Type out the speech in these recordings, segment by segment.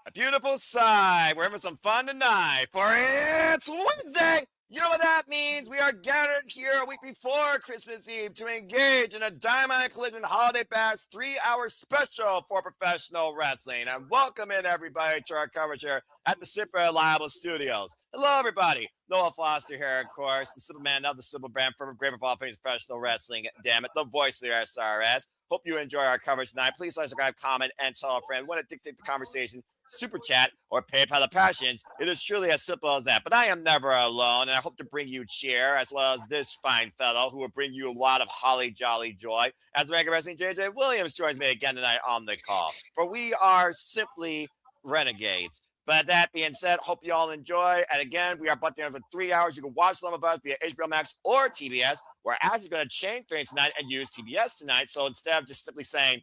A beautiful sight. We're having some fun tonight, for it's Wednesday. You know what that means? We are gathered here a week before Christmas Eve to engage in a Dynamite Collision Holiday Pass 3-hour special for professional wrestling. And welcome in, everybody, to our coverage here at the Super Reliable Studios. Hello, everybody. Noah Foster here, of course, the simple man of the simple brand, forever great of all things professional wrestling. Damn it, the voice of the SRS. Hope you enjoy our coverage tonight. Please like, subscribe, comment, and tell a friend. Want to dictate the conversation? Super chat or PayPal the passions. It is truly as simple as that. But I am never alone, and I hope to bring you cheer as well as this fine fellow who will bring you a lot of holly jolly joy. As the regular wrestling JJ Williams joins me again tonight on the call. For we are simply renegades. But that being said, hope you all enjoy. And again, we are butting in for 3 hours. You can watch some of us via HBO Max or TBS. We're actually going to change things tonight and use TBS tonight. So instead of just simply saying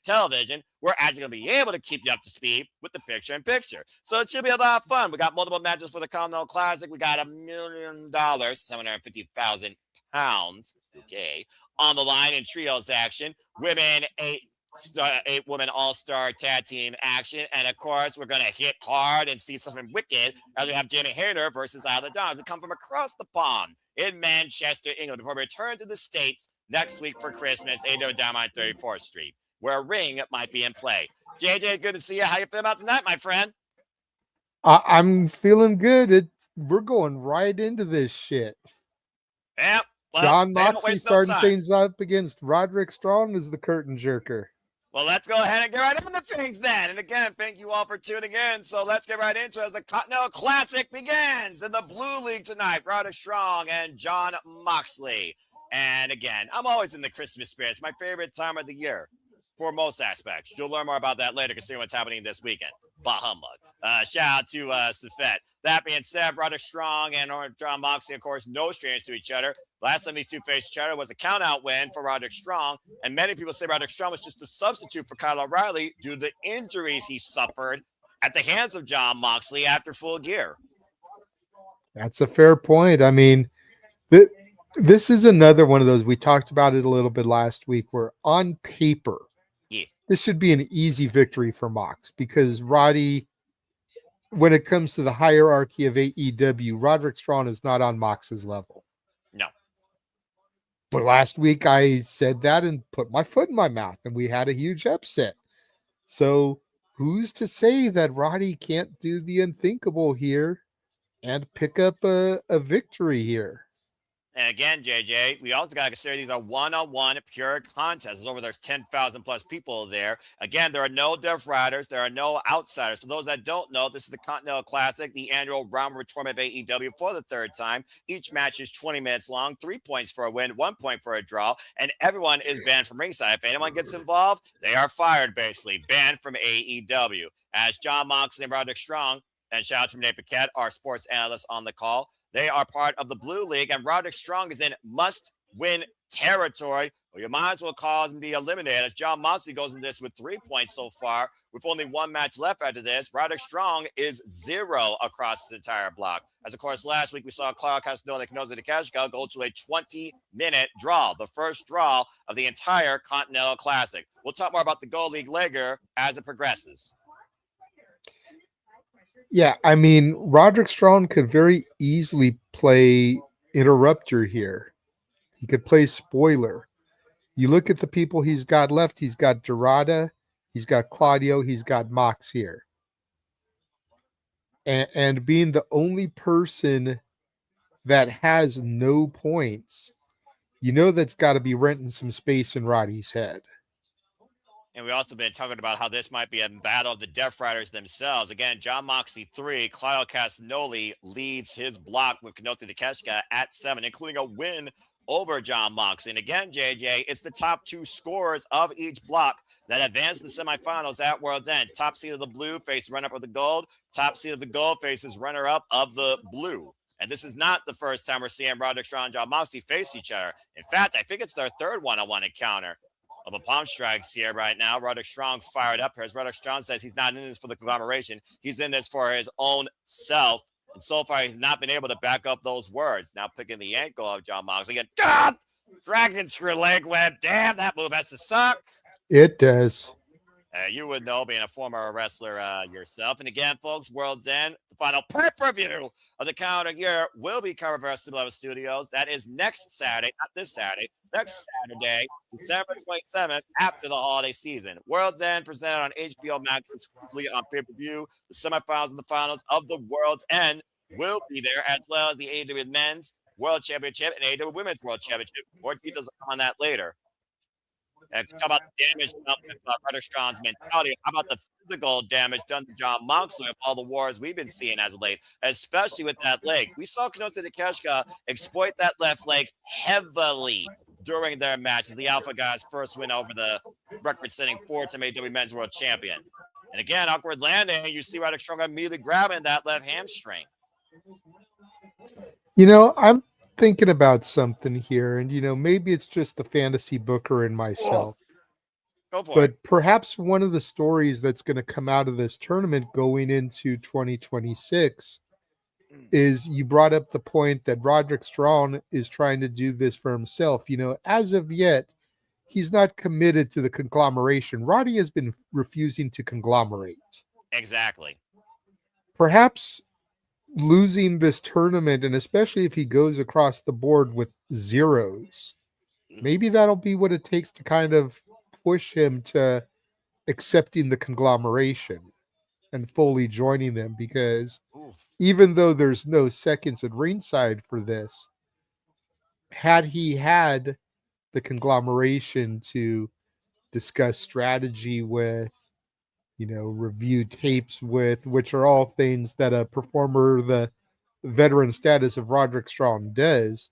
television, we're actually going to be able to keep you up to speed with the picture-in-picture. So it should be a lot of fun. We got multiple matches for the Continental Classic. We got $1 million, 750,000 pounds, okay, on the line in trios action. Women, eight women all-star tag team action. And of course, we're going to hit hard and see something wicked as we have Jamie Hayter versus Isla Dawn. We come from across the pond in Manchester, England, before we return to the States next week for Christmas, AEW Dynamite 34th Street, where a ring might be in play. JJ, good to see you. How you feeling about tonight, my friend? I'm feeling good. We're going right into this shit. Yep. Well, John Moxley starting things up against Roderick Strong as the curtain jerker. Well, let's go ahead and get right into things then. And again, thank you all for tuning in. So let's get right into it as the Continental Classic begins in the Blue League tonight. Roderick Strong and John Moxley. And again, I'm always in the Christmas spirit. It's my favorite time of the year for most aspects. You'll learn more about that later, considering what's happening this weekend. Bah humbug. Shout out to Safet. That being said, Roderick Strong and John Moxley, of course, no strangers to each other. Last time these two faced each other was a count-out win for Roderick Strong, and many people say Roderick Strong was just a substitute for Kyle O'Reilly due to the injuries he suffered at the hands of John Moxley after Full Gear. That's a fair point. I mean, this is another one of those, we talked about it a little bit last week, where on paper, this should be an easy victory for Mox, because Roddy, when it comes to the hierarchy of AEW, Roderick Strong is not on Mox's level. No. But last week I said that and put my foot in my mouth, and we had a huge upset. So who's to say that Roddy can't do the unthinkable here and pick up a victory here? And again, JJ, we also got to consider these are one-on-one pure contests. There's 10,000 plus people there. Again, there are no Death Riders. There are no outsiders. For those that don't know, this is the Continental Classic, the annual round tournament of AEW for the third time. Each match is 20 minutes long, 3 points for a win, 1 point for a draw, and everyone is banned from ringside. If anyone gets involved, they are fired, basically, banned from AEW. As John Moxley and Roderick Strong, and shout out to Renee Paquette, our sports analyst on the call, they are part of the Blue League, and Roderick Strong is in must-win territory. Well, you might as well cause him to be eliminated, as John Moxley goes in this with 3 points so far. With only one match left after this, Roderick Strong is 0 across the entire block. As, of course, last week we saw Claudio Castagnoli and Kazuchika go to a 20-minute draw, the first draw of the entire Continental Classic. We'll talk more about the Gold League later as it progresses. Yeah, I mean, Roderick Strong could very easily play interrupter here. He could play spoiler. You look at the people he's got left. He's got Dorada. He's got Claudio. He's got Mox here. And being the only person that has no points, you know that's got to be renting some space in Roddy's head. And we've also been talking about how this might be a battle of the Death Riders themselves. Again, John Moxley 3, Claudio Castagnoli leads his block with Konosuke Takeshita at 7, including a win over John Moxley. And again, JJ, it's the top 2 scorers of each block that advance to the semifinals at World's End. Top seed of the blue faces runner-up of the gold. Top seed of the gold faces runner-up of the blue. And this is not the first time we're seeing Roderick Strong and John Moxley face each other. In fact, I think it's their third one-on-one encounter. Of a palm strikes here right now. Roderick Strong fired up here. As Roderick Strong says, he's not in this for the conglomeration. He's in this for his own self. And so far, he's not been able to back up those words. Now picking the ankle of John Moxley. Again, dragon screw leg whip. Damn, that move has to suck. It does. You would know, being a former wrestler yourself. And again, folks, World's End, the final pay-per-view of the calendar year, will be covered by Super Studios. That is next Saturday, not this Saturday, next Saturday, December 27th, after the holiday season. World's End presented on HBO Max exclusively on pay-per-view. The semifinals and the finals of the World's End will be there, as well as the AEW Men's World Championship and AEW Women's World Championship. More details on that later. And talk about the damage done with Roderick Strong's mentality. How about the physical damage done to John Moxley of all the wars we've been seeing as of late, especially with that leg? We saw Konosuke Takeshita exploit that left leg heavily during their match as the Alpha Guys' first win over the record-setting four-time AEW Men's World Champion. And again, awkward landing. You see Roderick Strong immediately grabbing that left hamstring. I'm thinking about something here, and maybe it's just the fantasy booker in myself. Go for but it. Perhaps one of the stories that's going to come out of this tournament going into 2026 is you brought up the point that Roderick Strong is trying to do this for himself. As of yet, he's not committed to the conglomeration. Roddy has been refusing to conglomerate. Exactly. Perhaps losing this tournament, and especially if he goes across the board with zeros, maybe that'll be what it takes to kind of push him to accepting the conglomeration and fully joining them, because even though there's no seconds at ringside for this, had he had the conglomeration to discuss strategy with, review tapes with, which are all things that a performer the veteran status of Roderick Strong does,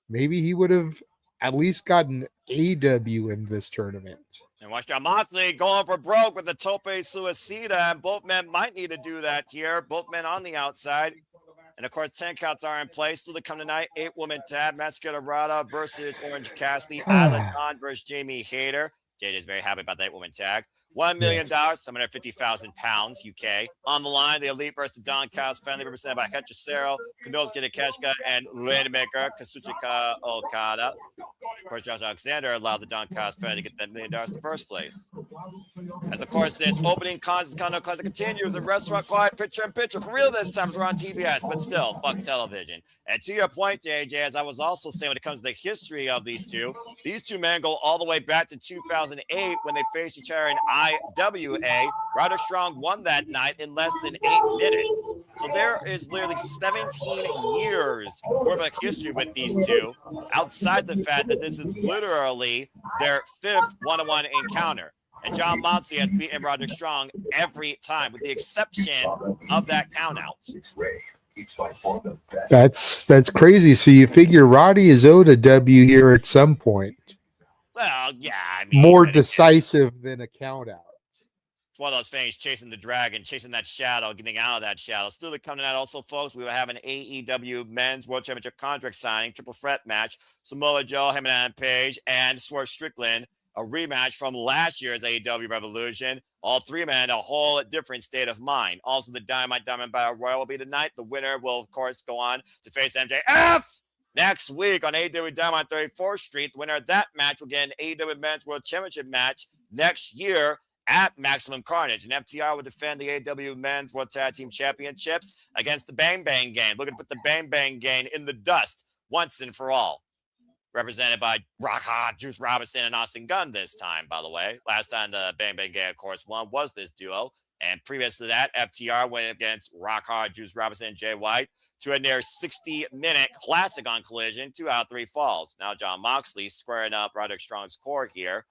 maybe he would have at least gotten AEW in this tournament. And watch John Moxley going for broke with the tope suicida, and both men might need to do that here. Both men on the outside. And of course, 10 counts are in place. Still to come tonight, 8-woman tag. Máscara Dorada versus Orange Cassidy. Island Dawn versus Jamie Hayter. Jade is very happy about that 8-woman tag. $1 million, 750,000 pounds, UK. On the line, the Elite versus the Don Callis family, represented by Hechicero, Konosuke Takeshita, and Rainmaker, Kazuchika Okada. Of course, Josh Alexander allowed the Don Callis family to get that $1 million in the first place. As, of course, this opening Continental Classic continues, a restaurant quiet picture-in-picture. For real this time, we're on TBS, but still, fuck television. And to your point, JJ, as I was also saying when it comes to the history of these two men go all the way back to 2008 when they faced each other in IWA. Roderick Strong won that night in less than 8 minutes. So there is literally 17 years worth of history with these two, outside the fact that this is literally their 5th one-on-one encounter. And John Moxley has beaten Roderick Strong every time, with the exception of that countout. That's crazy. So you figure Roddy is owed a W here at some point. Well, yeah, I mean, more decisive than a countout. It's one of those things, chasing the dragon, chasing that shadow, getting out of that shadow. Still to come tonight also, folks, we will have an AEW Men's World Championship contract signing, triple threat match. Samoa Joe, him and Adam Page, and Swerve Strickland, a rematch from last year's AEW Revolution. All three men, a whole different state of mind. Also, the Dynamite Battle Royal will be tonight. The winner will, of course, go on to face MJF next week on AEW Dynamite 34th Street. The winner of that match will get an AEW Men's World Championship match next year at Maximum Carnage. And FTR will defend the AEW Men's World Tag Team Championships against the Bang Bang Gang. Looking to put the Bang Bang Gang in the dust once and for all. Represented by Rock Hard, Juice Robinson, and Austin Gunn this time, by the way. Last time the Bang Bang Gang, of course, won was this duo. And previous to that, FTR went against Rock Hard, Juice Robinson, and Jay White to a near 60-minute classic on Collision, 2 out of 3 falls. Now John Moxley squaring up Roderick Strong's core here.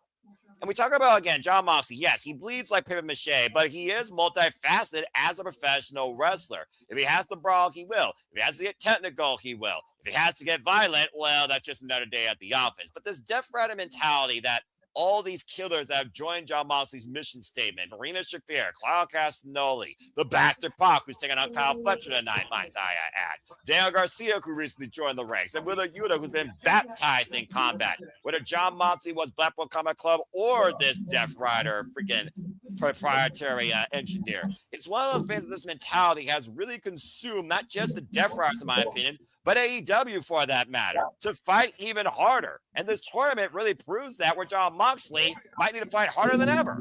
And we talk about, again, John Moxley. Yes, he bleeds like paper mache, but he is multifaceted as a professional wrestler. If he has to brawl, he will. If he has to get technical, he will. If he has to get violent, well, that's just another day at the office. But this Death Rider mentality that all these killers that have joined John Moxley's mission statement, Marina Shafir, Kyle Castanoli, the Bastard Pac, who's taking on Kyle Fletcher tonight, might I add, Daniel Garcia, who recently joined the ranks, and Willow, who's been baptized in combat. Whether John Moxley was Blackpool Combat Club or this Death Rider freaking proprietary engineer, It's one of those things that this mentality has really consumed not just the Death Riders, in my opinion, but AEW for that matter, to fight even harder. And this tournament really proves that, where Jon Moxley might need to fight harder than ever.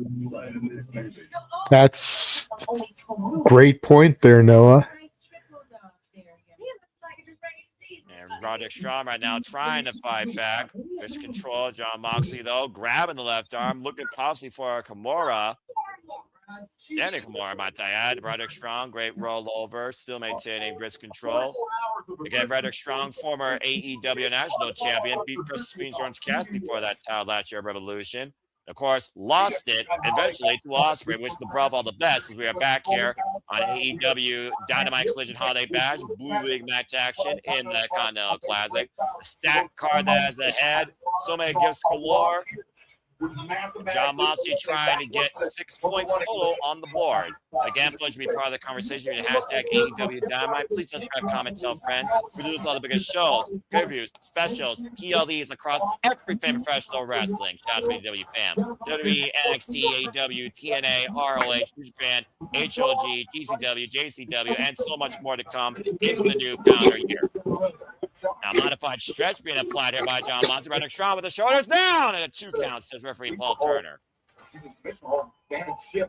That's great point there, Noah. And Roderick Strong right now trying to fight back. Wrist control. Jon Moxley, though, grabbing the left arm, looking possibly for a Kimura. Standing Kimura, might I add. Roderick Strong, great rollover, still maintaining wrist control. Again, Roderick Strong, former AEW National Champion, beat Chris Orange Cassidy for that title last year at Revolution. Of course, lost it eventually to Ospreay, which the bruv all the best as we are back here on AEW Dynamite Collision Holiday Bash, Blue League match action in the Continental Classic. A stacked card that is ahead, so many gifts galore. Jon Moxley trying to get 6 points total on the board. Again, pleasure to be part of the conversation. Hashtag AEW Dynamite. Please subscribe, comment, tell a friend. Produce all the biggest shows, previews, specials, PLDs across every favorite professional wrestling. Shout out to AEW fam. WWE, NXT, AEW, TNA, ROH, New Japan, HOG, GCW, JCW, and so much more to come into the new calendar year. Now, modified stretch being applied here by Jon Moxley. Roderick Strong with the shoulders down and a 2 count, says referee Paul Turner.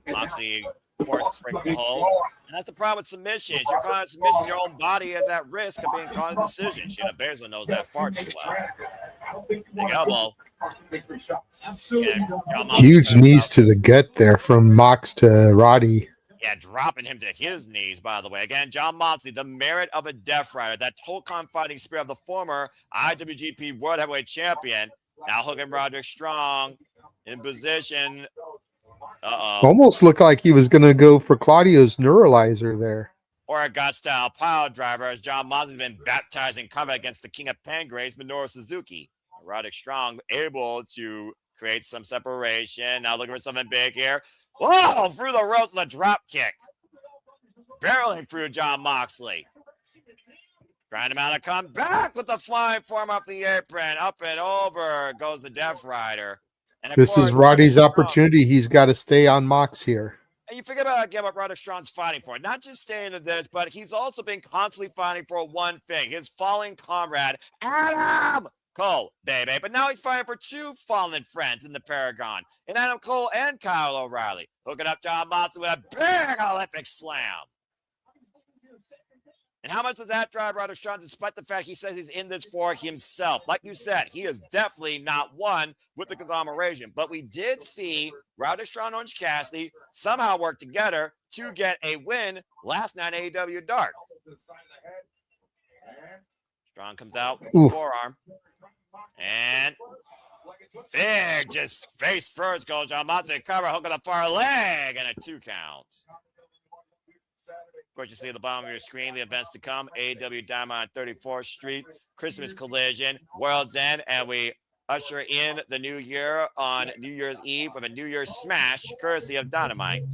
Moxley forced to break the hold. And that's the problem with submissions. You're caught in submission, your own body is at risk of being caught in a decision. Shayna Baszler knows that far too well. Big elbow. Huge knees to the gut there from Mox to Roddy. Yeah, dropping him to his knees, by the way. Again, Jon Moxley, the merit of a Death Rider, that Tolkien fighting spirit of the former IWGP World Heavyweight Champion. Now hooking Roderick Strong in position. Almost looked like he was going to go for Claudio's neuralizer there. Or a God-style pile driver, as Jon Moxley's been baptized in combat against the King of Pangrace, Minoru Suzuki. Roderick Strong able to create some separation. Now looking for something big here. Whoa, through the ropes with a drop kick. Barreling through Jon Moxley. Trying him out to come back with the flying form off the apron. Up and over goes the Death Rider. And this is Roddy's opportunity. He's got to stay on Mox here. And you forget about again what Roderick Strong's fighting for. Not just staying in this, but he's also been constantly fighting for one thing. His fallen comrade, Adam Cole, baby. But now he's fighting for 2 fallen friends in the Paragon. And Adam Cole and Kyle O'Reilly. Hooking up Jon Moxley with a big Olympic slam. And how much does that drive Roderick Strong, despite the fact he says he's in this for himself? Like you said, he is definitely not one with the conglomeration. But we did see Roderick Strong and Orange Cassidy somehow work together to get a win last night at AEW Dark. Strong comes out with the forearm. And big, just face first goes Jon Moxley, cover, hook on the far leg, and a 2 count. Of course, you see at the bottom of your screen the events to come. AEW Dynamite on 34th Street, Christmas Collision, World's End, and we usher in the new year on New Year's Eve with a New Year's Smash, courtesy of Dynamite.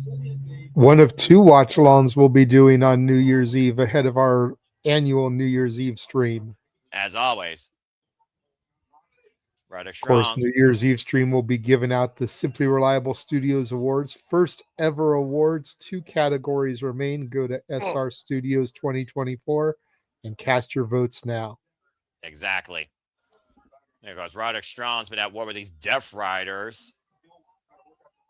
One of 2 watch-alongs we'll be doing on New Year's Eve ahead of our annual New Year's Eve stream. As always. Of course, New Year's Eve stream will be giving out the Simply Reliable Studios Awards. First ever awards. 2 categories remain. Go to SR Studios 2024 and cast your votes now. Exactly. There goes Roderick Strong's been at war with these Death Riders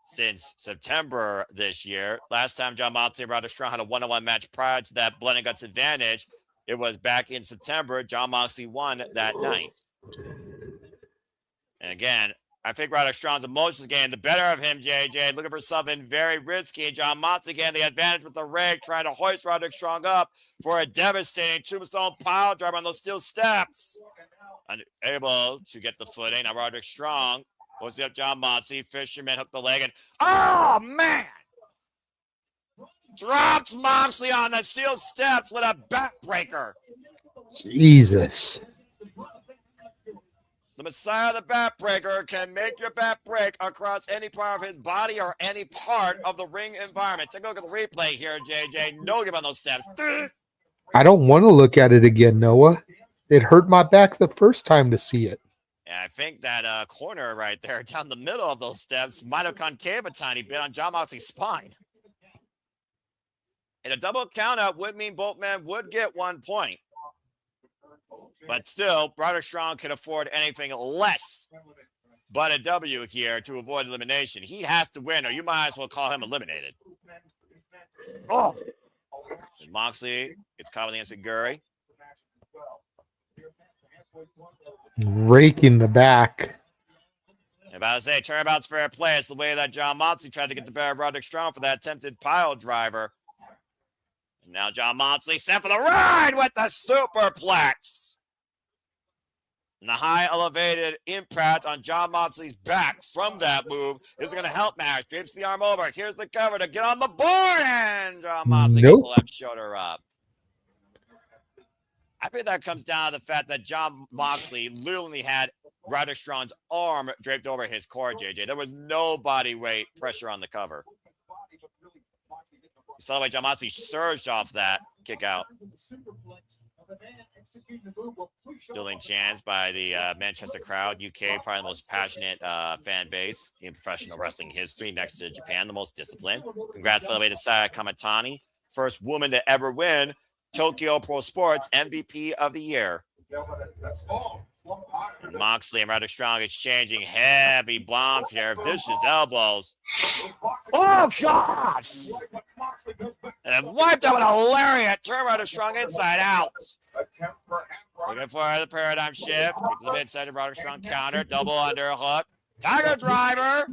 since September this year. Last time Jon Moxley and Roderick Strong had a one-on-one match prior to that Blood and Guts advantage, it was back in September. Jon Moxley won that night. And again, I think Roderick Strong's emotions getting the better of him, JJ. Looking for something very risky. Jon Moxley getting the advantage with the rig, trying to hoist Roderick Strong up for a devastating tombstone pile driver on those steel steps. Unable to get the footing. Now Roderick Strong hoisting up Jon Moxley. Fisherman hooked the leg and, oh, man! Drops Moxley on the steel steps with a backbreaker. Jesus. The Messiah of the Backbreaker can make your back break across any part of his body or any part of the ring environment. Take a look at the replay here, JJ. No give on those steps. I don't want to look at it again, Noah. It hurt my back the first time to see it. Yeah, I think that corner right there down the middle of those steps might have concave a tiny bit on Jon Moxley's spine. And a double count-out would mean both men would get 1 point. But still, Roderick Strong can afford anything less but a W here to avoid elimination. He has to win, or you might as well call him eliminated. Oh! And Moxley gets caught with the instant Guri. Raking the back. I'm about to say, turnabout's fair play. It's the way that John Moxley tried to get the better of Roderick Strong for that attempted pile driver. And now John Moxley set for the ride with the superplex. And the high elevated impact on John Moxley's back from that move is going to help Mash. Drapes the arm over. Here's the cover to get on the board. And John Moxley gets the left shoulder up. I think that comes down to the fact that John Moxley literally had Roderick Strong's arm draped over his core, JJ. There was no body weight pressure on the cover. You saw the way John Moxley surged off that kick out. Building chants by the Manchester crowd. UK, probably the most passionate fan base in professional wrestling history, next to Japan, the most disciplined. Congrats, by the way, to Saya Kamatani, first woman to ever win Tokyo Pro Sports MVP of the year. And Moxley and Roderick Strong exchanging heavy bombs here. Vicious elbows. Oh, God! And wiped out with a lariat. Turn Roderick Strong inside out. Looking for the paradigm shift. Get to the midside of Roderick Strong counter. Double underhook. Tiger driver.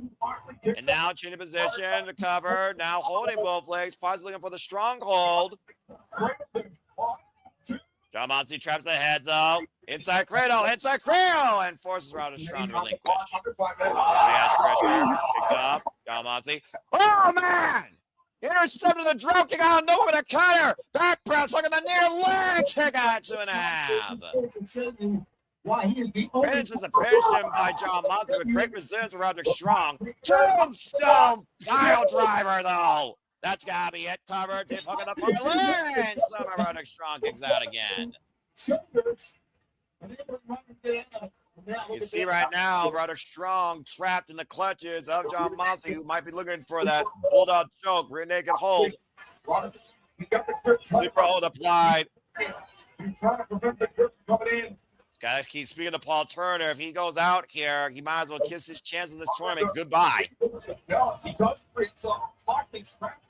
And now chin in position to cover. Now holding both legs. Possibly looking for the stronghold. John Moxley traps the head, though. Inside cradle, and forces Roderick Strong to relinquish. Yes, pressure, kicked off. John Moxley. Oh, man! Intercepted the drop kick out of nowhere with a cutter. Back press, look at the near leg kick out 2.5. Finishes a finish him by John Moxley with great resistance with Roderick Strong. Tombstone pile driver, though. That's got to be it. Covered. Dip hook at the front line. Somehow Roderick Strong kicks out again. You see right now, Roderick Strong trapped in the clutches of John Moxley, who might be looking for that bulldog choke, rear naked hold. Sleeper hold applied. This guy keeps speaking to Paul Turner. If he goes out here, he might as well kiss his chance in this tournament goodbye.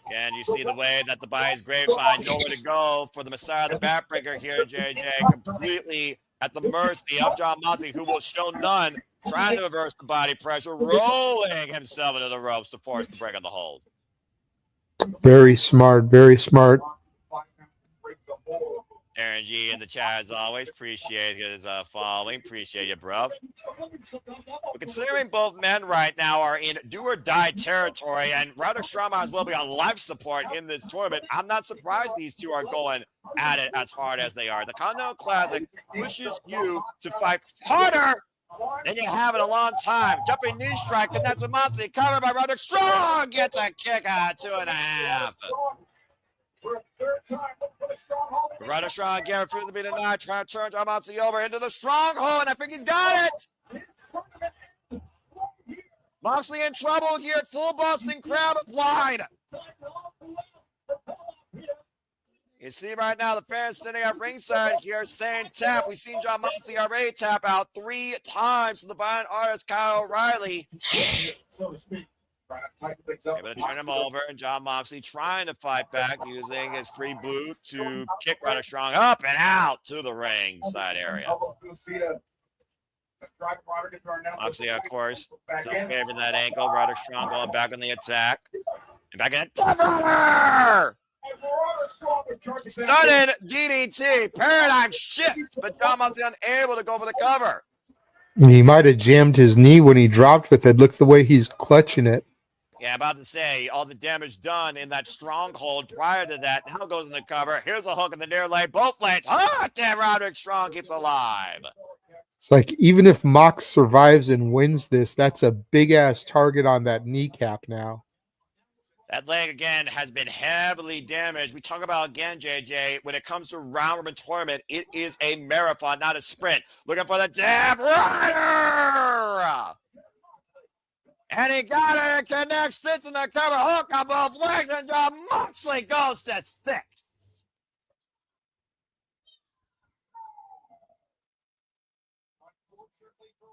Again, you see the way that the Bay's Grapevine nowhere to go for the Messiah, the backbreaker here, JJ, completely at the mercy of John Moxley, who will show none, trying to reverse the body pressure, rolling himself into the ropes to force the break on the hold. Very smart, very smart. Aaron G in the chat as always. Appreciate his following. Appreciate you, bro. But considering both men right now are in do or die territory, and Roderick Strong might as well be on life support in this tournament, I'm not surprised these two are going at it as hard as they are. The Continental Classic pushes you to fight harder than you have in a long time. Jumping knee strike, and that's what Moxley covered by Roderick Strong gets a kick out 2.5. Roderick Strong again refusing to be denied, trying to turn John Moxley over into the stronghold, and I think he's got it. Moxley in trouble here, full Boston crowd applied. You see right now the fans sitting at ringside here saying tap. We've seen John Moxley already tap out 3 times to the fine artist Kyle O'Reilly. So to speak. Able to turn him over, and John Moxley trying to fight back using his free boot to kick Roderick Strong up and out to the ring side area. Moxley, of course, still favoring that ankle. Roderick Strong going back on the attack. And back in cover! Sudden DDT, paradigm shift, but John Moxley unable to go for the cover. He might have jammed his knee when he dropped with it. Look the way he's clutching it. Yeah, about to say, all the damage done in that stronghold prior to that now goes in the cover. Here's a hook in the near leg, both legs. Oh, damn, Roderick Strong keeps alive. It's like, even if Mox survives and wins this, that's a big-ass target on that kneecap now. That leg, again, has been heavily damaged. We talk about, again, JJ, when it comes to round-robin tournament, it is a marathon, not a sprint. Looking for the damn rider! And he got it, connects, sits in the cover, hook on both legs, and Jon Moxley goes to 6.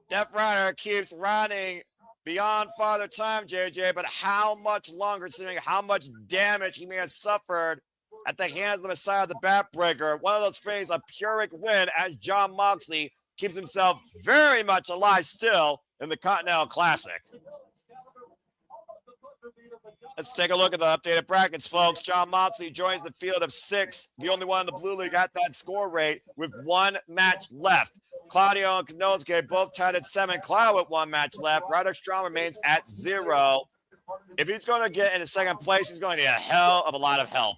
Death Rider keeps running beyond Father Time, JJ, but how much longer, considering how much damage he may have suffered at the hands of the Messiah of the Backbreaker? One of those things, a Pyrrhic win, as Jon Moxley keeps himself very much alive still in the Continental Classic. Let's take a look at the updated brackets, folks. Jon Moxley joins the field of 6, the only one in the Blue League at that score rate with 1 match left. Claudio and Konosuke both tied at 7. Claudio with 1 match left. Roderick Strong remains at 0. If he's going to get into second place, he's going to need a hell of a lot of help.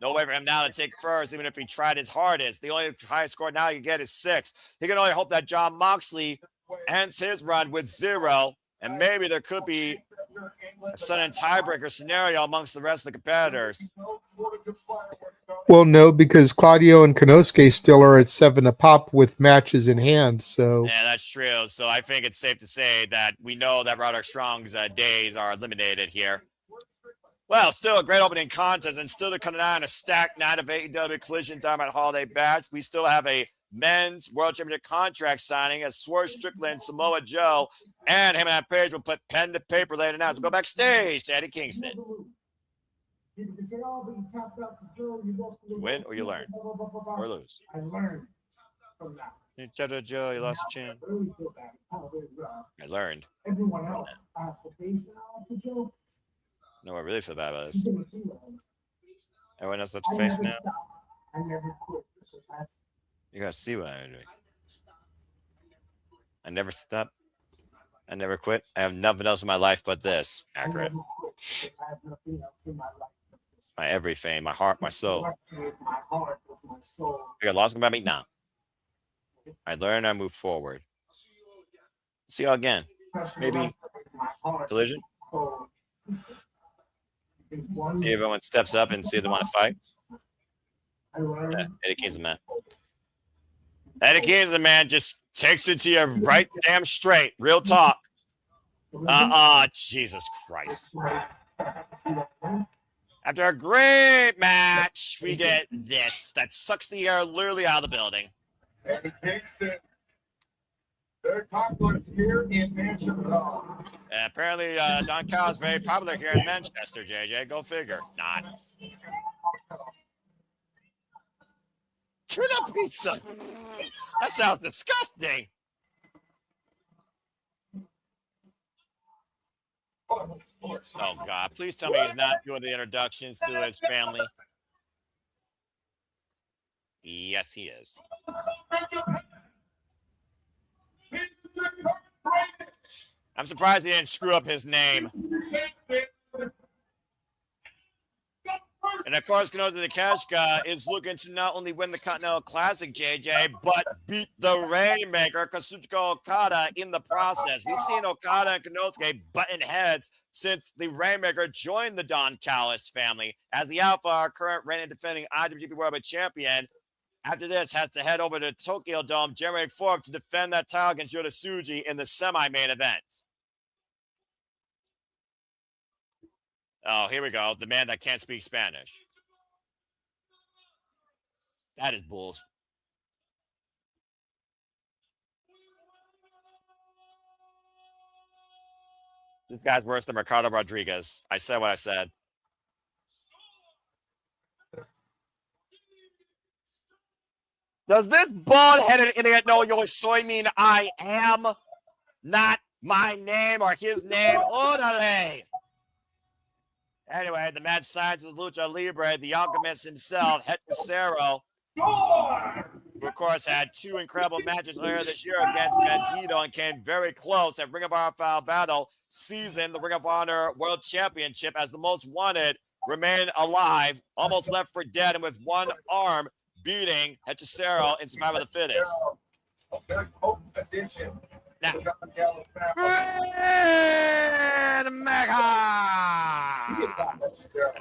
No way for him now to take first, even if he tried his hardest. The only highest score now he can get is 6. He can only hope that Jon Moxley ends his run with 0. And maybe there could be a sudden tiebreaker scenario amongst the rest of the competitors. Well, no, because Claudio and Konosuke still are at 7 a pop with matches in hand. So yeah, that's true. So I think it's safe to say that we know that Roderick Strong's days are eliminated here. Well, still a great opening contest, and still to come on a stacked night of AEW Collision Dynamite Holiday Bash. We still have a men's World Championship contract signing as Swerve Strickland, Samoa Joe, and him and Page will put pen to paper later now. So go backstage to Eddie Kingston. Win or you learn, or lose. I learned from that. Joe, you lost a chin. I learned. Everyone else, Joe. No, I really feel bad about this. Everyone else has to face now. I never quit. You gotta see what I'm doing. I never stop. I never quit. I have nothing else in my life but this. Accurate. My everything, my heart, my soul. You got lost about me? Nah. I learn, I move forward. See y'all again. Maybe Collision. See if everyone steps up and see if they want to fight. Yeah, Eddie King's the man. Eddie King's the man, just takes it to you right damn straight. Real talk. Jesus Christ. After a great match, we get this. That sucks the air literally out of the building. Eddie Kingston. They're popular here in Manchester. Apparently, Don Callis is very popular here in Manchester, JJ. Go figure. Not. Tuna pizza. That sounds disgusting. Oh, God. Please tell me he's not doing the introductions to his family. Yes, he is. I'm surprised he didn't screw up his name. And of course, Konosuke Takeshita is looking to not only win the Continental Classic, JJ, but beat the Rainmaker, Kazuchika Okada, in the process. We've seen Okada and Konosuke button heads since the Rainmaker joined the Don Callis family. As the Alpha, our current reigning defending IWGP World Champion, after this has to head over to Tokyo Dome January 4th to defend that title against Yota Tsuji in the semi-main event. Oh, here we go. The man that can't speak Spanish. That is bulls. This guy's worse than Ricardo Rodriguez. I said what I said. Does this bald-headed idiot know your soy mean I am not my name or his name? Orale. Anyway, the match signs with Lucha Libre, the Alchemist himself, Hechicero, who of course had 2 incredible matches earlier this year against Bandito and came very close at Ring of Honor Final Battle, seasoned the Ring of Honor World Championship as the most wanted, remained alive, almost left for dead, and with one arm beating Hechicero in Survival of the Fittest. Now,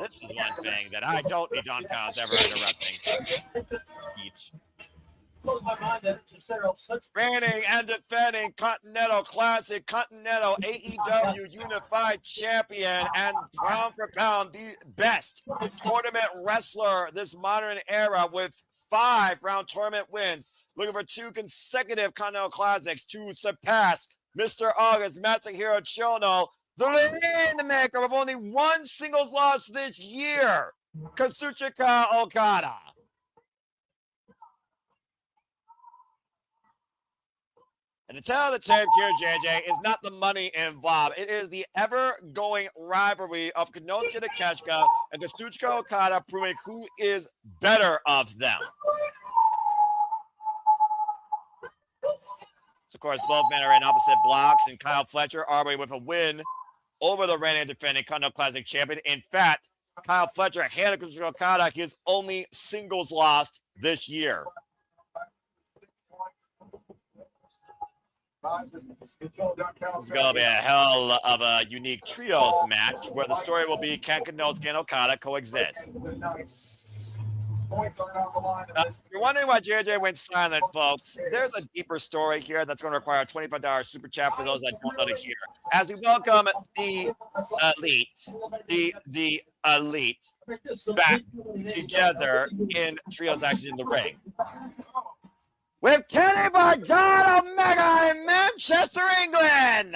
this is one thing that I don't need Don Callis ever interrupting. Each. Reigning and defending Continental Classic, Continental AEW Unified Champion, and pound for pound, the best tournament wrestler this modern era with 5 round tournament wins. Looking for 2 consecutive Continental Classics to surpass Mr. August, Masahiro Chono, the Rainmaker with only 1 singles loss this year, Kazuchika Okada. And to tell the tape here, JJ, is not the money involved. It is the ever-going rivalry of Konosuke Takeshita and Kazuchika Okada proving who is better of them. So, of course, both men are in opposite blocks, and Kyle Fletcher already with a win over the reigning and defending Continental Classic champion. In fact, Kyle Fletcher handed Kazuchika Okada his only singles loss this year. It's going to be a hell of a unique trios match where the story will be can Konosuke and Okada coexist. You're wondering why JJ went silent, folks. There's a deeper story here that's going to require a $25 super chat for those that don't know to hear. As we welcome the elite back together in trios action in the ring. With Kenny Bargado Omega in Manchester, England.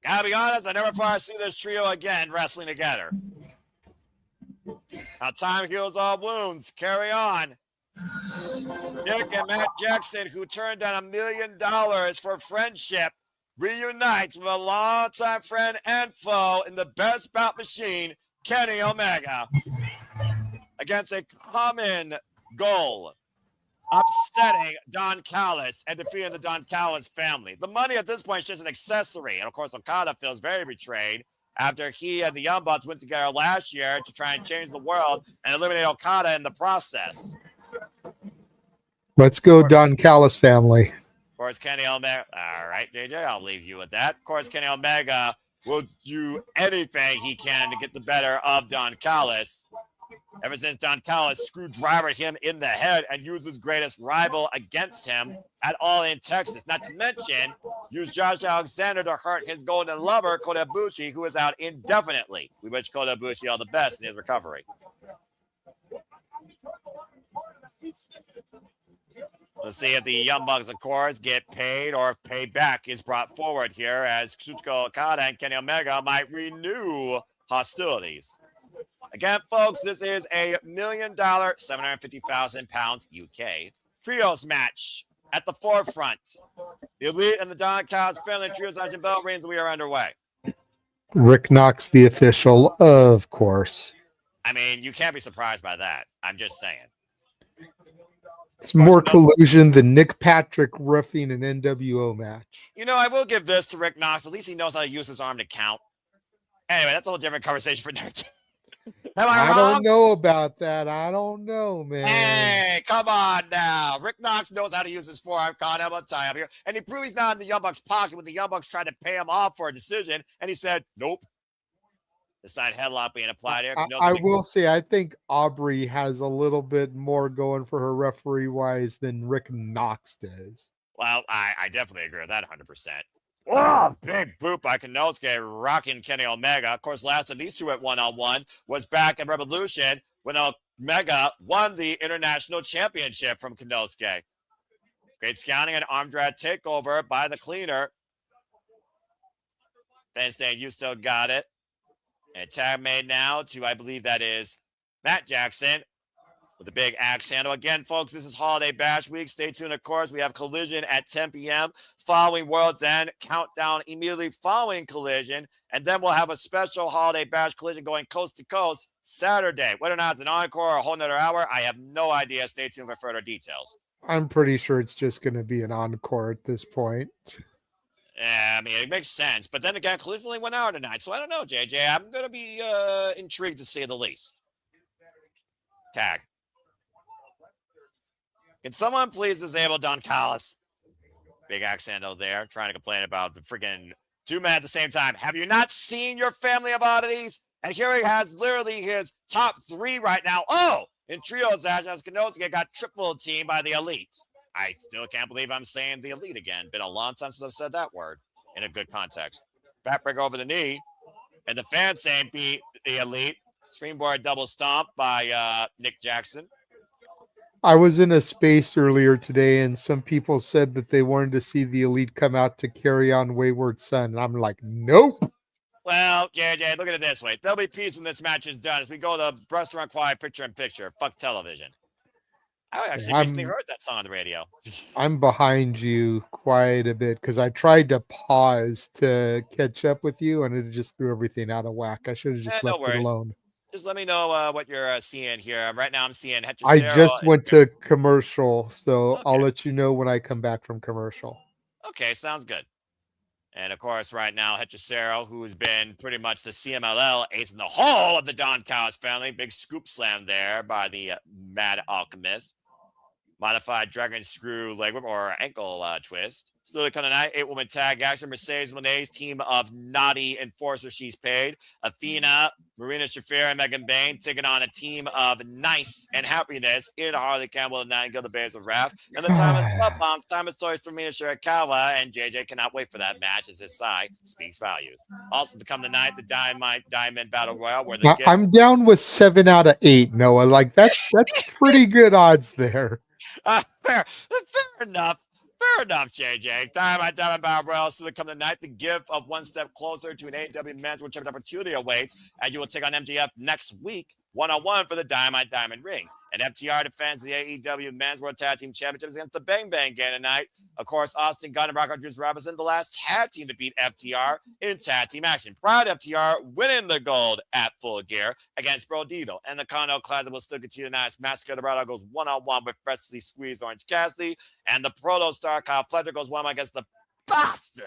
Gotta be honest, I never thought I'd see this trio again wrestling together. Now time heals all wounds. Carry on. Nick and Matt Jackson, who turned down $1 million for friendship, reunites with a longtime friend and foe in the best bout machine, Kenny Omega, against a common goal, upsetting Don Callis and defeating the Don Callis family. The money at this point is just an accessory. And of course, Okada feels very betrayed after he and the Young Bucks went together last year to try and change the world and eliminate Okada in the process. Let's go, Don Callis family. Of course, Kenny Omega. All right, JJ, I'll leave you with that. Of course, Kenny Omega will do anything he can to get the better of Don Callis. Ever since Don Callis screwdrivered him in the head and used his greatest rival against him at All In Texas. Not to mention, used Josh Alexander to hurt his golden lover, Kota Ibushi, who is out indefinitely. We wish Kota Ibushi all the best in his recovery. Let's see if the Young Bucks, of course, get paid or if payback is brought forward here as Kazuchika Okada and Kenny Omega might renew hostilities. Again, folks, this is a $1 million, 750,000 pounds UK trios match at the forefront. The Elite and the Don Callis family trios action bell rings. We are underway. Rick Knox, the official, of course. I mean, you can't be surprised by that. I'm just saying. It's more collusion than Nick Patrick roughing an NWO match. You know, I will give this to Rick Knox. At least he knows how to use his arm to count. Anyway, that's a whole different conversation for next. I don't know about that. I don't know, man. Hey, come on now. Rick Knox knows how to use his forearm count. How about tie up here? And he proved he's not in the Young Bucks' pocket when the Young Bucks tried to pay him off for a decision. And he said, nope. The side headlock being applied here. I will say, I think Aubrey has a little bit more going for her referee-wise than Rick Knox does. Well, I definitely agree with that 100%. Oh, big boot by Konosuke rocking Kenny Omega. Of course, last of these two at one-on-one was back at Revolution when Omega won the International Championship from Konosuke. Great scouting and arm drag takeover by the cleaner. Then saying, you still got it. And tag made now to, I believe that is Matt Jackson with a big axe handle. Again, folks, this is Holiday Bash Week. Stay tuned, of course. We have Collision at 10 p.m. following World's End. Countdown immediately following Collision. And then we'll have a special Holiday Bash Collision going coast to coast Saturday. Whether or not it's an encore or a whole nother hour, I have no idea. Stay tuned for further details. I'm pretty sure it's just going to be an encore at this point. Yeah, I mean, it makes sense. But then again, Collision only 1 hour tonight. So I don't know, JJ. I'm going to be intrigued to say the least. Tag. Can someone please disable Don Callis? Big accent out there, trying to complain about the freaking 2 men at the same time. Have you not seen your family of oddities? And here he has literally his top 3 right now. Oh, in trios action, as Konosuke got triple teamed by the Elite. I still can't believe I'm saying the Elite again. Been a long time since I've said that word in a good context. Backbreaker over the knee. And the fans saying beat the Elite. Springboard double stomp by Nick Jackson. I was in a space earlier today, and some people said that they wanted to see the Elite come out to carry on Wayward Son. And I'm like, nope. Well, JJ, look at it this way. There'll be peace when this match is done as we go to restaurant quiet picture-in-picture. Fuck television. I actually recently heard that song on the radio. I'm behind you quite a bit because I tried to pause to catch up with you, and it just threw everything out of whack. I should have just left it alone. Just let me know what you're seeing here. Right now I'm seeing Hechicero. I just went to commercial, so okay. I'll let you know when I come back from commercial. Okay, sounds good. And, of course, right now, Hechicero, who's been pretty much the CMLL ace in the hole of the Don Callis family. Big scoop slam there by the Mad Alchemist. Modified dragon screw leg whip or ankle twist. Still to come tonight, 8-woman tag action. Mercedes Moné's team of naughty enforcers she's paid. Athena, Marina, Shafir, and Megan Bain taking on a team of nice and happiness in Harley, Campbell, and Nightingale, the Bears of Wrath. And the time is love bombs. Time is toys for Mina, Shirakawa, and JJ cannot wait for that match as his side speaks values. Also to come tonight, the Diamond Battle Royal. Where I'm down with 7 out of 8, Noah. Like that's pretty good odds there. Fair enough. Fair enough, JJ. Diamond Battle Royal still to come tonight. The gift of one step closer to an AEW Men's World Championship opportunity awaits, and you will take on MJF next week, 1-on-1 for the Diamond Ring. And FTR defends the AEW Men's World Tag Team Championships against the Bang Bang Gang tonight. Of course, Austin Gunn and Rock Juice Robinson, the last tag team to beat FTR in tag team action. Proud FTR winning the gold at Full Gear against Brodito. And the Kono Classic will still continue tonight. Máscara Dorada goes 1-on-1 with freshly squeezed Orange Cassidy. And the Proto Star Kyle Fletcher goes 1-on-1 against the Bastard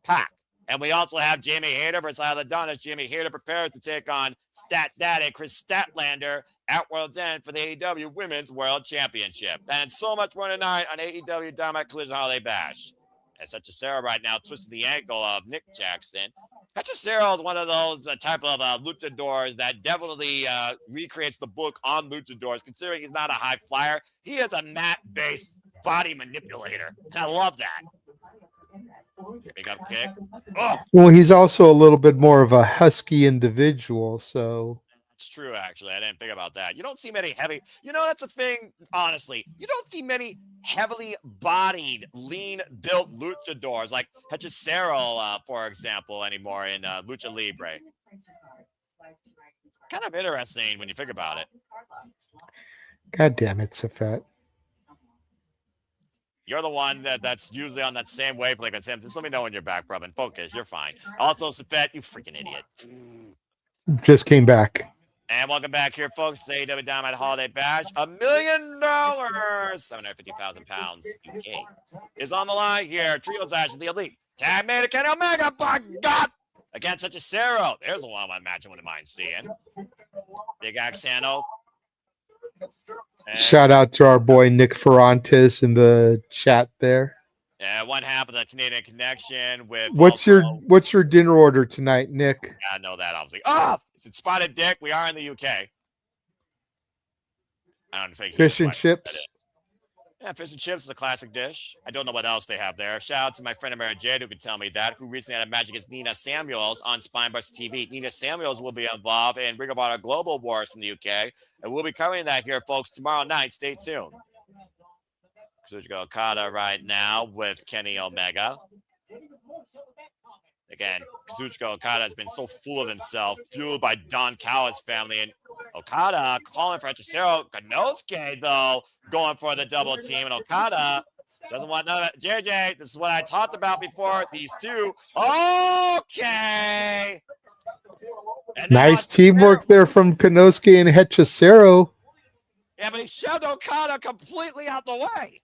Pack. And we also have Jamie Hayter versus Adonis. Jamie Hayter prepares to take on Stat Daddy Chris Statlander at World's End for the AEW Women's World Championship. And so much more tonight on AEW Dynamite Collision Holiday Bash. And Hechicero right now twisted the ankle of Nick Jackson. Hechicero is one of those type of luchadors that definitely recreates the book on luchadors, considering he's not a high flyer. He is a mat-based body manipulator. And I love that. Big up kick. Oh. Well, he's also a little bit more of a husky individual, so. It's true, actually. I didn't think about that. You don't see many heavy. You know, that's a thing, honestly. You don't see many heavily bodied, lean built luchadors like Hechicero, for example, anymore in Lucha Libre. Kind of interesting when you think about it. God damn it, Safet. You're the one that's usually on that same wavelength as him. Just let me know when you're back, bro, and focus. You're fine. Also, Safet, you freaking idiot. Just came back. And welcome back here, folks, to AEW Dynamite Holiday Bash. $1 million, 750,000 pounds UK is on the line here. Trios action, the Elite. Tag made a Kenny Omega, by God! Against Hechicero. There's a one-on-one match I wouldn't mind seeing. Big Axano. Shout out to our boy Nick Ferrantes in the chat there. Yeah, one half of the Canadian Connection with. What's your dinner order tonight, Nick? Yeah, I know that obviously. Oh, it's Spotted Dick. We are in the UK. I don't think fish and chips. Yeah, fish and chips is a classic dish. I don't know what else they have there. Shout out to my friend Amara Jade who can tell me that, who recently had a match against Nina Samuels on Spinebuster TV. Nina Samuels will be involved in Ring of Honor Global Wars from the UK, and we'll be covering that here, folks, tomorrow night. Stay tuned. Kazuchika Okada right now with Kenny Omega. Again, Kazuchika Okada has been so full of himself, fueled by Don Callis family, and Okada calling for Hechicero. Konosuke, though, going for the double team, and Okada doesn't want none of it. JJ, this is what I talked about before. These two. Okay. Nice teamwork there from Konosuke and Hechicero. Yeah, but he shoved Okada completely out the way.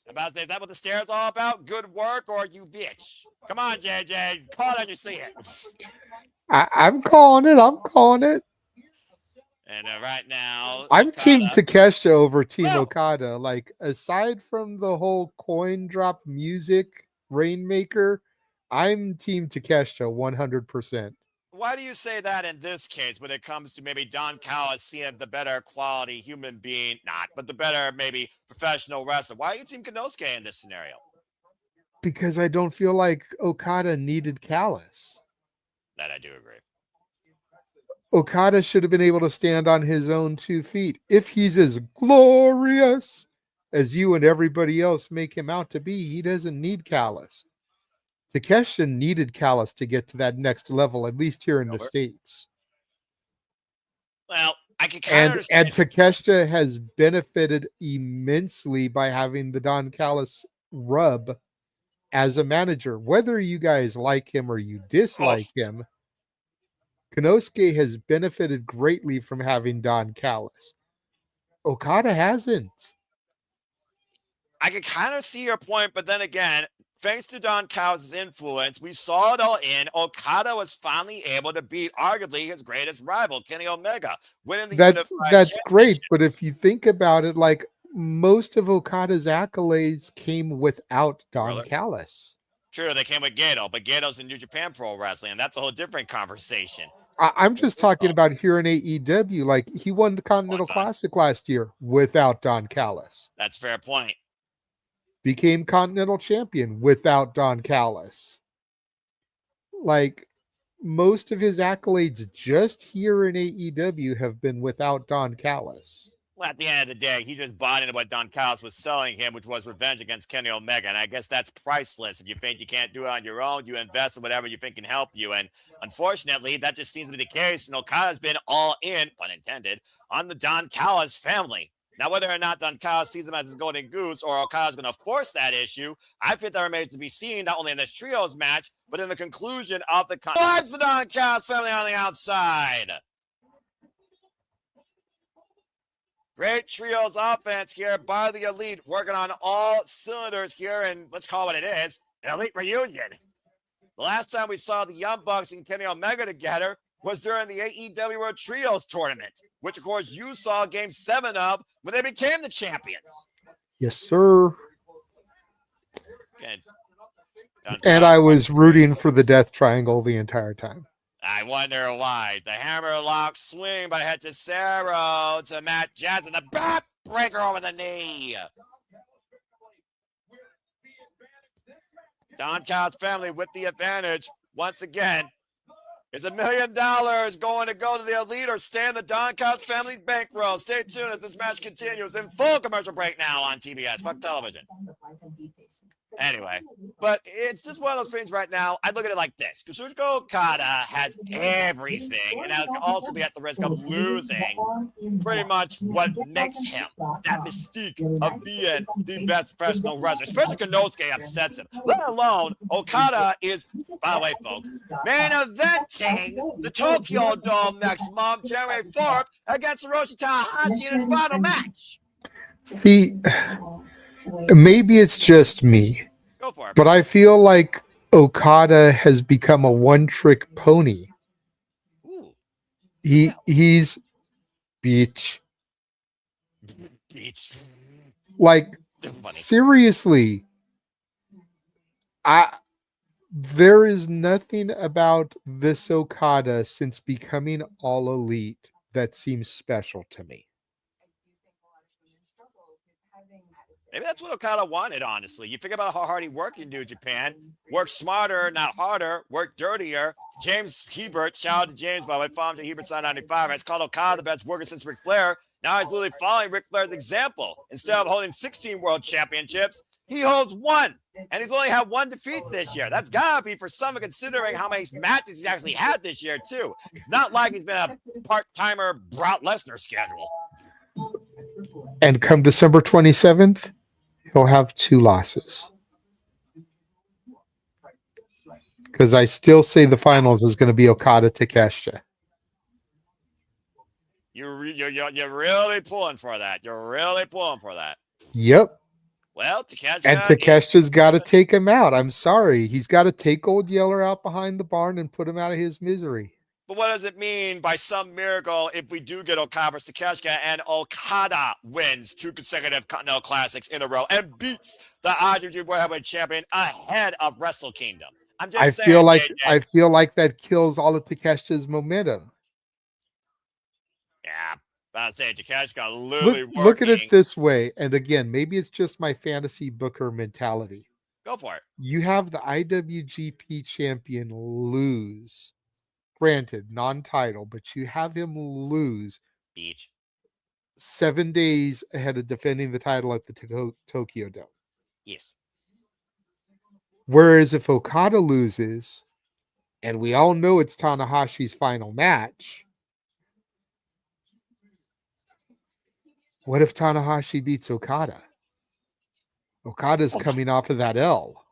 Is that what the stairs all about? Good work or you bitch? Come on, JJ. Call it when you see it. I'm calling it. I'm calling it. And right now, I'm Team Takeshita over Team Okada. Like, aside from the whole coin drop music, Rainmaker, I'm Team Takeshita 100%. Why do you say that in this case when it comes to maybe Don Callis seeing the better quality human being, but the better maybe professional wrestler? Why are you Team Konosuke in this scenario? Because I don't feel like Okada needed Callis. That I do agree. Okada should have been able to stand on his own 2 feet. If he's as glorious as you and everybody else make him out to be, he doesn't need Callis. Takeshita needed Callis to get to that next level, at least here in the States. Well, I can kind of And understand. Takeshita has benefited immensely by having the Don Callis rub as a manager. Whether you guys like him or you dislike him, Konosuke has benefited greatly from having Don Callis. Okada hasn't. I can kind of see your point, but then again, thanks to Don Callis' influence, we saw it all in. Okada was finally able to beat arguably his greatest rival, Kenny Omega, winning the Unified That's great, Championship. but if you think about it, like most of Okada's accolades came without Don Callis. True, they came with Gato, but Gato's in New Japan Pro Wrestling, and that's a whole different conversation. I'm just talking about here in AEW. Like, he won the Continental Classic last year without Don Callis. That's a fair point. Became Continental Champion without Don Callis. Like, most of his accolades just here in AEW have been without Don Callis. Well, at the end of the day, he just bought into what Don Callis was selling him, which was revenge against Kenny Omega. And I guess that's priceless. If you think you can't do it on your own, you invest in whatever you think can help you. And unfortunately, that just seems to be the case. And Okada's been all in, pun intended, on the Don Callis family. Now, whether or not Don Callis sees him as his golden goose or Okada's going to force that issue, I think that remains to be seen, not only in this trios match, but in the conclusion of the Watch the Don Callis family on the outside. Great trios offense here by the Elite, working on all cylinders here, and let's call it what it is, an Elite reunion. The last time we saw the Young Bucks and Kenny Omega together was during the AEW World Trios Tournament, which, of course, you saw Game 7 of when they became the champions. Yes, sir. Good. And I was rooting for the Death Triangle the entire time. I wonder why. The hammerlock swing by Hechicero to Matt Jackson. The back breaker over the knee. Don Callis family with the advantage. Once again, is $1 million going to go to the Elite or stay in the Don Callis family's bankroll? Stay tuned as this match continues in full commercial break now on TBS. Fuck television. Anyway, but it's just one of those things right now. I look at it like this. Kazuchika Okada has everything, and it'll also be at the risk of losing pretty much what makes him that mystique of being the best professional wrestler. Especially Konosuke upsets him. Let alone, Okada is, by the way, folks, main eventing the Tokyo Dome next month, January 4th, against Hiroshi Tanahashi in his final match. See, maybe it's just me, Go for it. but I feel like Okada has become a one-trick pony. Ooh. He's beach. Beach. Like, seriously, there is nothing about this Okada since becoming All Elite that seems special to me. Maybe that's what Okada wanted, honestly. You think about how hard he worked in New Japan. Work smarter, not harder. Work dirtier. James Hebert, shout out to James, by the way, follow him to Hebert95, has called Okada the best worker since Ric Flair. Now he's literally following Ric Flair's example. Instead of holding 16 world championships, he holds 1. And he's only had 1 defeat this year. That's got to be for someone considering how many matches he's actually had this year, too. It's not like he's been a part-timer Brock Lesnar schedule. And come December 27th, he'll have 2 losses. Because I still say the finals is going to be Okada Takeshita. You're really pulling for that. You're really pulling for that. Yep. Well, Takeshita. And Takeshita's got to take him out. I'm sorry. He's got to take Old Yeller out behind the barn and put him out of his misery. But what does it mean by some miracle if we do get Okada versus Takeshita and Okada wins 2 consecutive Continental Classics in a row and beats the IWGP World Heavyweight Champion ahead of Wrestle Kingdom? I'm just saying, I feel like that kills all of Takeshita's momentum. Yeah, I'd say Takeshita literally look at it this way, and again, maybe it's just my fantasy booker mentality. Go for it. You have the IWGP champion lose. Granted, non-title, but you have him lose Beach 7 days ahead of defending the title at the Tokyo Dome. Yes. Whereas if Okada loses, and we all know it's Tanahashi's final match, what if Tanahashi beats Okada? Okada's coming off of that L.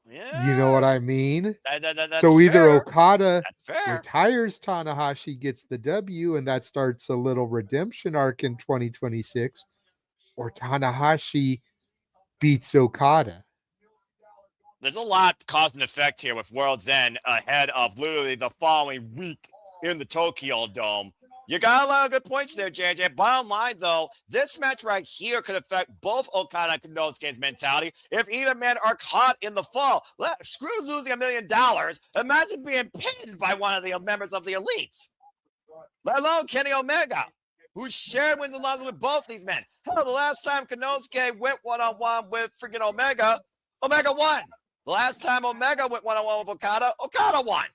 Yeah. You know what I mean? That's so either fair. Okada retires Tanahashi, gets the W, and that starts a little redemption arc in 2026, or Tanahashi beats Okada. There's a lot cause and effect here with World's End ahead of literally the following week in the Tokyo Dome. You got a lot of good points there, JJ. Bottom line, though, this match right here could affect both Okada and Konosuke's mentality if either man are caught in the fall. Screw losing $1 million. Imagine being pinned by one of the members of the Elites. Let alone Kenny Omega, who shared wins and losses with both these men. Hell, the last time Konosuke went one-on-one with freaking Omega, Omega won. The last time Omega went one-on-one with Okada, Okada won.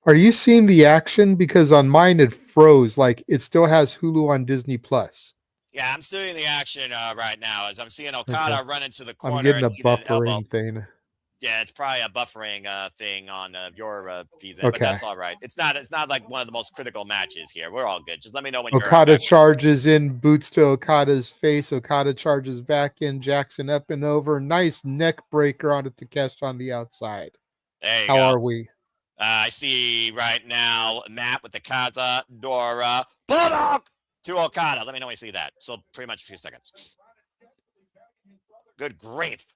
Are you seeing the action? Because on mine it froze. Like it still has Hulu on Disney Plus. Yeah, I'm seeing the action right now as I'm seeing Okada run into the corner. I'm getting a buffering thing. Yeah, it's probably a buffering thing on your visa, but that's all right. It's not like one of the most critical matches here. We're all good. Just let me know when Okada charges in, boots to Okada's face. Okada charges back in, Jackson up and over. Nice neck breaker onto Takeshita on the outside. There you go. How are we? I see right now Matt with the Kaza Dora Bulldog to Okada. Let me know when you see that. So pretty much a few seconds. Good grief.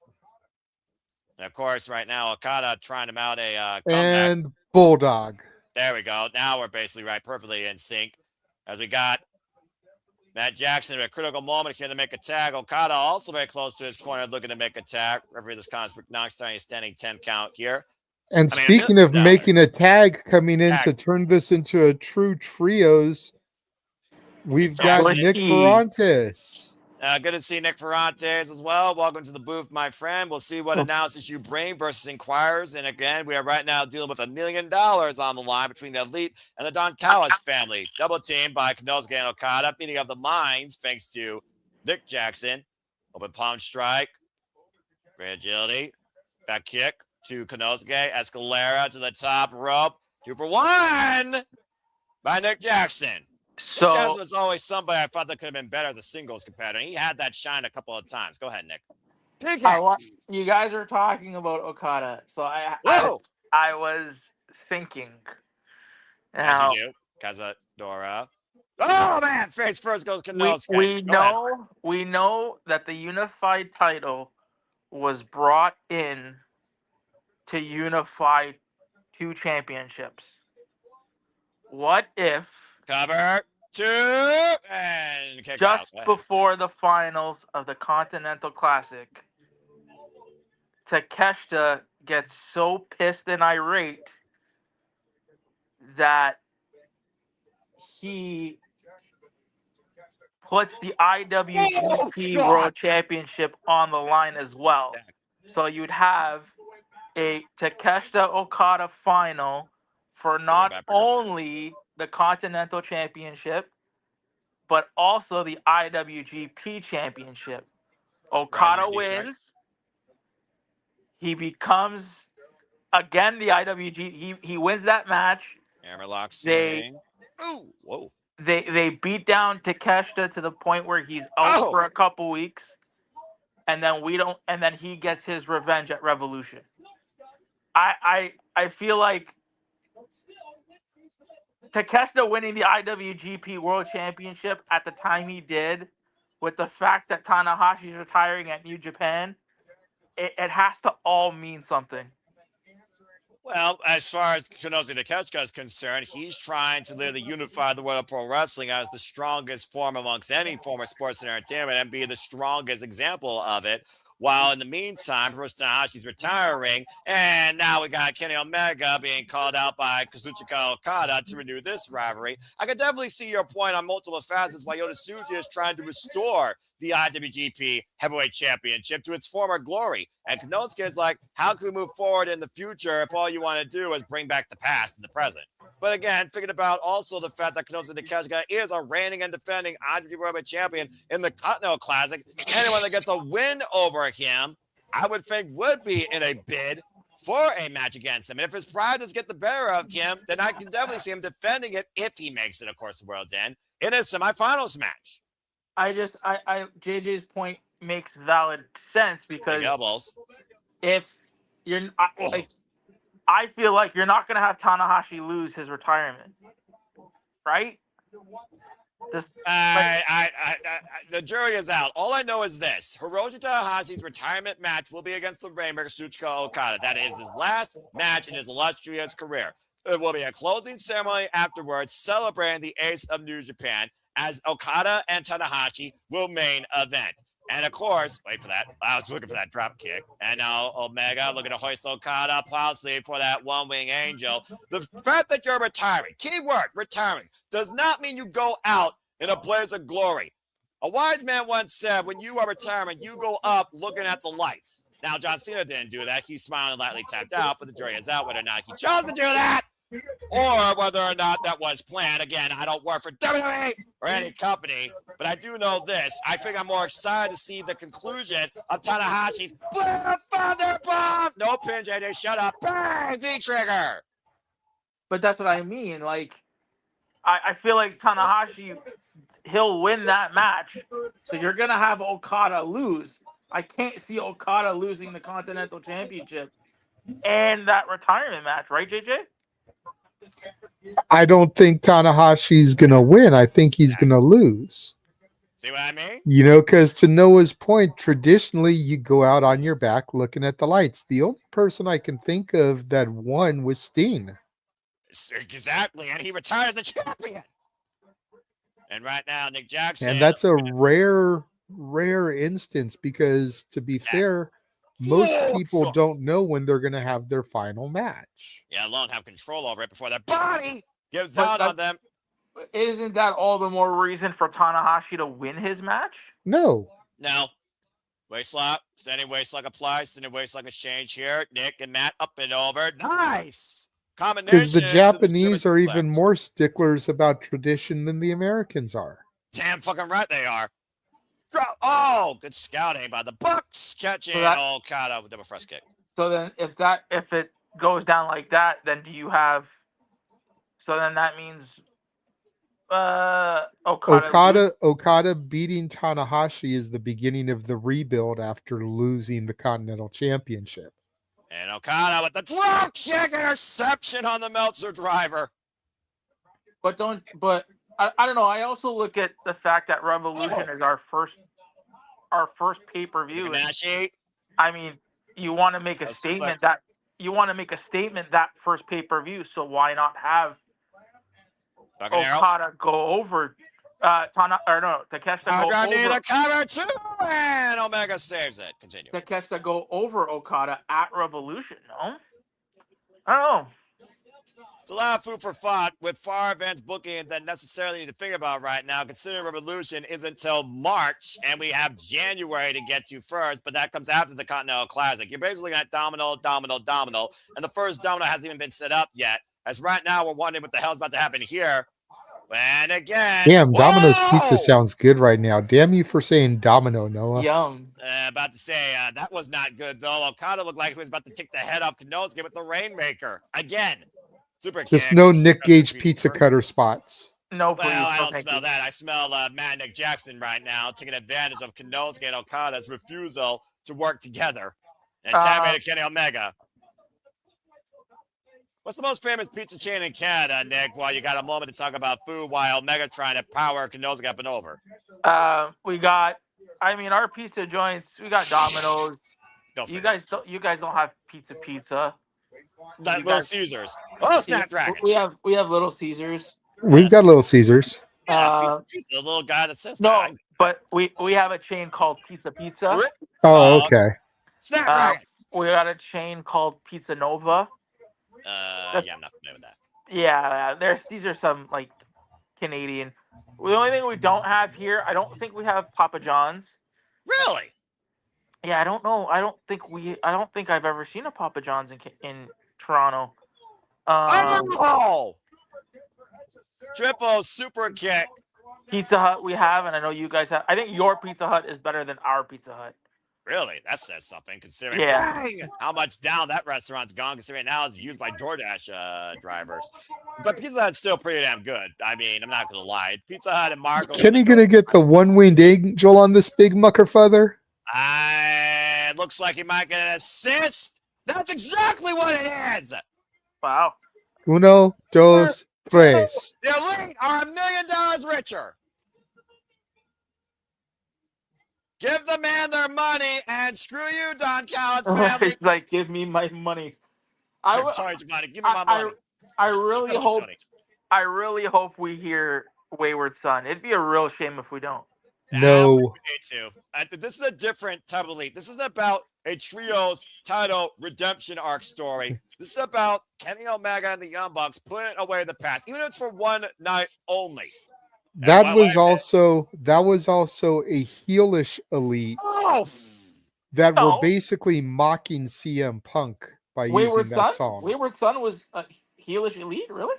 And of course, right now Okada trying to mount a comeback. And Bulldog. There we go. Now we're basically perfectly in sync. As we got Matt Jackson at a critical moment here to make a tag. Okada also very close to his corner looking to make a tag. Referee this contest knocks down a standing 10 count here. And speaking of making a tag coming in to turn this into a true trios, we've got Nick Ferrantes. Good to see Nick Ferrantes as well. Welcome to the booth, my friend. We'll see what analysis you bring versus Inquirers. And again, we are right now dealing with $1 million on the line between the Elite and the Don Callis family. Double team by Konosuke and Okada. Meeting of the minds thanks to Nick Jackson. Open palm strike. Great agility. Back kick to Konosuke. Escalera to the top rope. 2 for 1 by Nick Jackson. So Nick Jackson was always somebody I thought that could have been better as a singles competitor. He had that shine a couple of times. Go ahead, Nick. You guys are talking about Okada, so I was thinking. As you do, Kazadora. Oh man, face first goes Konosuke. We know that the unified title was brought in to unify 2 championships. What if cover 2 and kick just before the finals of the Continental Classic, Takeshita gets so pissed and irate that he puts the IWGP World Championship on the line as well. So you'd have a Takeshita Okada final for not only the Continental Championship, but also the IWGP Championship. Okada wins. He becomes, again, the IWGP. He wins that match. Hammerlock swing. They beat down Takeshita to the point where he's out for a couple weeks. And then he gets his revenge at Revolution. I feel like Takeshita winning the IWGP World Championship at the time he did, with the fact that Tanahashi's retiring at New Japan, it has to all mean something. Well, as far as Konosuke Takeshita is concerned, he's trying to literally unify the world of pro wrestling as the strongest form amongst any form of sports and entertainment and be the strongest example of it. while in the meantime, Hiroshi Tanahashi's retiring, and now we got Kenny Omega being called out by Kazuchika Okada to renew this rivalry. I can definitely see your point on multiple facets why Yota Tsuji is trying to restore the IWGP Heavyweight Championship to its former glory. And Konosuke is like, how can we move forward in the future if all you want to do is bring back the past and the present? But again, thinking about also the fact that Konosuke Takeshita is a reigning and defending IWGP Heavyweight Champion in the Continental Classic. Anyone that gets a win over him, I would think would be in a bid for a match against him. And if his pride does get the better of him, then I can definitely see him defending it if he makes it, of course, the World's End in a semifinals match. JJ's point makes valid sense because if you're, I feel like you're not going to have Tanahashi lose his retirement, right? The jury is out. All I know is this: Hiroshi Tanahashi's retirement match will be against the Rainmaker Kazuchika Okada. That is his last match in his illustrious career. There will be a closing ceremony afterwards celebrating the ace of New Japan, as Okada and Tanahashi will main event. And of course, wait for that. I was looking for that drop kick. And now Omega looking to hoist Okada proudly for that one-wing angel. The fact that you're retiring, keyword, retiring, does not mean you go out in a blaze of glory. A wise man once said, when you are retiring, you go up looking at the lights. Now, John Cena didn't do that. He smiled and lightly tapped out, but the jury is out whether or not he chose to do that, or whether or not that was planned. Again, I don't work for WWE or any company, but I do know this. I think I'm more excited to see the conclusion of Tanahashi's Thunder Bomb. No pin, JJ, shut up. Bang, V-trigger. But that's what I mean. Like, I feel like Tanahashi, he'll win that match. So you're going to have Okada lose. I can't see Okada losing the Continental Championship and that retirement match, right, JJ? I don't think Tanahashi's going to win. I think he's going to lose. See what I mean? You know, because to Noah's point, traditionally you go out on your back looking at the lights. The only person I can think of that won was Steen. Exactly, and he retires the champion. And right now, Nick Jackson. And that's a rare instance because, to be fair, most people don't know when they're going to have their final match. Yeah, alone have control over it before their body gives out on them. Isn't that all the more reason for Tanahashi to win his match? No. Waist lock, standing waist lock applies, standing waist lock exchange here. Nick and Matt up and over. Nice! Combination. Because the Japanese are even more sticklers about tradition than the Americans are. Damn fucking right they are. Oh, good scouting by the Bucks. Catching Okada with double thrust kick. So then if it goes down like that, then do you have... So then that means... Okada beating Tanahashi is the beginning of the rebuild after losing the Continental Championship. And Okada with the drop kick interception on the Meltzer driver. But I don't know. I also look at the fact that Revolution is our first pay-per-view. I mean, you want to make a statement that first pay-per-view. So why not have Okada go over Takeshita go over. A cover too, and Omega saves it. Continue. Takeshita go over Okada at Revolution. No, I don't know. It's a lot of food for thought with far advanced booking that necessarily need to think about right now, considering Revolution isn't until March, and we have January to get to first, but that comes after the Continental Classic. You're basically looking at domino, and the first domino hasn't even been set up yet. As right now, we're wondering what the hell's about to happen here. And again... Damn, Domino's Pizza sounds good right now. Damn you for saying domino, Noah. Yum. About to say, that was not good, though. Okada looked like he was about to take the head off Konosuke with the Rainmaker. Again. Super Just kick. no Nick Gage pizza cutter spots. No, please. Well, I don't smell that. I smell Mad Nick Jackson right now, taking advantage of Konosuke and Okada's refusal to work together. And tapping Kenny Omega. What's the most famous pizza chain in Canada, Nick, while you got a moment to talk about food while Omega trying to power Konosuke up and over? We got, our pizza joints, we got Domino's. You guys don't have pizza. Little Caesars. Oh, Snapdragon. We have Little Caesars. We've got Little Caesars. The little guy that says no, that. But we have a chain called Pizza Pizza. Oh, okay. Snap right. We got a chain called Pizza Nova. Yeah, I'm not familiar with that. Yeah, these are some like Canadian. The only thing we don't have here, I don't think we have Papa John's. Really? Yeah, I don't know. I don't think I've ever seen a Papa John's in Toronto. Oh! Triple super kick. Pizza Hut we have, and I know you guys have. I think your Pizza Hut is better than our Pizza Hut. Really? That says something, considering how much down that restaurant's gone, considering now it's used by DoorDash drivers. But Pizza Hut's still pretty damn good. I mean, I'm not going to lie. Pizza Hut and Marco. Is Kenny going to get the one-winged angel on this big mucker feather? It looks like he might get an assist. That's exactly what it is. Wow. Uno, dos, tres. The Elite are $1 million richer. Give the man their money and screw you, Don Callis family. It's like, give me my money. Sorry, Giovanni. Give me my money. I really hope we hear Wayward Son. It'd be a real shame if we don't. No. We need to. This is a different type of Elite. This isn't about a trios title redemption arc story. This is about Kenny Omega and the Young Bucks putting away the past, even if it's for one night only. That was also a heelish Elite that were basically mocking CM Punk by using that song. Wayward Son was a heelish Elite, really?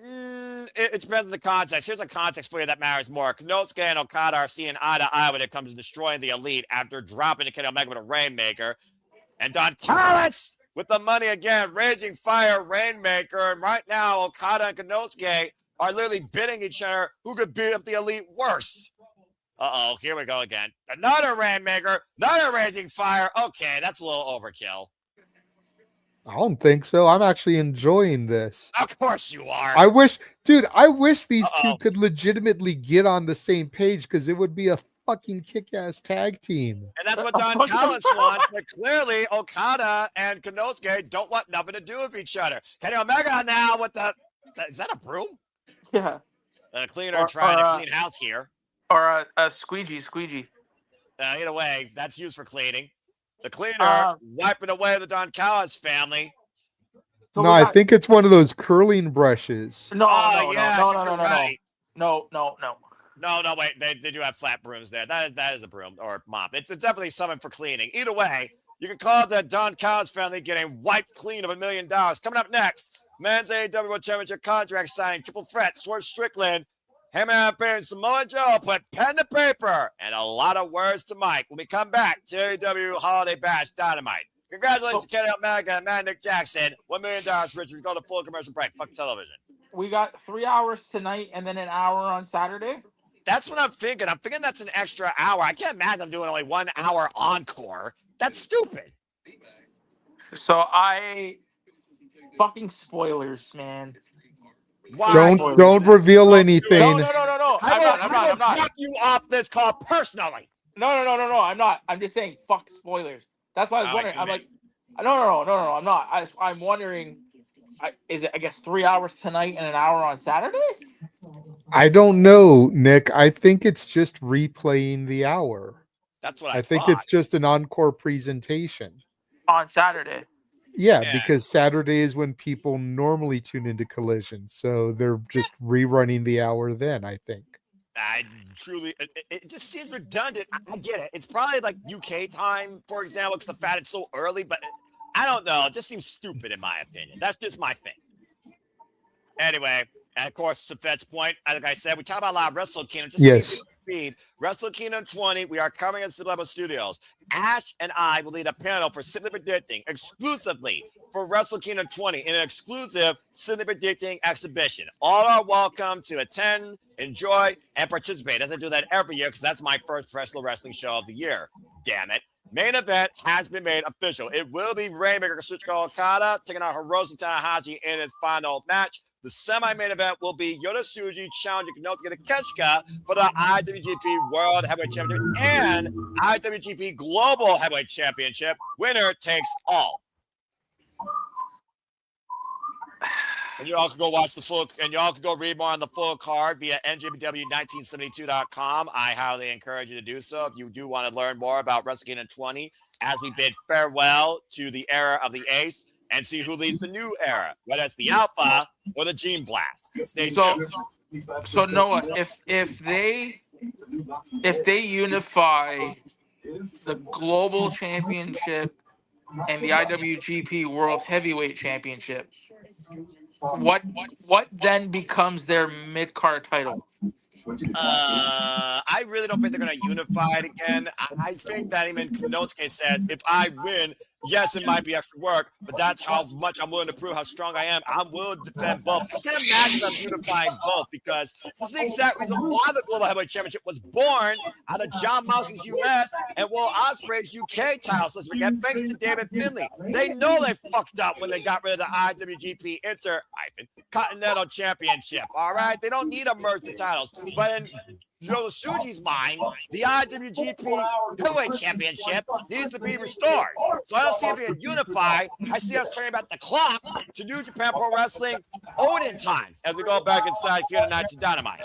It depends on the context. Here's a context for you that matters more. Konosuke and Okada are seeing eye to eye when it comes to destroying the Elite after dropping to Kenny Omega with a Rainmaker. And Don Callis with the money again, Raging Fire Rainmaker. And right now, Okada and Konosuke are literally bidding each other who could beat up the Elite worse. Uh-oh, here we go again. Another Rainmaker, another Raging Fire. Okay, that's a little overkill. I don't think so. I'm actually enjoying this. Of course you are. I wish these two could legitimately get on the same page because it would be a fucking kick-ass tag team. And that's what Don Callis wants. But clearly, Okada and Konosuke don't want nothing to do with each other. Kenny Omega now with the... Is that a broom? Yeah. A cleaner trying to clean house here. Or a squeegee. Either way, that's used for cleaning. The cleaner wiping away the Don Callis family. So no, I think it's one of those curling brushes. No. No, wait. They do have flat brooms there. That is a broom or a mop. It's definitely something for cleaning. Either way, you can call it the Don Callis family getting wiped clean of $1 million. Coming up next, men's AEW World Championship contract signing, triple threat, Swerve Strickland, Heyman and Samoa Joe put pen to paper and a lot of words to Mike when we come back to AEW Holiday Bash Dynamite. Congratulations to Kenny Omega and Matt Nick Jackson. $1 million, Richard. We go to full commercial break. Fuck television. We got 3 hours tonight and then an hour on Saturday. That's what I'm thinking. I'm thinking that's an extra hour. I can't imagine I'm doing only 1 hour encore. That's stupid. So fucking spoilers, man. Why? Don't reveal anything. No. I'm not. Drop you off this call personally. No. I'm not. I'm just saying, fuck spoilers. That's why I was wondering. I'm like, no. I'm not. I'm wondering. Is it? I guess 3 hours tonight and an hour on Saturday. I don't know, Nick. I think it's just replaying the hour. That's what I think it's just an encore presentation on Saturday. Yeah, because Saturday is when people normally tune into Collision, so they're just rerunning the hour then, I think. I truly, it just seems redundant. I get it. It's probably like UK time, for example, because the fact it's so early, but I don't know. It just seems stupid in my opinion. That's just my thing. Anyway, and of course, to Fed's point, like I said, we talk about a lot of Wrestle Kingdom. Just speed. Wrestle Kingdom 20, we are coming at Level Studios. Ash and I will lead a panel for Simply Predicting exclusively for Wrestle Kingdom 20 in an exclusive Simply Predicting exhibition. All are welcome to attend, enjoy, and participate, as I do that every year because that's my first professional wrestling show of the year. Damn it. Main event has been made official. It will be Rainmaker Kazuchika Okada taking on Hiroshi Tanahashi in his final match. The semi-main event will be Yota Tsuji challenging Konosuke Takeshita for the IWGP World Heavyweight Championship and IWGP Global Heavyweight Championship. Winner takes all. And you all can go watch the full, and y'all can go read more on the full card via njpw1972.com. I highly encourage you to do so if you do want to learn more about Wrestle Kingdom 20 as we bid farewell to the era of the Ace and see who leads the new era, whether it's the Alpha or the Gene Blast. Stay tuned. So Noah, if they unify the global championship and the IWGP World Heavyweight Championship, what then becomes their mid card title? I really don't think they're going to unify it again. I think that even Konosuke says, if I win, yes, it might be extra work, but that's how much I'm willing to prove how strong I am. I'm willing to defend both. I can't imagine them unifying both because this is the exact reason why the Global Heavyweight Championship was born out of John Moxley's U.S. and Will Ospreay's UK titles. Let's forget, thanks to David Finlay. They know they fucked up when they got rid of the IWGP Continental Championship. All right, they don't need to merge the titles, but in Joe Suji's mind, the IWGP Heavyweight Championship needs to be restored. So I don't see it being unified. I see us turning back the clock to New Japan Pro Wrestling olden times as we go back inside here tonight to Dynamite.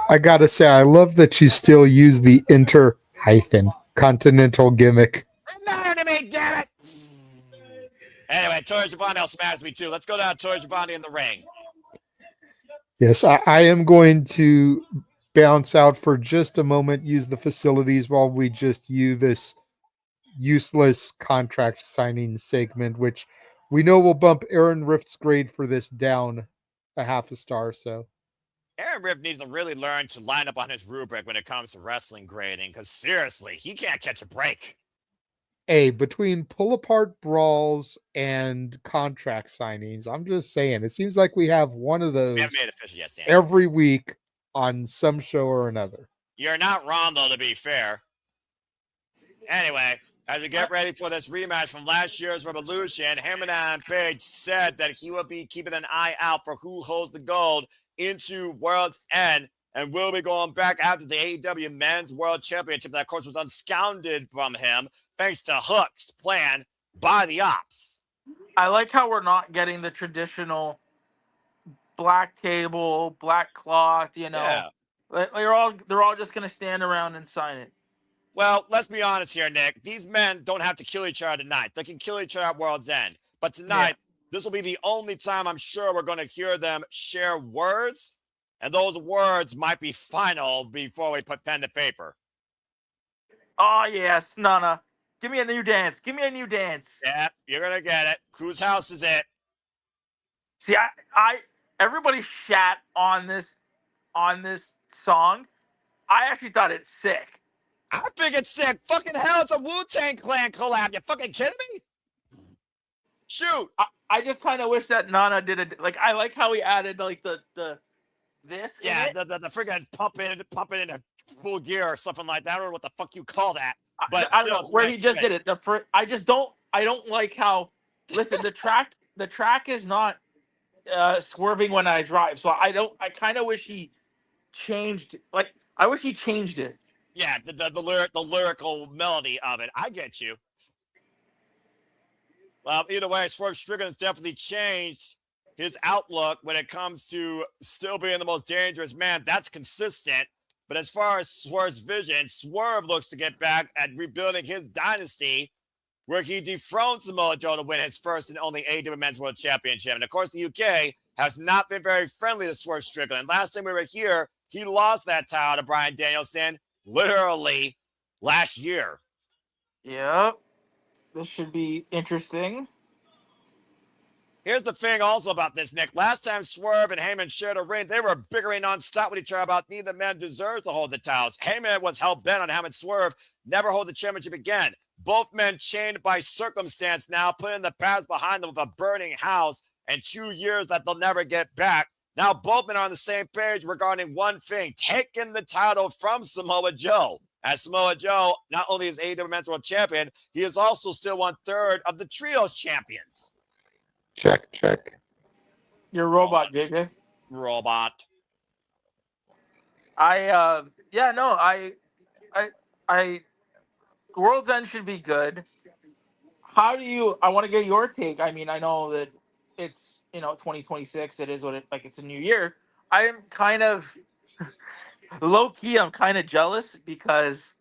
I gotta say, I love that you still use the Continental gimmick. Matter to me, damn it! Anyway, Tori Giovanni also matters to me too. Let's go down to Tori Giovanni in the ring. Yes, I am going to bounce out for just a moment, use the facilities while we just use this useless contract signing segment, which we know will bump Aaron Rift's grade for this down a half a star. So Aaron Rift needs to really learn to line up on his rubric when it comes to wrestling grading, because seriously, he can't catch a break. Between pull-apart brawls and contract signings, I'm just saying, it seems like we have one of those every week on some show or another. You're not wrong, though, to be fair. Anyway, as we get ready for this rematch from last year's Revolution, Hangman Page said that he will be keeping an eye out for who holds the gold into World's End, and will be going back after the AEW Men's World Championship that, of course, was unscounded from him thanks to Hook's plan by the Ops. I like how we're not getting the traditional black table, black cloth, Yeah. They're all just going to stand around and sign it. Well, let's be honest here, Nick. These men don't have to kill each other tonight. They can kill each other at World's End. But tonight, This will be the only time I'm sure we're going to hear them share words, and those words might be final before we put pen to paper. Oh, yes, Nana. Give me a new dance. Give me a new dance. Yeah, you're going to get it. Cruz House is it. See, everybody shat on this song. I actually thought it's sick. I think it's sick. Fucking hell, it's a Wu-Tang Clan collab. You fucking kidding me? Shoot. I just kind of wish that Nana did it. Like, I like how he added like the this. Yeah, the freaking pump it into full gear or something like that. I don't know what the fuck you call that. But I don't know where he just did it. I don't like how. Listen, the track is not swerving when I drive, so I kind of wish he changed. Like, I wish he changed it. Yeah, the lyrical melody of it. I get you. Well, either way, Swerve Strickland's definitely changed his outlook when it comes to still being the most dangerous man. That's consistent. But as far as Swerve's vision, Swerve looks to get back at rebuilding his dynasty, where he dethroned Samoa Joe to win his first and only AEW Men's World Championship. And of course, the UK has not been very friendly to Swerve Strickland. Last time we were here, he lost that title to Bryan Danielson literally last year. Yep. This should be interesting. Here's the thing also about this, Nick. Last time Swerve and Heyman shared a ring, they were bickering nonstop with each other about neither man deserves to hold the titles. Heyman was hell-bent on having Swerve never hold the championship again. Both men chained by circumstance now, putting the past behind them with a burning house and 2 years that they'll never get back. Now both men are on the same page regarding one thing, taking the title from Samoa Joe. As Samoa Joe not only is AEW Men's World Champion, he is also still 1/3 of the Trios champions. Check. You're a robot, JJ. Robot. World's End should be good. I want to get your take. I mean, I know that it's 2026. It is what it's a new year. I am kind of low key. I'm kind of jealous because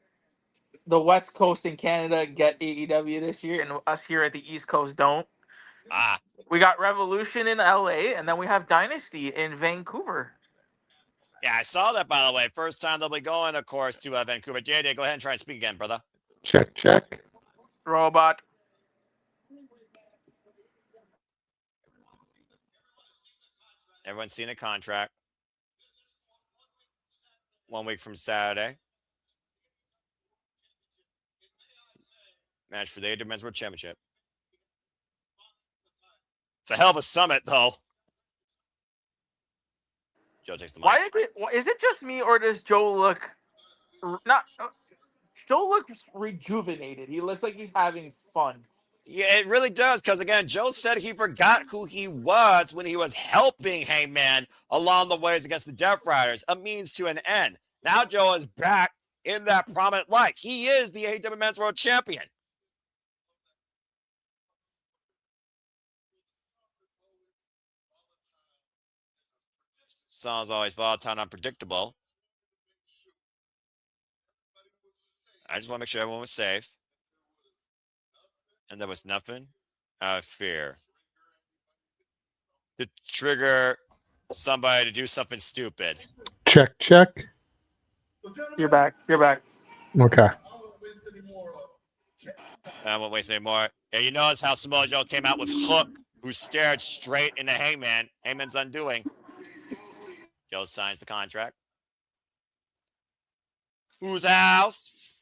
the West Coast in Canada get AEW this year, and us here at the East Coast don't. We got Revolution in LA, and then we have Dynasty in Vancouver. Yeah, I saw that, by the way. First time they'll be going, of course, to Vancouver. JJ, go ahead and try and speak again, brother. Check. Robot. Everyone's seen a contract. 1 week from Saturday. Match for the AEW Men's World Championship. It's a hell of a summit, though. Joe takes the mic. Is it just me, or does Joe look Joe looks rejuvenated? He looks like he's having fun. Yeah, it really does, because again, Joe said he forgot who he was when he was helping Hangman along the ways against the Death Riders, a means to an end. Now Joe is back in that prominent light. He is the AEW Men's World Champion. Song's always volatile and unpredictable. I just want to make sure everyone was safe. And there was nothing out of fear to trigger somebody to do something stupid. Check. You're back. Okay. I won't waste any more. Yeah, you notice how Samoa Joe came out with Hook, who stared straight into Hangman. Hangman's undoing. Joe signs the contract. Whose house?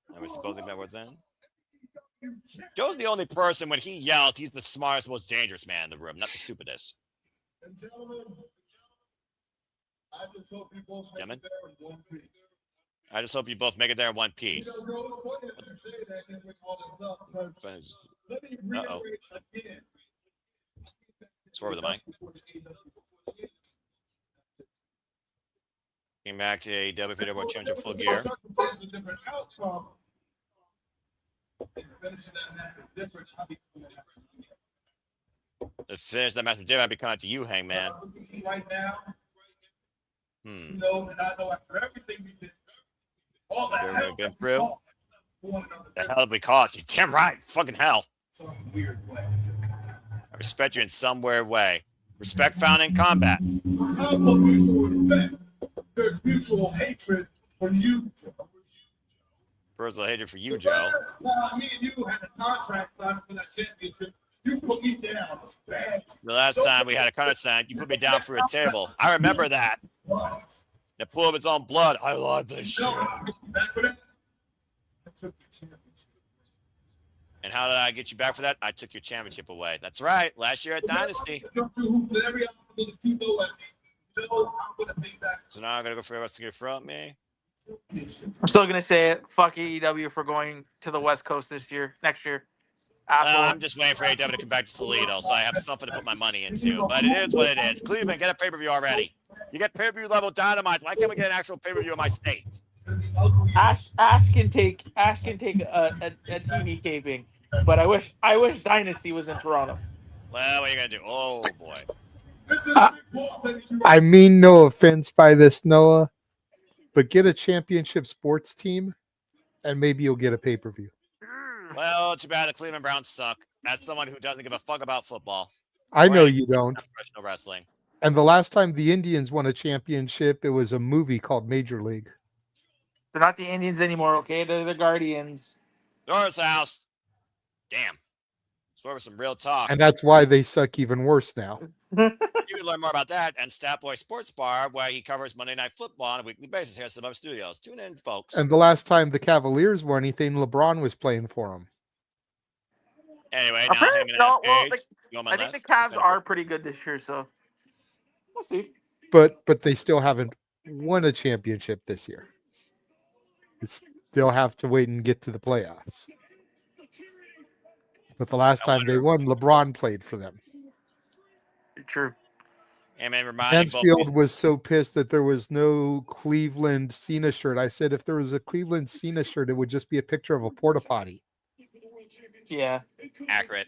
And we're supposed to be words in. Joe's the only person, when he yells, he's the smartest, most dangerous man in the room, not the stupidest. Gentlemen, I just hope you both make it there in one piece. Uh-oh. Swerve the mic. Came back to AEW for the World Championship full gear. The finish that match with Jim, I'd be coming to you, Hangman. You know, and I know after everything we did, all that hell been through. The hell did we cause you? Damn right, fucking hell. Some weird way. I respect you in some weird way. Respect found in combat. There's no mutual respect. There's mutual hatred for you, Joe. Personal hatred for you, Joe. Me and you had a contract signed for that championship. You put me down. Bad. The last time we had a contract signed, you put me down for a table. I remember that. The pool of its own blood. I love this shit. And how did I get you back for that? I took your championship away. That's right. Last year at Dynasty. So now I'm going to go for the rest of your front, me. I'm still going to say it. Fuck AEW for going to the West Coast next year. I'm just waiting for AEW to come back to Toledo, so I have something to put my money into. But it is what it is. Cleveland, get a pay-per-view already. You get pay-per-view level Dynamite. Why can't we get an actual pay-per-view in my state? Ash can take a TV taping, but I wish Dynasty was in Toronto. Well, what are you gonna do? Oh boy. I mean no offense by this, Noah, but get a championship sports team, and maybe you'll get a pay-per-view. Well, too bad the Cleveland Browns suck. As someone who doesn't give a fuck about football. I know you don't. Professional wrestling. And the last time the Indians won a championship, it was a movie called Major League. They're not the Indians anymore, okay? They're the Guardians. Norris House. Damn. Swear with some real talk. And that's why they suck even worse now. You can learn more about that and Statboy Sports Bar, where he covers Monday Night Football on a weekly basis here at Suburb Studios. Tune in, folks. And the last time the Cavaliers won anything, LeBron was playing for them. Anyway, now I think the Cavs are pretty good this year, so we'll see. But they still haven't won a championship this year. It's still have to wait and get to the playoffs. But the last time they won, LeBron played for them. True. Heyman reminding Mansfield was so pissed that there was no Cleveland Cena shirt. I said if there was a Cleveland Cena shirt, it would just be a picture of a porta potty. Yeah. Accurate.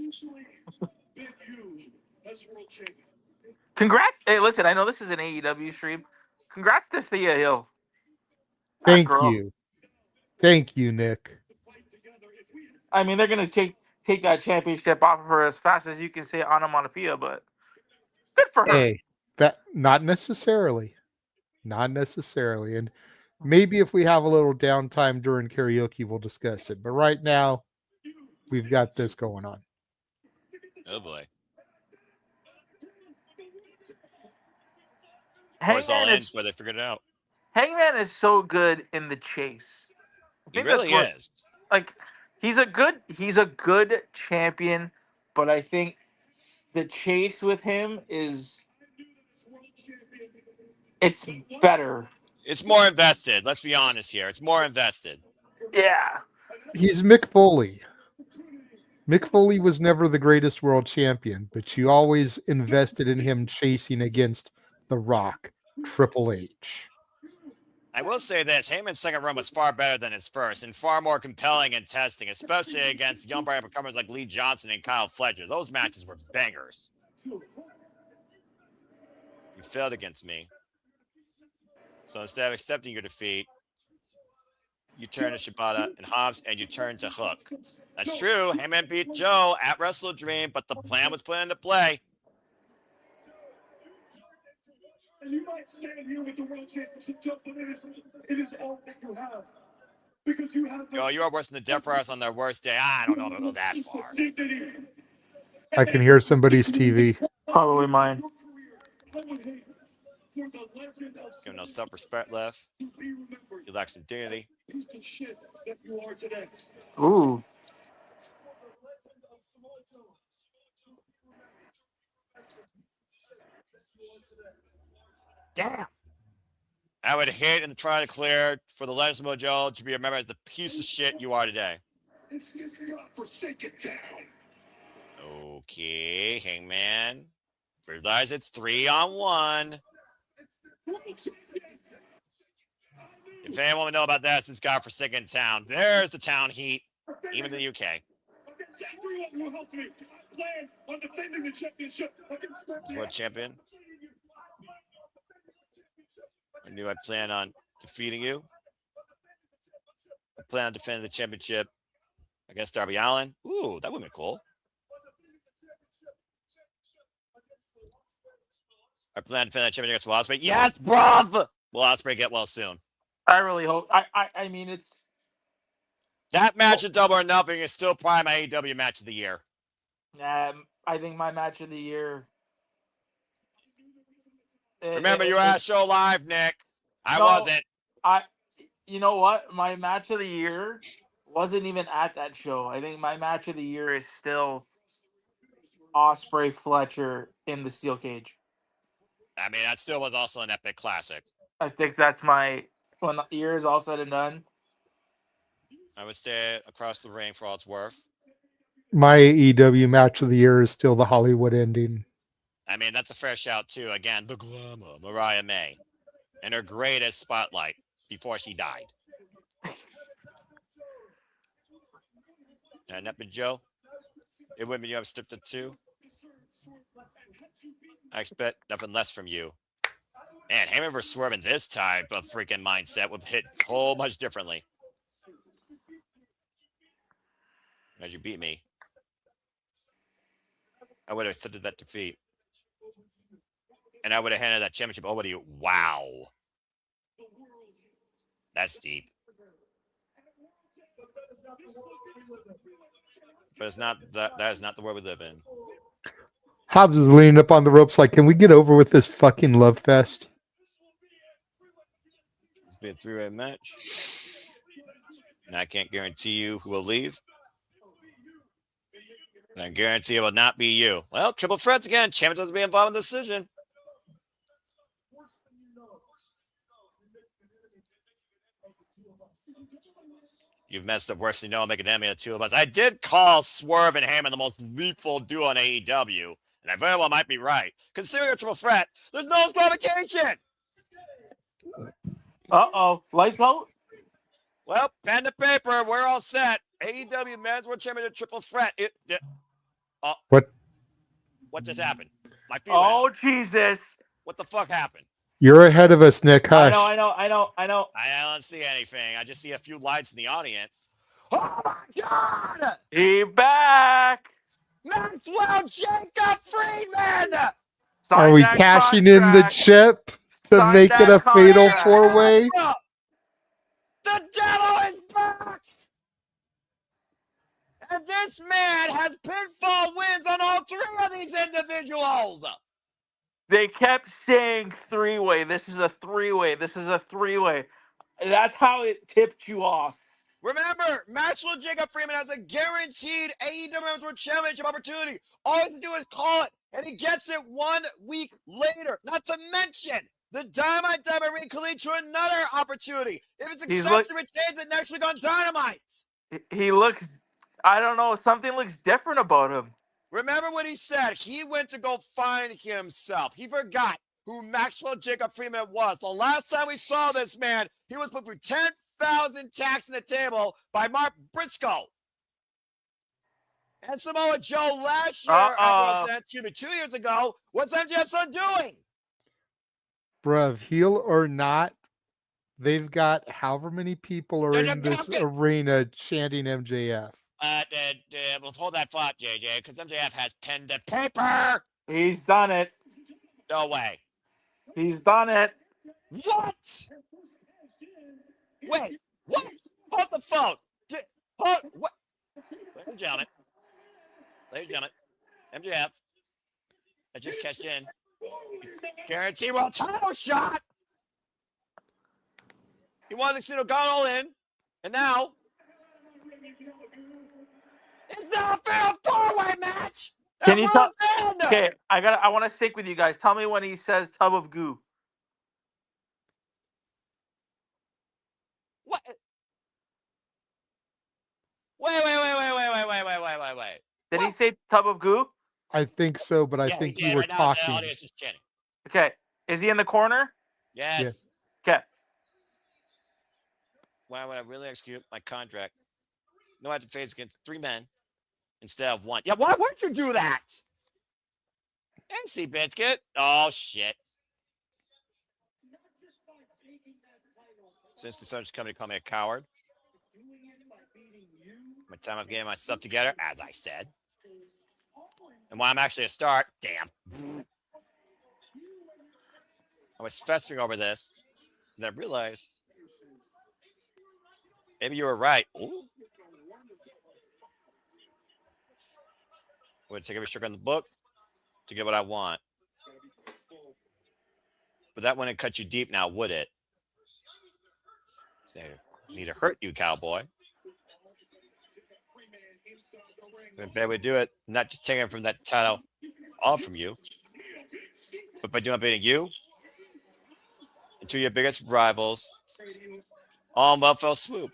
Congrats. Hey, listen, I know this is an AEW stream. Congrats to Thea Hill. That Thank girl. you. Thank you, Nick. I mean, they're going to take that championship off of her as fast as you can say onomatopoeia, but good for her. Hey, that not necessarily. Not necessarily. And maybe if we have a little downtime during karaoke, we'll discuss it. But right now, we've got this going on. Oh boy. Hangman is, before they figured it out. Hangman is so good in the chase. He really is. Like, he's a good champion, but I think the chase with him it's better. It's more invested. Let's be honest here. It's more invested. Yeah. He's Mick Foley. Mick Foley was never the greatest world champion, but you always invested in him chasing against The Rock, Triple H. I will say this, Heyman's second run was far better than his first and far more compelling and testing, especially against young brand performers like Lee Johnson and Kyle Fletcher. Those matches were bangers. You failed against me. So instead of accepting your defeat, you turn to Shibata and Hobbs and you turn to Hook. That's true. Heyman beat Joe at Wrestle Dream, but the plan was put into play. And you might stand here with the world championship just, but it is all that you have. Because you have. Yo, you are worse than the Death Riders on their worst day. I don't know to go that far. I can hear somebody's TV. Probably mine. Give him no self-respect left. You lack some dignity. Ooh. Damn. I would hate and try to clear for the Legends of Mojo to be remembered as the piece of shit you are today. Okay, Hangman. Realize it's 3-on-1. If anyone would know about that, since God Forsaken Town, there's the town heat, even in the UK. World champion. I knew I planned on defeating you. I plan on defending the championship against Darby Allin. Ooh, that would be cool. I plan to defend that championship against Will Ospreay. Yes, bruv! Will Ospreay get well soon? I really hope. I mean, it's that match at Double or Nothing is still probably my AEW match of the year. I think my match of the year. Remember, you were at show live, Nick. I wasn't. You know what? My match of the year wasn't even at that show. I think my match of the year is still Ospreay Fletcher in the steel cage. I mean, that still was also an epic classic. I think that's my, when the year is all said and done. I would say it across the ring for all it's worth. My AEW match of the year is still the Hollywood ending. I mean, that's a fair shout, too. Again, the glamour, Mariah May, and her greatest spotlight before she died. And that been Joe. It would be you have stepped to 2. I expect nothing less from you. Man, Heyman versus Swerve in this type of freaking mindset would hit so much differently. As you beat me, I would have accepted that defeat. And I would have handed that championship over to you. Wow. That's deep. But it's not that is not the world we live in. Hobbs is leaning up on the ropes like, can we get over with this fucking love fest? It's been a 3-way match. And I can't guarantee you who will leave. And I guarantee it will not be you. Well, triple threats again. Champion doesn't be involved in the decision. You've messed up worse than you know, make an enemy of the two of us. I did call Swerve and Heyman the most lethal duo in AEW. And And I very well might be right. Considering a triple threat, there's no disqualification. Uh-oh. Lights out? Well, pen to paper, we're all set. AEW Men's World Championship triple threat. What just happened? My feet went out. Jesus. What the fuck happened? You're ahead of us, Nick. Hush. I know. I don't see anything. I just see a few lights in the audience. Oh my God! He back! Maxwell Jacob Friedman! Are we cashing in the chip to make it a fatal four-way? The devil is back! And this man has pinfall wins on all three of these individuals! They kept saying three-way. This is a three-way. This is a three-way. That's how it tipped you off. Remember, Maxwell Jacob Friedman has a guaranteed AEW Men's World Championship opportunity. All he has to do is call it, and he gets it 1 week later. Not to mention, the Dynamite ring could lead to another opportunity. If it's successful, he retains it next week on Dynamite. He looks, I don't know, something looks different about him. Remember what he said. He went to go find himself. He forgot who Maxwell Jacob Friedman was. The last time we saw this man, he was put through 10,000 tacks in the table by Mark Briscoe. And Samoa Joe last year, 2 years ago, what's MJF's son doing? Bruv, heel or not, they've got however many people are in this arena chanting MJF. We'll hold that thought, JJ, because MJF has pen to paper. He's done it. No way. He's done it. What? Wait, what? Hold the phone. What? Ladies and gentlemen, MJF, I just cashed in. Guarantee world title shot. He wanted to got all in, and now it's not a fair four-way match. Can you tell? Okay, I want to sync with you guys. Tell me when he says tub of goo. What? Wait. Did he say tub of goo? I think so, but I think you were talking. The audience is chanting. Okay. Is he in the corner? Yes. Okay. Why would I really execute my contract? No, I have to face against 3 men instead of 1. Yeah, why wouldn't you do that? NC Biscuit. Oh, shit. Since the Sunshine Company called me a coward, my time of getting myself together, as I said. And why I'm actually a star, damn. I was festering over this, and then I realized maybe you were right. Ooh. I'm going to take every sugar in the book to get what I want. But that wouldn't cut you deep now, would it? So, I need to hurt you, cowboy. The bad way to do it, not just taking from that title off from you, but by beating you and 2 of your biggest rivals all in one fell swoop.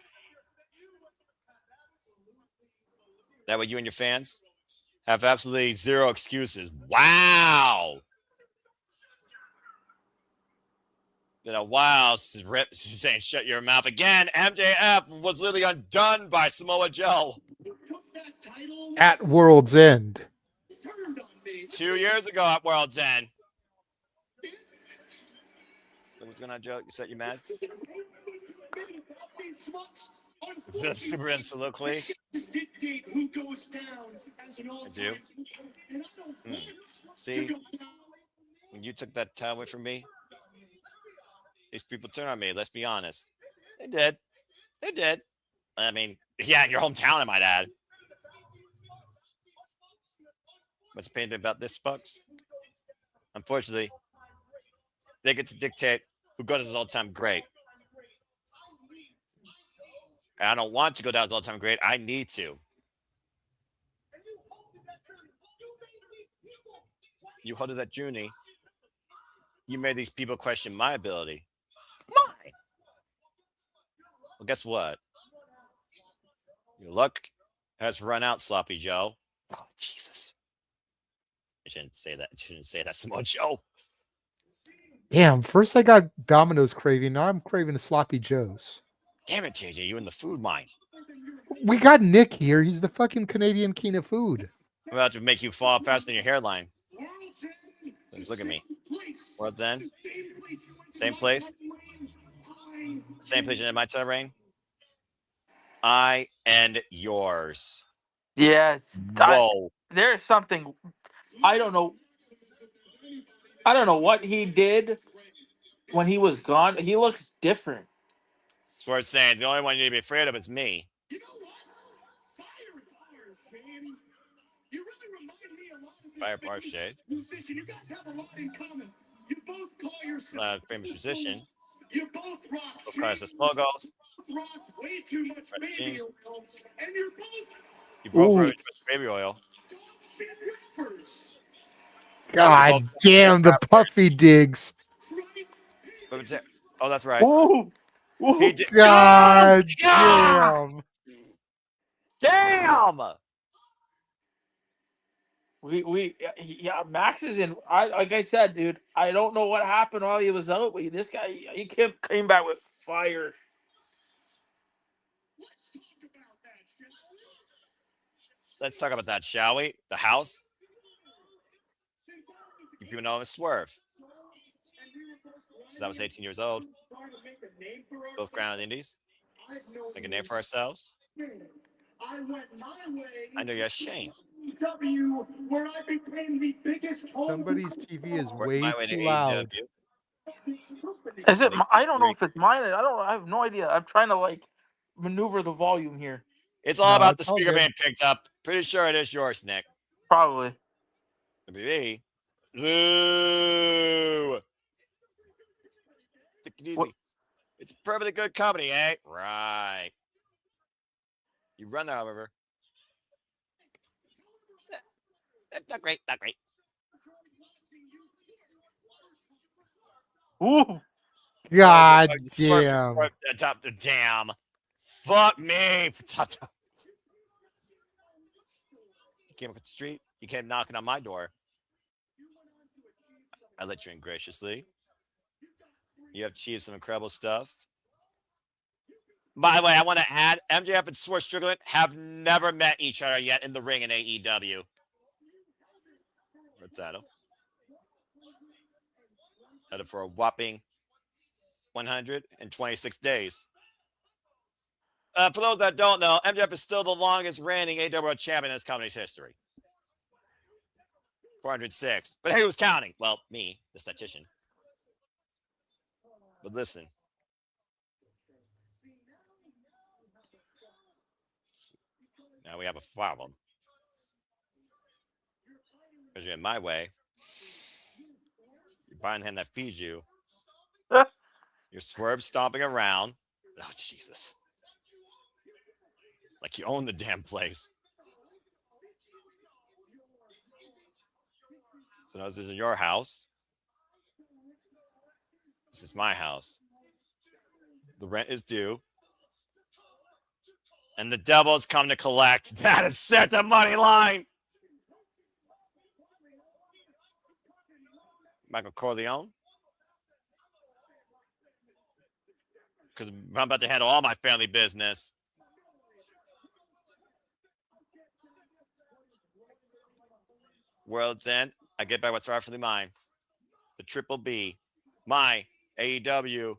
That way you and your fans have absolutely 0 excuses. Wow. Been a while since Rip saying shut your mouth again. MJF was literally undone by Samoa Joe. At World's End. 2 years ago at World's End. What's going on, Joe? You mad? Super insolently. I do. See, when you took that time away from me, these people turned on me. Let's be honest. They did. I mean, yeah, in your hometown, I might add. What's painful about this, Bucks? Unfortunately, they get to dictate who goes as all-time great. And I don't want to go down as all-time great. I need to. You holded that Junie. You made these people question my ability. Mine. Well, guess what? Your luck has run out, Sloppy Joe. Oh, Jesus. You shouldn't say that. You shouldn't say that, Samoa Joe. Damn, first I got Domino's craving, now I'm craving a Sloppy Joe's. Damn it, JJ, you in the food mine. We got Nick here. He's the fucking Canadian king of food. I'm about to make you fall faster than your hairline. Look at me. World's End. Same place. Same place in my time reign. I and yours. Yes. Whoa. There's something. I don't know. I don't know what he did when he was gone. He looks different. That's what it's saying. The only one you need to be afraid of is me. You know what? Fire powers, man. You really remind me a lot of this Fire power famous shade. musician. You guys have a lot in common. You both call yourself Famous musician. You both rock. Both call us logos. Rock way too much baby oil, and you're both. You both rode baby oil. Dog shit rappers. God damn the puffy digs. Oh, that's right. Ooh. He did. God God! damn. Damn! Max is in. Like I said, dude, I don't know what happened while he was out, but this guy, he came back with fire. Let's talk about that, shall we? The house. You people know him as Swerve. Since I was 18 years old. Both grounded indies. Make a name for ourselves. I know you're Shane. Somebody's TV is Worked way my way too to loud. AEW. Is it? I don't know if it's mine. I have no idea. I'm trying to maneuver the volume here. It's all about the it's all speaker good. being picked up. Pretty sure it is yours, Nick. Probably. Maybe. Ooh. Take it easy. What? It's a perfectly good company, eh? Right. You run there, however. Not great. Not great. Ooh. God damn. Damn. Fuck me. You came up the street. You came knocking on my door. I let you in graciously. You have achieved some incredible stuff. By the way, I want to add, MJF and Swerve Strickland have never met each other yet in the ring in AEW. What's that? Headed for a whopping 126 days. For those that don't know, MJF is still the longest reigning AEW champion in this company's history. 406. But who's counting? Well, me, the statistician. But listen. Now we have a problem. Because you're in my way. You're buying the hand that feeds you. You're Swerve stomping around. Oh, Jesus. Like you own the damn place. So now this is your house. This is my house. The rent is due. And the devil's come to collect. That is set to money line. Michael Corleone. Because I'm about to handle all my family business. World's End. I get back what's rightfully mine. The Triple B. My AEW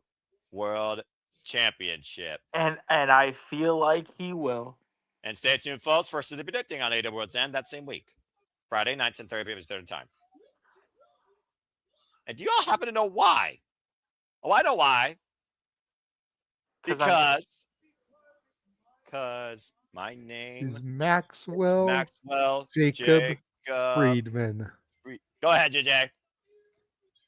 World Championship. And I feel like he will. And stay tuned, folks, for the predicting on AEW World's End that same week. Friday nights and 30 p.m. Eastern Time. And do you all happen to know why? Oh, I know why. Because my name is Maxwell Jacob Friedman. Go ahead, JJ.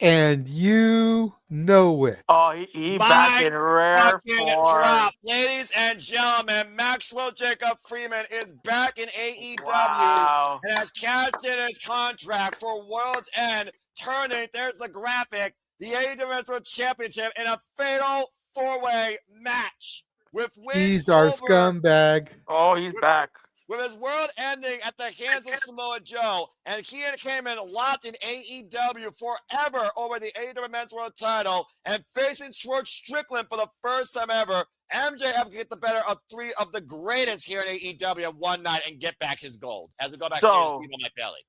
And you know it. Oh, he back in rare form. Drop. Ladies and gentlemen, Maxwell Jacob Freeman is back in AEW and has cashed in his contract for World's End, turning, there's the graphic, the AEW World Championship in a fatal four-way match with wins. He's our scumbag. Oh, he's back. with his world ending at the hands of Samoa Joe, and he came in locked in AEW forever over the AEW Men's World title and facing Swerve Strickland for the first time ever. MJF can get the better of three of the greatest here in AEW in one night and get back his gold. As we go back to Steve on my belly.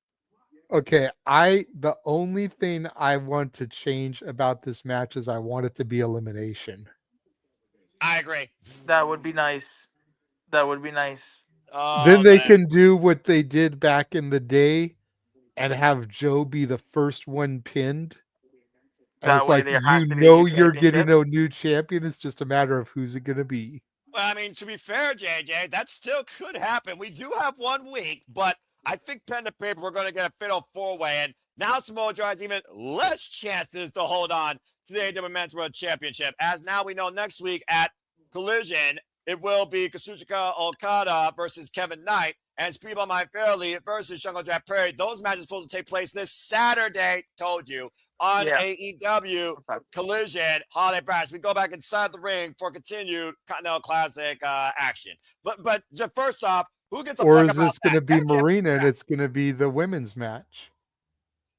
Okay, the only thing I want to change about this match is I want it to be elimination. I agree. That would be nice. That would be nice. Then they can do what they did back in the day and have Joe be the first one pinned. And it's like, you're getting a new champion. It's just a matter of who's it going to be. Well, I mean, to be fair, JJ, that still could happen. We do have 1 week, but I think pen to paper, we're going to get a fatal 4-way. And now Samoa Joe has even less chances to hold on to the AEW Men's World Championship. As now we know next week at Collision, it will be Kazuchika Okada versus Kevin Knight and Speed on My Fairly versus Jungle Jack Perry. Those matches are supposed to take place this Saturday, told you, on AEW Collision Holiday Bash. We go back inside the ring for continued Continental Classic action. But just first off, who gets a Or fuck is about this going to be that? Marina and it's going to be the women's match?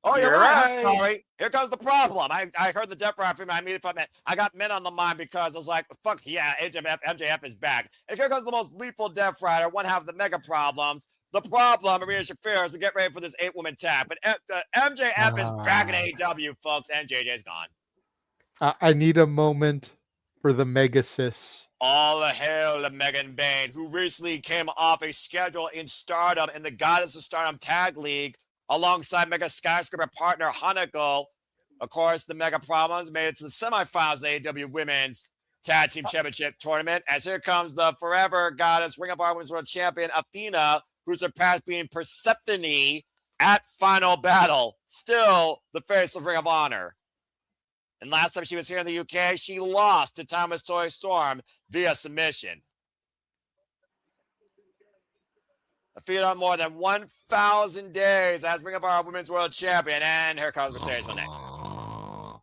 Oh, you're right. I'm sorry. Here comes the problem. I heard the Death Rider from my immediate thought, I got men on the mind because I was like, fuck yeah, MJF is back. And here comes the most lethal Death Rider, one half of the mega problems. The problem, Marina Shafir, as we get ready for this 8-woman tag. But MJF is back in AEW, folks, and JJ's gone. I need a moment for the Mega Sis. All the hail to Megan Bayne, who recently came off a schedule in Stardom in the Goddess of Stardom Tag League alongside Mega Skyscraper partner Hanako. Of course, the Mega Problems made it to the semifinals of the AEW Women's Tag Team Championship Tournament. As here comes the forever Goddess Ring of Honor Women's World Champion Athena, who surpassed being Persephone at Final Battle. Still the face of Ring of Honor. And last time she was here in the UK, she lost to Thomas Toy Storm via submission. Athena more than 1,000 days as Ring of Honor Women's World Champion. And here comes Mercedes Moné. All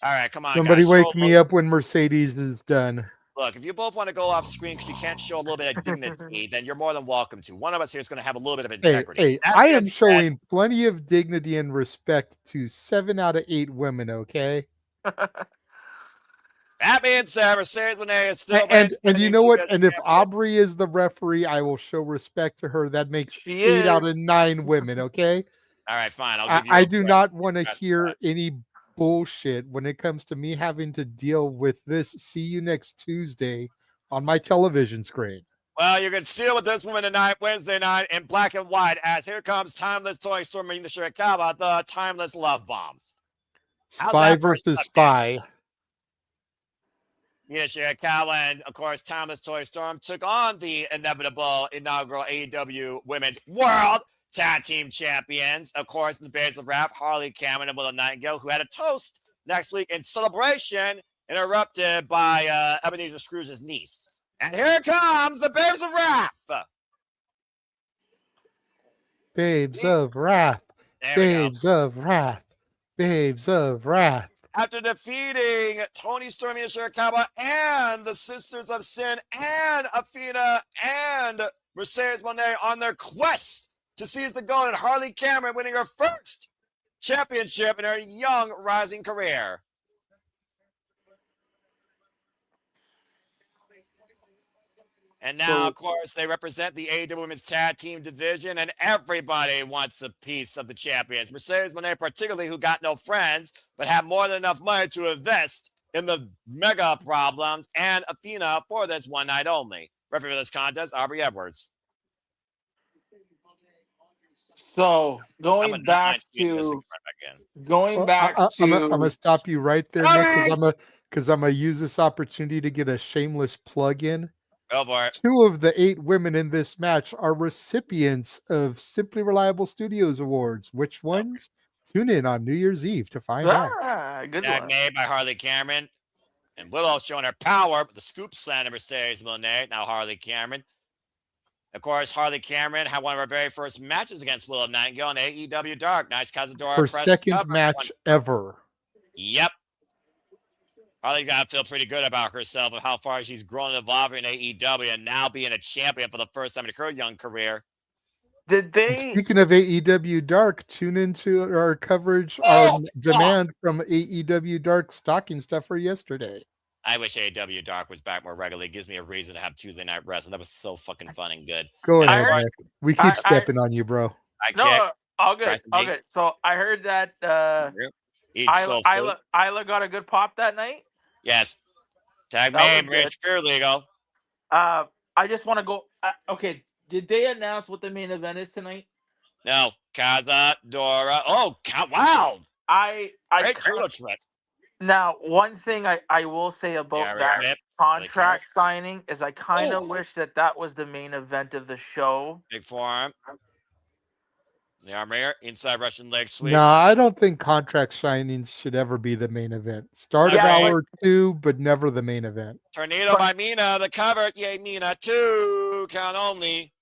right, come on, Somebody guys. wake me up when Mercedes is done. Look, if you both want to go off screen because you can't show a little bit of dignity, then you're more than welcome to. One of us here is going to have a little bit of integrity. Hey, I am showing plenty of dignity and respect to 7 out of 8 women, okay? That being said, Mercedes Moné is still... And you know what? And if Aubrey is the referee, I will show respect to her. That makes 8 out of 9 women, okay? All right, fine. I'll give you I do not want to hear any bullshit when it comes to me having to deal with this. See you next Tuesday on my television screen. Well, you can deal with this woman tonight, Wednesday night, in black and white, as here comes Timeless Toy Storm Mina Shirakawa, the Timeless Love Bombs. Spy versus Spy. Mina Shirakawa and, of course, Timeless Toy Storm took on the inevitable inaugural AEW Women's World Tag Team Champions. Of course, in the base of rap, Harley, Cameron, and Willow Nightingale, who had a toast next week in celebration, interrupted by Ebenezer Scrooge's niece. And here comes the Babes of Wrath. Babes of Wrath. Babes of Wrath. Babes of Wrath. After defeating Toni, Stormy, and Shirakawa, and the Sisters of Sin, and Athena, and Mercedes Moné on their quest to seize the gold, and Harley Cameron winning her first championship in her young rising career. And now, of course, they represent the AEW Women's Tag Team Division, and everybody wants a piece of the champions. Mercedes Moné, particularly, who got no friends, but have more than enough money to invest in the Mega Problems, and Athena for this one night only. Referee for this contest, Aubrey Edwards. So going back to I'm gonna stop you right there, Nick, because I'm gonna use this opportunity to get a shameless plug in. Go for it. 2 of the 8 women in this match are recipients of Simply Reliable Studios Awards. Which ones? Tune in on New Year's Eve to find out. Good Tag one. made by Harley Cameron. And Willow showing her power, but the scoop slam of Mercedes Moné, now Harley Cameron. Of course, Harley Cameron had one of her very first matches against Willow Nightingale in AEW Dark. Nice Cazadora. Her second match ever. Yep. Harley's got to feel pretty good about herself and how far she's grown and evolved in AEW and now being a champion for the first time in her young career. Did they? Speaking of AEW Dark, tune into our coverage, our demand from AEW Dark stocking stuffer yesterday. I wish AEW Dark was back more regularly. It gives me a reason to have Tuesday Night Wrestling. That was so fucking fun and good. Go And ahead, of course, Nick. We keep stepping on you, bro. I No, kick. all good, Rest in all peace. good. So I heard that Isla got a good pop that night. Yes. Tag That name, was good. Rich Fear Legal. I just want to go. Okay, did they announce what the main event is tonight? No, Kaza, Dora. Oh, wow. Great judo trick. Now, one thing I will say about that contract signing is I kind of wish that was the main event of the show. Big forearm. The arm here, inside Russian leg sweep. No, I don't think contract signings should ever be the main event. Start of hour 2, but never the main event. Tornado by Mina, the cover. Yay, Mina, 2 count only.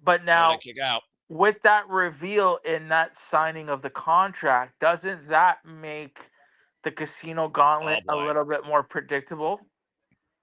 But now, kick out. With that reveal in that signing of the contract, doesn't that make the Casino Gauntlet a little bit more predictable?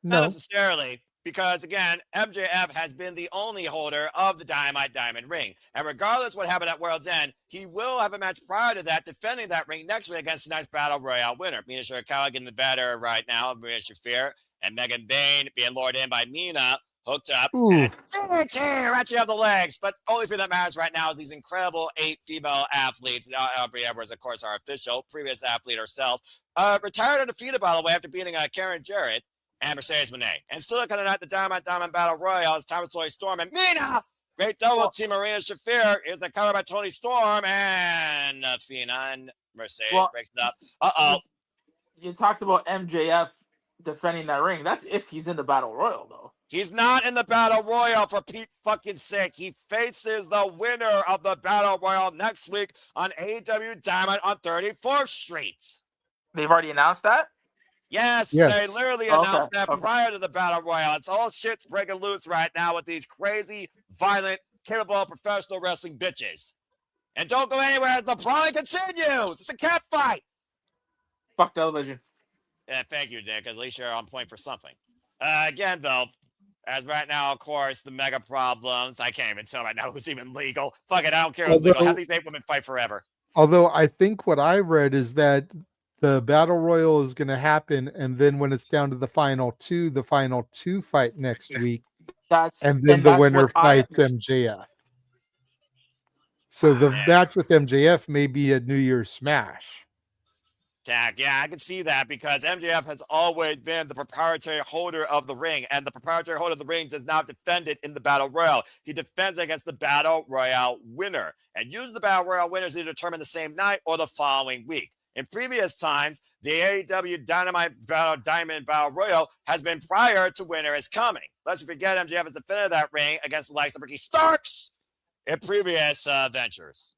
Not necessarily. Because, again, MJF has been the only holder of the Dynamite Diamond Ring. And regardless what happened at World's End, he will have a match prior to that defending that ring next week against tonight's Battle Royale winner. Mina Shirakawa getting the better right now of Marina Shafir. And Megan Baune being lured in by Mina, hooked up. And actually have the legs. But only thing that matters right now is these incredible 8 female athletes. Aubrey Edwards, of course, our official, previous athlete herself. Retired undefeated, by the way, after beating Karen Jarrett. And Mercedes Moné. And still looking at the Diamond Battle Royale is Thomas Lloyd Storm and Mina. Great double team. Marina Shafir is the cover by Toni Storm and Athena and Mercedes breaks it up. You talked about MJF defending that ring. That's if he's in the Battle Royal, though. He's not in the Battle Royal, for Pete fucking sake. He faces the winner of the Battle Royal next week on AEW Dynamite on 34th Street. They've already announced that? Yes, they literally announced that prior to the Battle Royale. It's all shit's breaking loose right now with these crazy, violent, capable professional wrestling bitches. And don't go anywhere as the brawling continues. It's a cat fight. Fuck television. Yeah, thank you, Nick. At least you're on point for something. Again, though, as right now, of course, the mega problems. I can't even tell right now who's even legal. Fuck it, I don't care who's legal. Have these 8 women fight forever. Although I think what I read is that the Battle Royal is going to happen, and then when it's down to the final two fight next week, and then the winner fights MJF. So the match with MJF may be a New Year's Smash. Yeah, I can see that because MJF has always been the proprietary holder of the ring, and the proprietary holder of the ring does not defend it in the Battle Royal. He defends it against the Battle Royal winner, and usually the Battle Royal winners either determined the same night or the following week. In previous times, the AEW Dynamite Diamond Battle Royal has been prior to winter is coming. Let's forget MJF has defended that ring against the likes of Ricky Starks in previous ventures.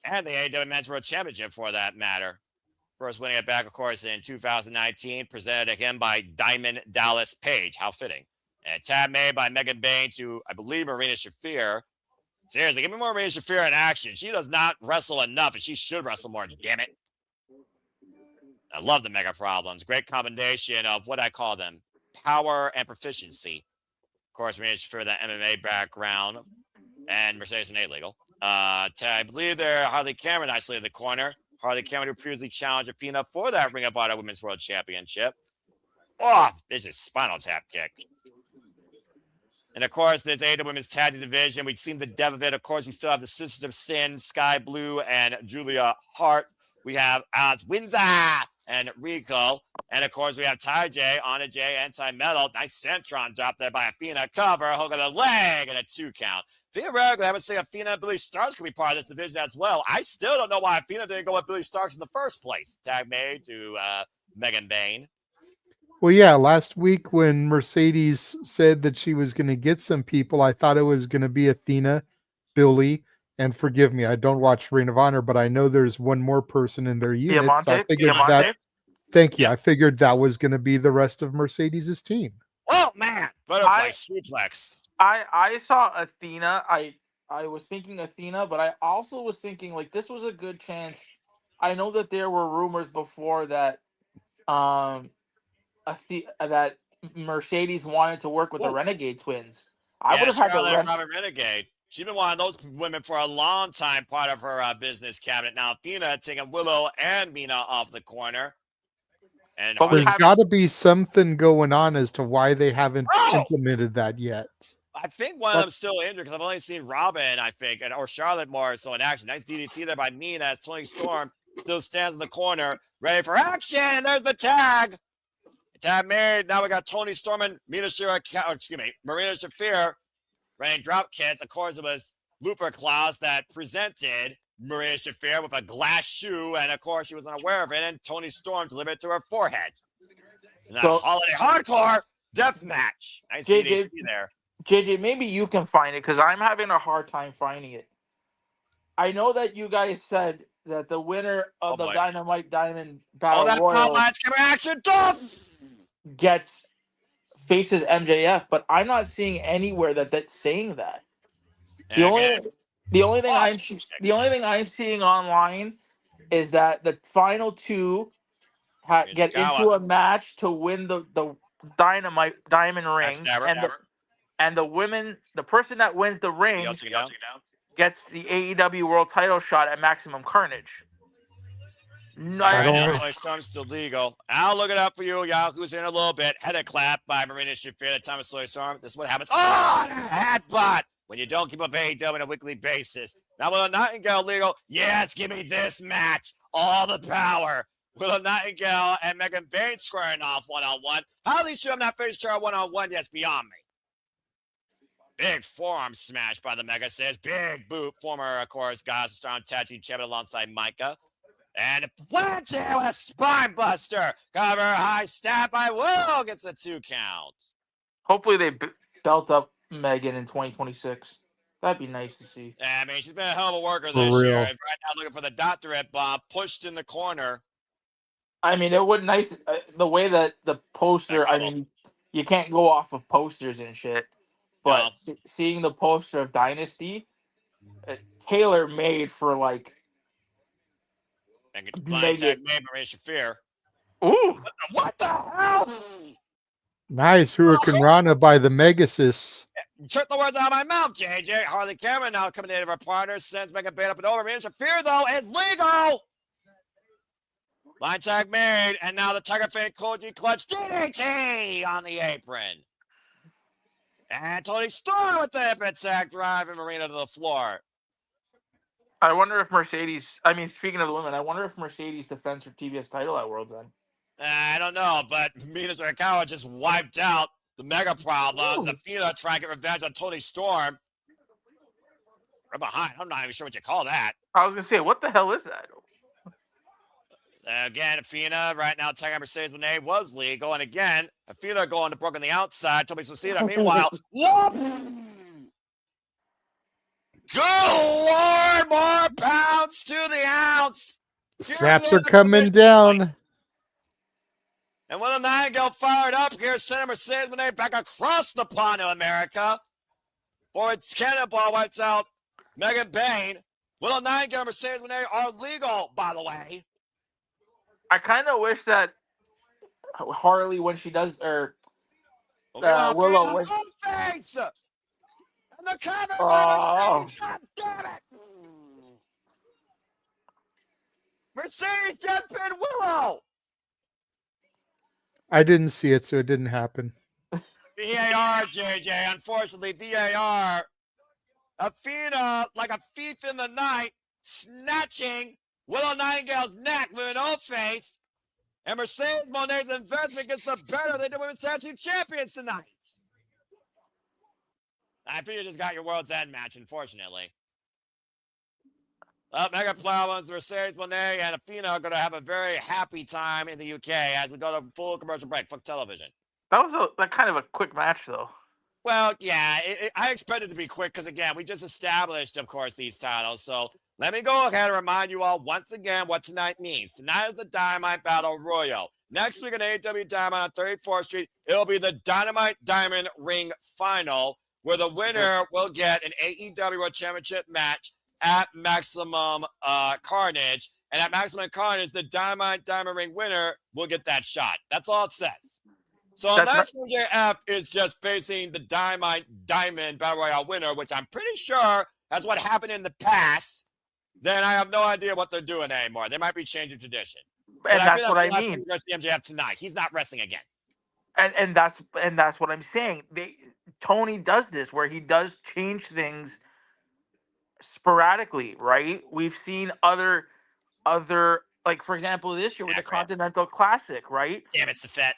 And the AEW Men's World Championship, for that matter. First winning it back, of course, in 2019, presented to him by Diamond Dallas Page. How fitting. And a tab made by Megan Baune to, I believe, Marina Shafir. Seriously, give me more Marina Shafir in action. She does not wrestle enough, and she should wrestle more, damn it. I love the mega problems. Great combination of what I call them, power and proficiency. Of course, Marina Shafir, that MMA background, and Mercedes Moné legal. I believe they're Harley Cameron nicely in the corner. Harley Cameron, who previously challenged Athena for that Ring of Honor Women's World Championship. Oh, this is spinal tap kick. And, of course, there's AEW Women's Tag Team Division. We've seen the depth of it. Of course, we still have the Sisters of Sin, Sky Blue, and Julia Hart. We have Alex Windsor and Rico. And, of course, we have Ty J, Anna J, Anti-Metal. Nice Centron drop there by Athena. Cover, hook on the leg, and a 2 count. Theoretically, I would say Athena and Billy Starks could be part of this division as well. I still don't know why Athena didn't go with Billy Starks in the first place. Tag made to Megan Baune. Well, yeah, last week when Mercedes said that she was going to get some people, I thought it was going to be Athena, Billy, and forgive me, I don't watch Ring of Honor, but I know there's one more person in their unit. So I figured thank you. Yep. I figured that was going to be the rest of Mercedes' team. Oh, man. Butterfly suplex. I saw Athena. I was thinking Athena, but I also was thinking, like, this was a good chance. I know that there were rumors before that that Mercedes wanted to work with the Renegade Twins. I would have had Charlotte Robin Renegade. She's been one of those women for a long time, part of her business cabinet. Now, Athena taking Willow and Mina off the corner. And there's got to be something going on as to why they haven't implemented that yet. I think one of them's still injured because I've only seen Robin, I think, or Charlotte more so in action. Nice DDT there by Mina as Toni Storm still stands in the corner, ready for action. And there's the tag. Tag made. Now we got Toni Storm and Marina Shafir. Running drop kicks. Of course, it was Luther Klaus that presented Marina Shafir with a glass shoe, and of course, she was unaware of it, and Toni Storm delivered it to her forehead. And that holiday hardcore death match. Nice DDT there. JJ, maybe you can find it because I'm having a hard time finding it. I know that you guys said that the winner of the Dynamite Diamond Battle Royal faces MJF, but I'm not seeing anywhere that's saying that. The only thing I'm seeing online is that the final two get into a match to win the diamond ring, and the person that wins the ring gets the AEW World Title shot at Maximum Carnage. Toni Storm's still legal. I'll look it up for you. Yahoo's in a little bit. Head clap by Marina Shafir at the time of Toni Storm. This is what happens. Oh, headbutt when you don't keep up AEW on a weekly basis. Now, Willow Nightingale legal? Yes, give me this match. All the power. Willow Nightingale and Megan Bain squaring off one-on-one. How these two have not faced each other one-on-one yet is beyond me. Big forearm smash by the Mega says. Big boot. Former, of course, guys strong tag team champion alongside Micah. And Fletcher with a spine buster. Cover high stab by Willow. Gets a 2 count. Hopefully they belt up Megan in 2026. That'd be nice to see. Yeah, I mean, she's been a hell of a worker this year. Right now looking for the doctorate bomb. Pushed in the corner. I mean, it would nice the way that the poster, I mean, you can't go off of posters and shit. But seeing the poster of Dynasty, tailor-made for, like, Megan Marina Shafir. Ooh. What the hell? Nice Hurricane Rana by the Megasis. Took the words out of my mouth, JJ. Harley Cameron now coming in of our partner. Sends Megan Bain up and over. Marina Shafir, though, is legal. Line tag made. And now the Tiger Fang Koji clutch DDT on the apron. And Toni Storm with the hip attack, driving Marina to the floor. I wonder if Mercedes, I mean, speaking of the women, I wonder if Mercedes defends her TBS title at World's End. I don't know, but Mina Shirakawa just wiped out the Mega Problems. Athena trying to get revenge on Toni Storm. Right behind. I'm not even sure what you call that. I was going to say, what the hell is that? Again, Athena right now tagging Mercedes Moné was legal. And again, Athena going to Brooke on the outside. Toby Suicida. Meanwhile, good Lord, more pounds to the ounce. Straps are coming down. And Willow Nightingale fired up here, sending Mercedes Moné back across the pond to America. For its cannonball wipes out Megan Bain. Willow Nightingale and Mercedes Moné are legal, by the way. I kind of wish that Harley, when she does, or Willow, when face and the cover by Mercedes. God damn it! Mercedes just pinned Willow. I didn't see it, so it didn't happen. VAR, JJ. Unfortunately, VAR. Athena, like a thief in the night, snatching Willow Nightingale's neck with an old face. And Mercedes Moné's investment gets the better. They do women's tag team champions tonight. I think you just got your World's End match, unfortunately. Mega Problems, Mercedes Moné, and Athena are going to have a very happy time in the UK as we go to full commercial break. Fuck television. That was a kind of a quick match, though. Well, yeah, I expect it to be quick because, again, we just established, of course, these titles. So let me go ahead and remind you all once again what tonight means. Tonight is the Dynamite Battle Royal. Next week on AEW Dynamite on 34th Street, it'll be the Dynamite Diamond Ring Final, where the winner will get an AEW World Championship match at Maximum Carnage. And at Maximum Carnage, the Diamond Ring winner will get that shot. That's all it says. So unless MJF is just facing the Diamond Battle Royale winner, which I'm pretty sure that's what happened in the past, then I have no idea what they're doing anymore. They might be changing tradition. And that's what I mean. We're going to see MJF tonight. He's not wrestling again. And that's what I'm saying. Toni does this where he does change things sporadically, right? We've seen other like, for example, this year with the Continental Classic, right? Damn it, Safet.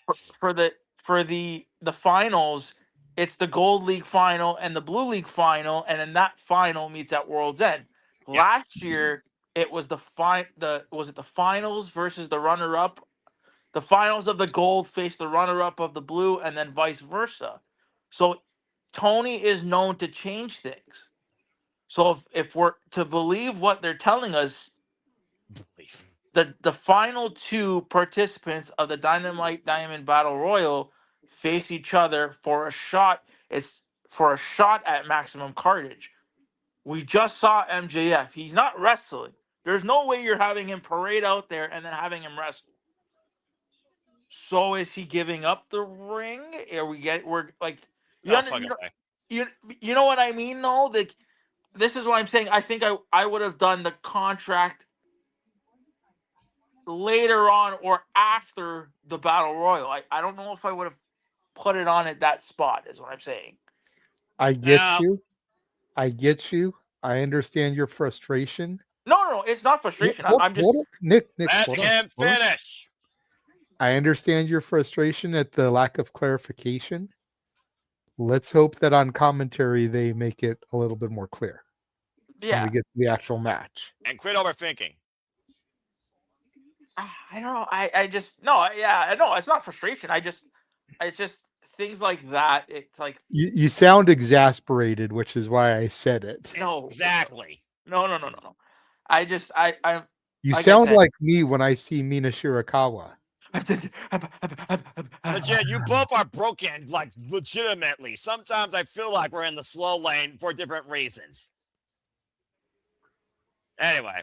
For the finals, it's the Gold League final and the Blue League final, and then that final meets at World's End. Yep. Last year, it was the finals versus the runner-up. The finals of the gold face the runner-up of the blue, and then vice versa. So Toni is known to change things. So if we're to believe what they're telling us, the final two participants of the Dynamite Diamond Battle Royal face each other for a shot. It's for a shot at Maximum Carnage. We just saw MJF. He's not wrestling. There's no way you're having him parade out there and then having him wrestle. So is he giving up the ring? We're like, you know what I mean though? Like, this is what I'm saying. I think I would have done the contract later on or after the Battle Royal. I don't know if I would have put it on at that spot, is what I'm saying. I get you. I understand your frustration. No, it's not frustration. I'm just Nick. Let him finish. I understand your frustration at the lack of clarification. Let's hope that on commentary they make it a little bit more clear. Yeah. When we get to the actual match. And quit overthinking. I don't know. It's not frustration. I just things like that. It's like you sound exasperated, which is why I said it. No, exactly. No. You sound like me when I see Mina Shirakawa. Legit, you both are broken, like legitimately. Sometimes I feel like we're in the slow lane for different reasons. Anyway.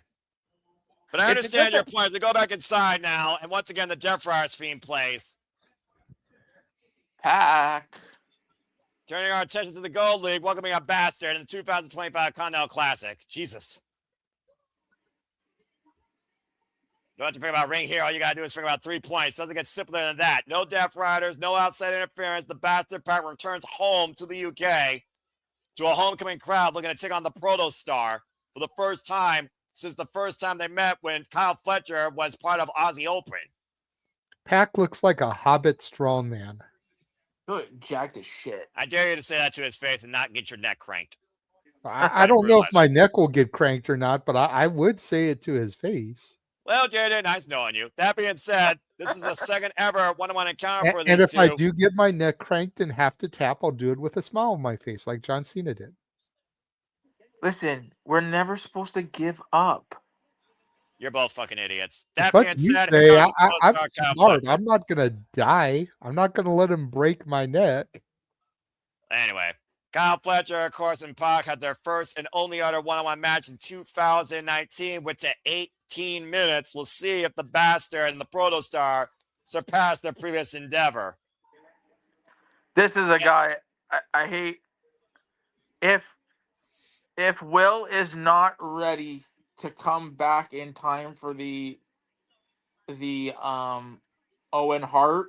But I understand your point. We go back inside now, and once again, the Death Friars theme plays. Pack. Turning our attention to the Gold League, welcoming a bastard in the 2025 Continental Classic. Jesus. You don't have to think about ring here. All you got to do is think about 3 points. Doesn't get simpler than that. No Death Riders, no outside interference. The bastard pack returns home to the UK to a homecoming crowd looking to take on the Proto Star for the first time since the first time they met when Kyle Fletcher was part of Aussie Open. Pac looks like a Hobbit strongman. Good, jacked as shit. I dare you to say that to his face and not get your neck cranked. I don't know if my neck will get cranked or not, but I would say it to his face. Well, Jaden, nice knowing you. That being said, this is the second ever one-on-one encounter for these two. And if two. I do get my neck cranked and have to tap, I'll do it with a smile on my face like John Cena did. Listen, we're never supposed to give up. You're both fucking idiots. That but being said, I'm smart. I'm not going to die. I'm not going to let him break my neck. Anyway, Kyle Fletcher, of course, and Pac had their first and only other one-on-one match in 2019, which at 18 minutes, we'll see if the Bastard and the Protostar surpass their previous endeavor. This is a guy I hate. If Will is not ready to come back in time for the Owen Hart,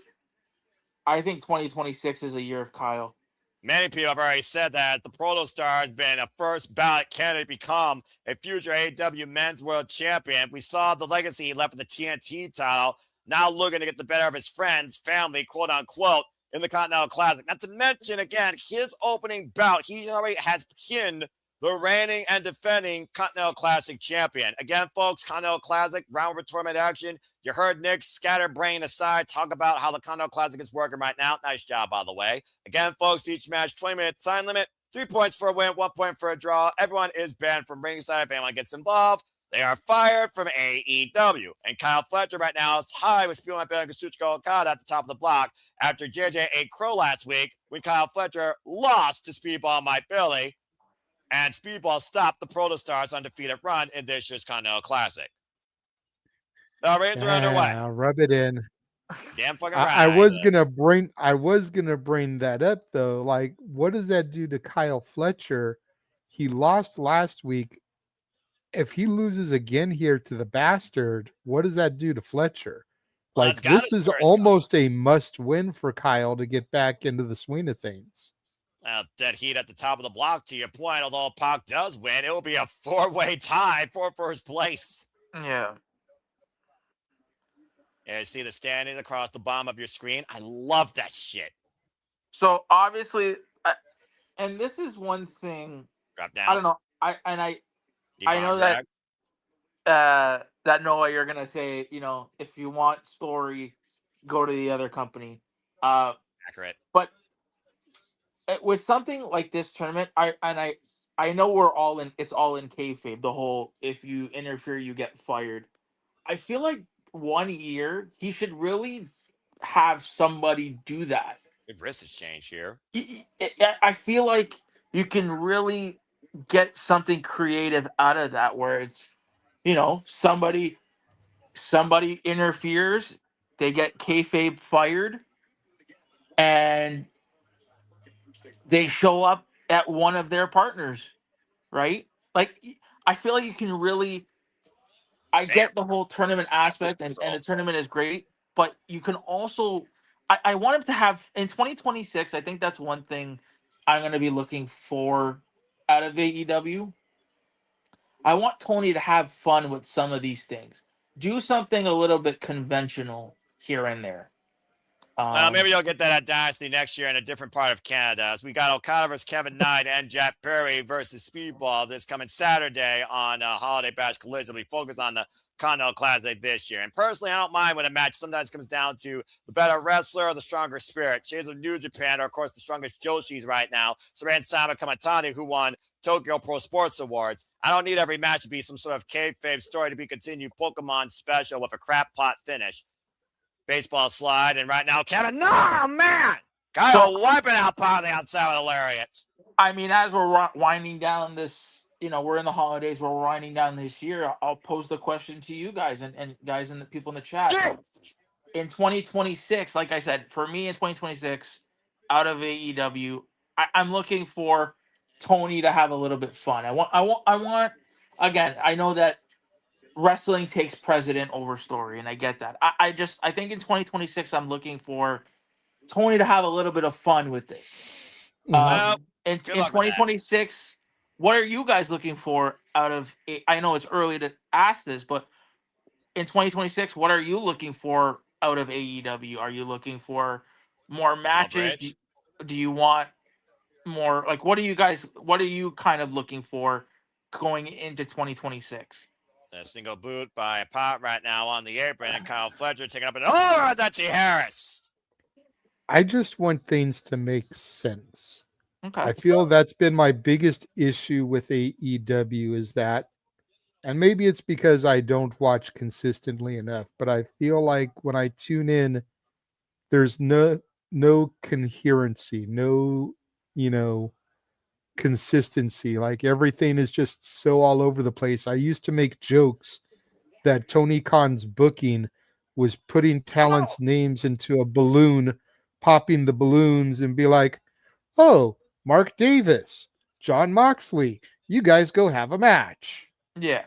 I think 2026 is a year of Kyle. Many people have already said that the Protostar has been a first ballot candidate to become a future AEW Men's World Champion. We saw the legacy he left with the TNT title, now looking to get the better of his friends, family, quote unquote, in the Continental Classic. Not to mention, again, his opening bout, he already has pinned the reigning and defending Continental Classic champion. Again, folks, Continental Classic, round robin tournament action. You heard Nick scatterbrain aside talk about how the Continental Classic is working right now. Nice job, by the way. Again, folks, each match, 20-minute time limit, 3 points for a win, 1 point for a draw. Everyone is banned from ringside. If anyone gets involved, they are fired from AEW. And Kyle Fletcher right now is high with Speedball and Kazuchika Okada at the top of the block after JJ ate crow last week when Kyle Fletcher lost to Speedball Mike Billy. And Speedball stopped the Protostars' undefeated run in this year's Continental Classic. The ratings are underway. Rub it in. Damn fucking right. I was gonna bring that up though. Like, what does that do to Kyle Fletcher? He lost last week. If he loses again here to the Bastard, what does that do to Fletcher? Well, Like, this is almost a must-win for Kyle to get back into the swing of things. Well, dead heat at the top of the block, to your point. Although Pac does win, it will be a 4-way tie for first place. Yeah. Yeah, you see the standings across the bottom of your screen. I love that shit. So obviously, and this is one thing. Drop down. I don't know. I know that that Noah, you're gonna say, if you want story, go to the other company. Accurate. But with something like this tournament, I know we're all in. It's all in kayfabe. The whole if you interfere, you get fired. I feel like 1 year he should really have somebody do that. Good wrist exchange here. I feel like you can really get something creative out of that, where it's, somebody interferes, they get kayfabe fired, and they show up at one of their partners, right? Like, I feel like you can really. I get the whole tournament aspect, and the tournament is great, but you can also. I want him to have in 2026. I think that's one thing I'm going to be looking for out of AEW. I want Toni to have fun with some of these things. Do something a little bit conventional here and there. Maybe you'll get that at Dynasty next year in a different part of Canada. So we got Okada versus Kevin Knight and Jack Perry versus Speedball this coming Saturday on Holiday Bash Collision. We focus on the Continental Classic this year. And personally, I don't mind when a match sometimes comes down to the better wrestler or the stronger spirit. Shades of New Japan are, of course, the strongest Joshis right now. Saran Sama Kamatani, who won Tokyo Pro Sports Awards. I don't need every match to be some sort of kayfabe story to be continued Pokemon special with a crap pot finish. Baseball slide, and right now, Kevin, no, man! Kyle wiping out part of the outside with a lariat. I mean, as we're winding down this, we're in the holidays, we're winding down this year, I'll pose the question to you guys and guys and the people in the chat. In 2026, like I said, for me in 2026, out of AEW, I'm looking for Toni to have a little bit fun. I want, again, I know that wrestling takes precedent over story, and I get that. I think in 2026, I'm looking for Toni to have a little bit of fun with this. In 2026, what are you guys looking for out of? I know it's early to ask this, but in 2026, what are you looking for out of AEW? Are you looking for more matches? Do you want more? Like, what are you kind of looking for going into 2026? A single boot by Pop right now on the apron, and Kyle Fletcher taking up an that's Harris. I just want things to make sense. Okay. I feel that's been my biggest issue with AEW is that, and maybe it's because I don't watch consistently enough, but I feel like when I tune in, there's no coherency, no, consistency. Like everything is just so all over the place. I used to make jokes that Tony Khan's booking was putting talents' names into a balloon, popping the balloons, and be like, "Oh, Mark Davis, John Moxley, you guys go have a match." Yeah.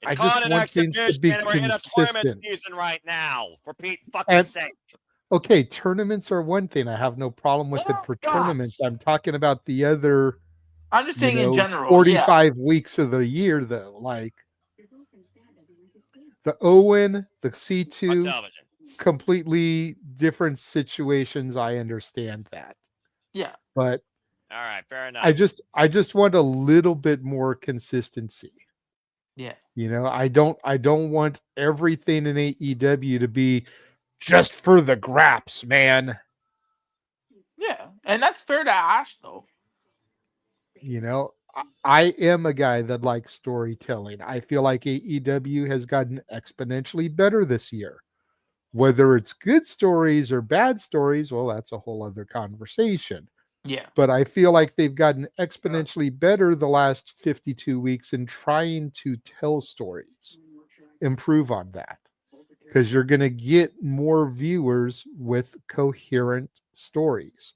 I just want things to be consistent. We're in a tournament season right now. For Pete fucking sake. Okay, tournaments are one thing. I have no problem with it for tournaments. I'm talking about the other. I'm just saying in general. 45 weeks of the year, though. Like the Owen, the C2, completely different situations. I understand that. Yeah. But all right, fair enough. I just want a little bit more consistency. Yeah. I don't want everything in AEW to be just for the graps, man. Yeah, and that's fair to ask, though. I am a guy that likes storytelling. I feel like AEW has gotten exponentially better this year. Whether it's good stories or bad stories, well, that's a whole other conversation. Yeah. But I feel like they've gotten exponentially better the last 52 weeks in trying to tell stories. improve on that, because you're going to get more viewers with coherent stories.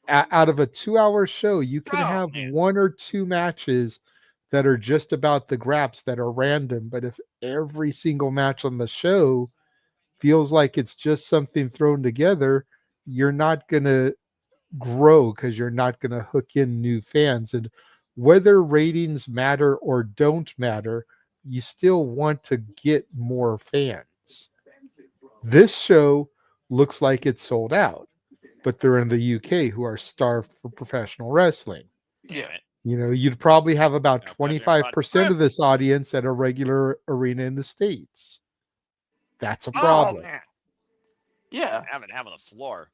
Out of a 2-hour show, you can have one or two matches that are just about the graps that are random. But if every single match on the show feels like it's just something thrown together, you're not going to grow, because you're not going to hook in new fans. And whether ratings matter or don't matter, you still want to get more fans. This show looks like it's sold out, but they're in the UK, who are starved for professional wrestling. Yeah. You know, you'd probably have about 25% of this audience at a regular arena in the States. That's a problem. Oh, man. Yeah. Having the floor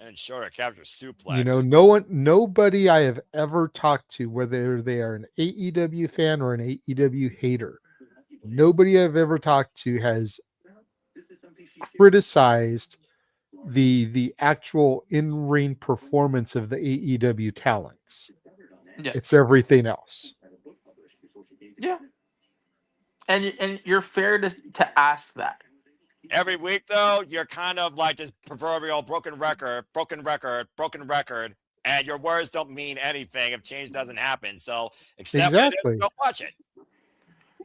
and shorter capture suplex. You know, nobody I have ever talked to, whether they are an AEW fan or an AEW hater, nobody I've ever talked to has criticized the actual in-ring performance of the AEW talents. Yeah. It's everything else. Yeah. And you're fair to ask that. Every week, though, you're kind of like this proverbial broken record, and your words don't mean anything if change doesn't happen. So accept Exactly. it, don't watch it.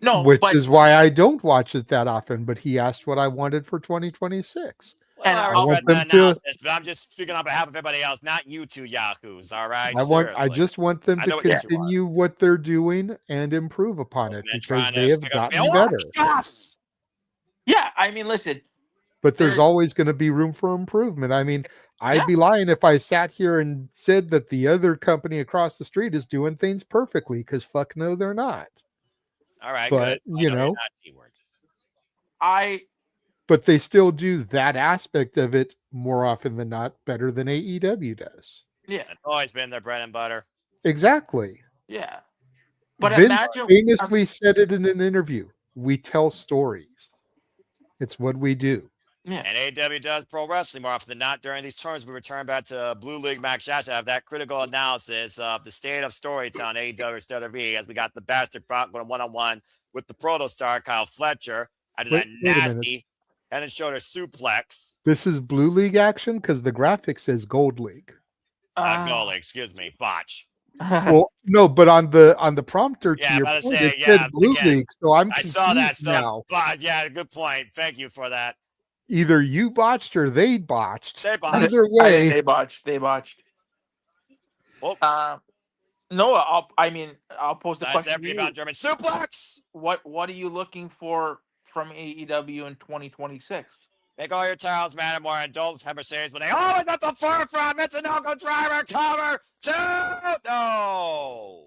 No, which but, is why I don't watch it that often. But he asked what I wanted for 2026. Well, and I I'll- respect that analysis, but I'm just speaking on behalf of everybody else, not you two yahoos, all right? I just want them I to know what you two are. continue what they're doing and improve upon it, And because trying to they have pick us- gotten better. yeah, I mean, listen, But there's always going to be room for improvement. I mean, I'd be lying if I sat here and said that the other company across the street is doing things perfectly, because fuck no, they're not. All right, But good. you know, but they still do that aspect of it more often than not better than AEW does. Yeah, it's always been their bread and butter. Exactly. Yeah, but Vince imagine famously said it in an interview: "We tell stories. It's what we do." Yeah. And AEW does pro wrestling more often than not. During these tournaments, we return back to Blue League Max Shots to have that critical analysis of the state of storytelling AEW instead of as we got the Bastard Brock going one-on-one with the Protostar Kyle Fletcher. I did that nasty head and shoulder suplex. This is Blue League action, because the graphic says Gold League. Gold League, excuse me, botch. Well, no, but on the prompter to your point, it said Blue League, so I saw that now. But yeah, good point. Thank you for that. Either you botched or they botched. They botched. Either way, they botched. Oh. Noah, I'll pose the question to you. About German suplex. What are you looking for from AEW in 2026? Make all your titles matter more, and don't have Mercedes when they always at the forefront. It's an Uncle Driver cover. No.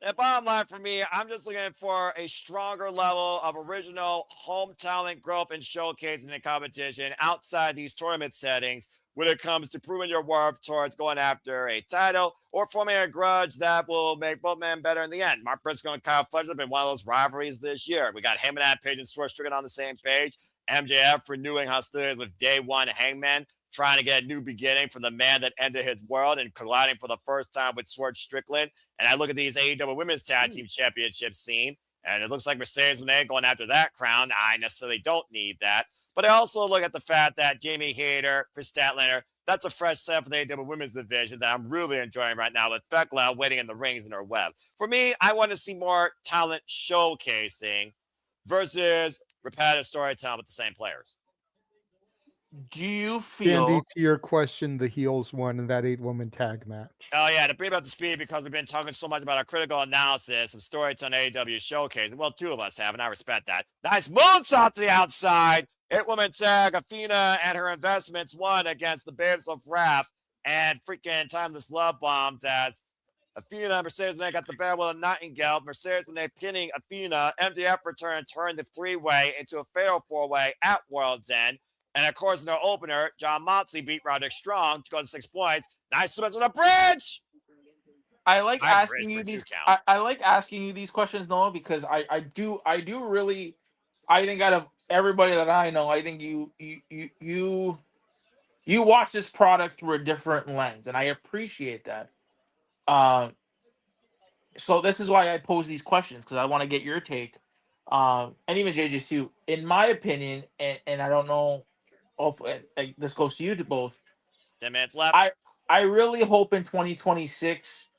The bottom line for me, I'm just looking for a stronger level of original home talent growth and showcasing in competition outside these tournament settings when it comes to proving your worth towards going after a title or forming a grudge that will make both men better in the end. Mark Briscoe and Kyle Fletcher have been one of those rivalries this year. We got him and that Page and Swerve Strickland on the same page. MJF renewing hostilities with Day One Hangman, trying to get a new beginning from the man that ended his world and colliding for the first time with Swerve Strickland. And I look at these AEW Women's Tag Team Championship scene, and it looks like Mercedes Moné going after that crown. I necessarily don't need that. But I also look at the fact that Jamie Hayter, Chris Statlander, that's a fresh set for the AEW Women's Division that I'm really enjoying right now with Thekla waiting in the rings in her web. For me, I want to see more talent showcasing versus repetitive storytelling with the same players. Do you feel, Sandy, to your question, the heels won in that 8-woman tag match? Oh, yeah, to bring up the speed, because we've been talking so much about our critical analysis of storytelling AEW showcase. Well, two of us have, and I respect that. Nice moonsault to the outside. 8-woman tag, Athena and her investments won against the Babes of Wrath and freaking Timeless Love Bombs as Athena and Mercedes Moné got the barrel of Nightingale. Mercedes Moné pinning Athena. MJF returned the three-way into a fatal four-way at World's End. And of course, in their opener, John Moxley beat Roderick Strong to go to 6 points. Nice switch on the bridge. I like asking you these. I like asking you these questions, Noah, because I do really. I think out of everybody that I know, I think you watch this product through a different lens, and I appreciate that. So this is why I pose these questions, because I want to get your take, and even JJ's too. In my opinion, and I don't know if this goes to you to both. 10 minutes left. I really hope in 2026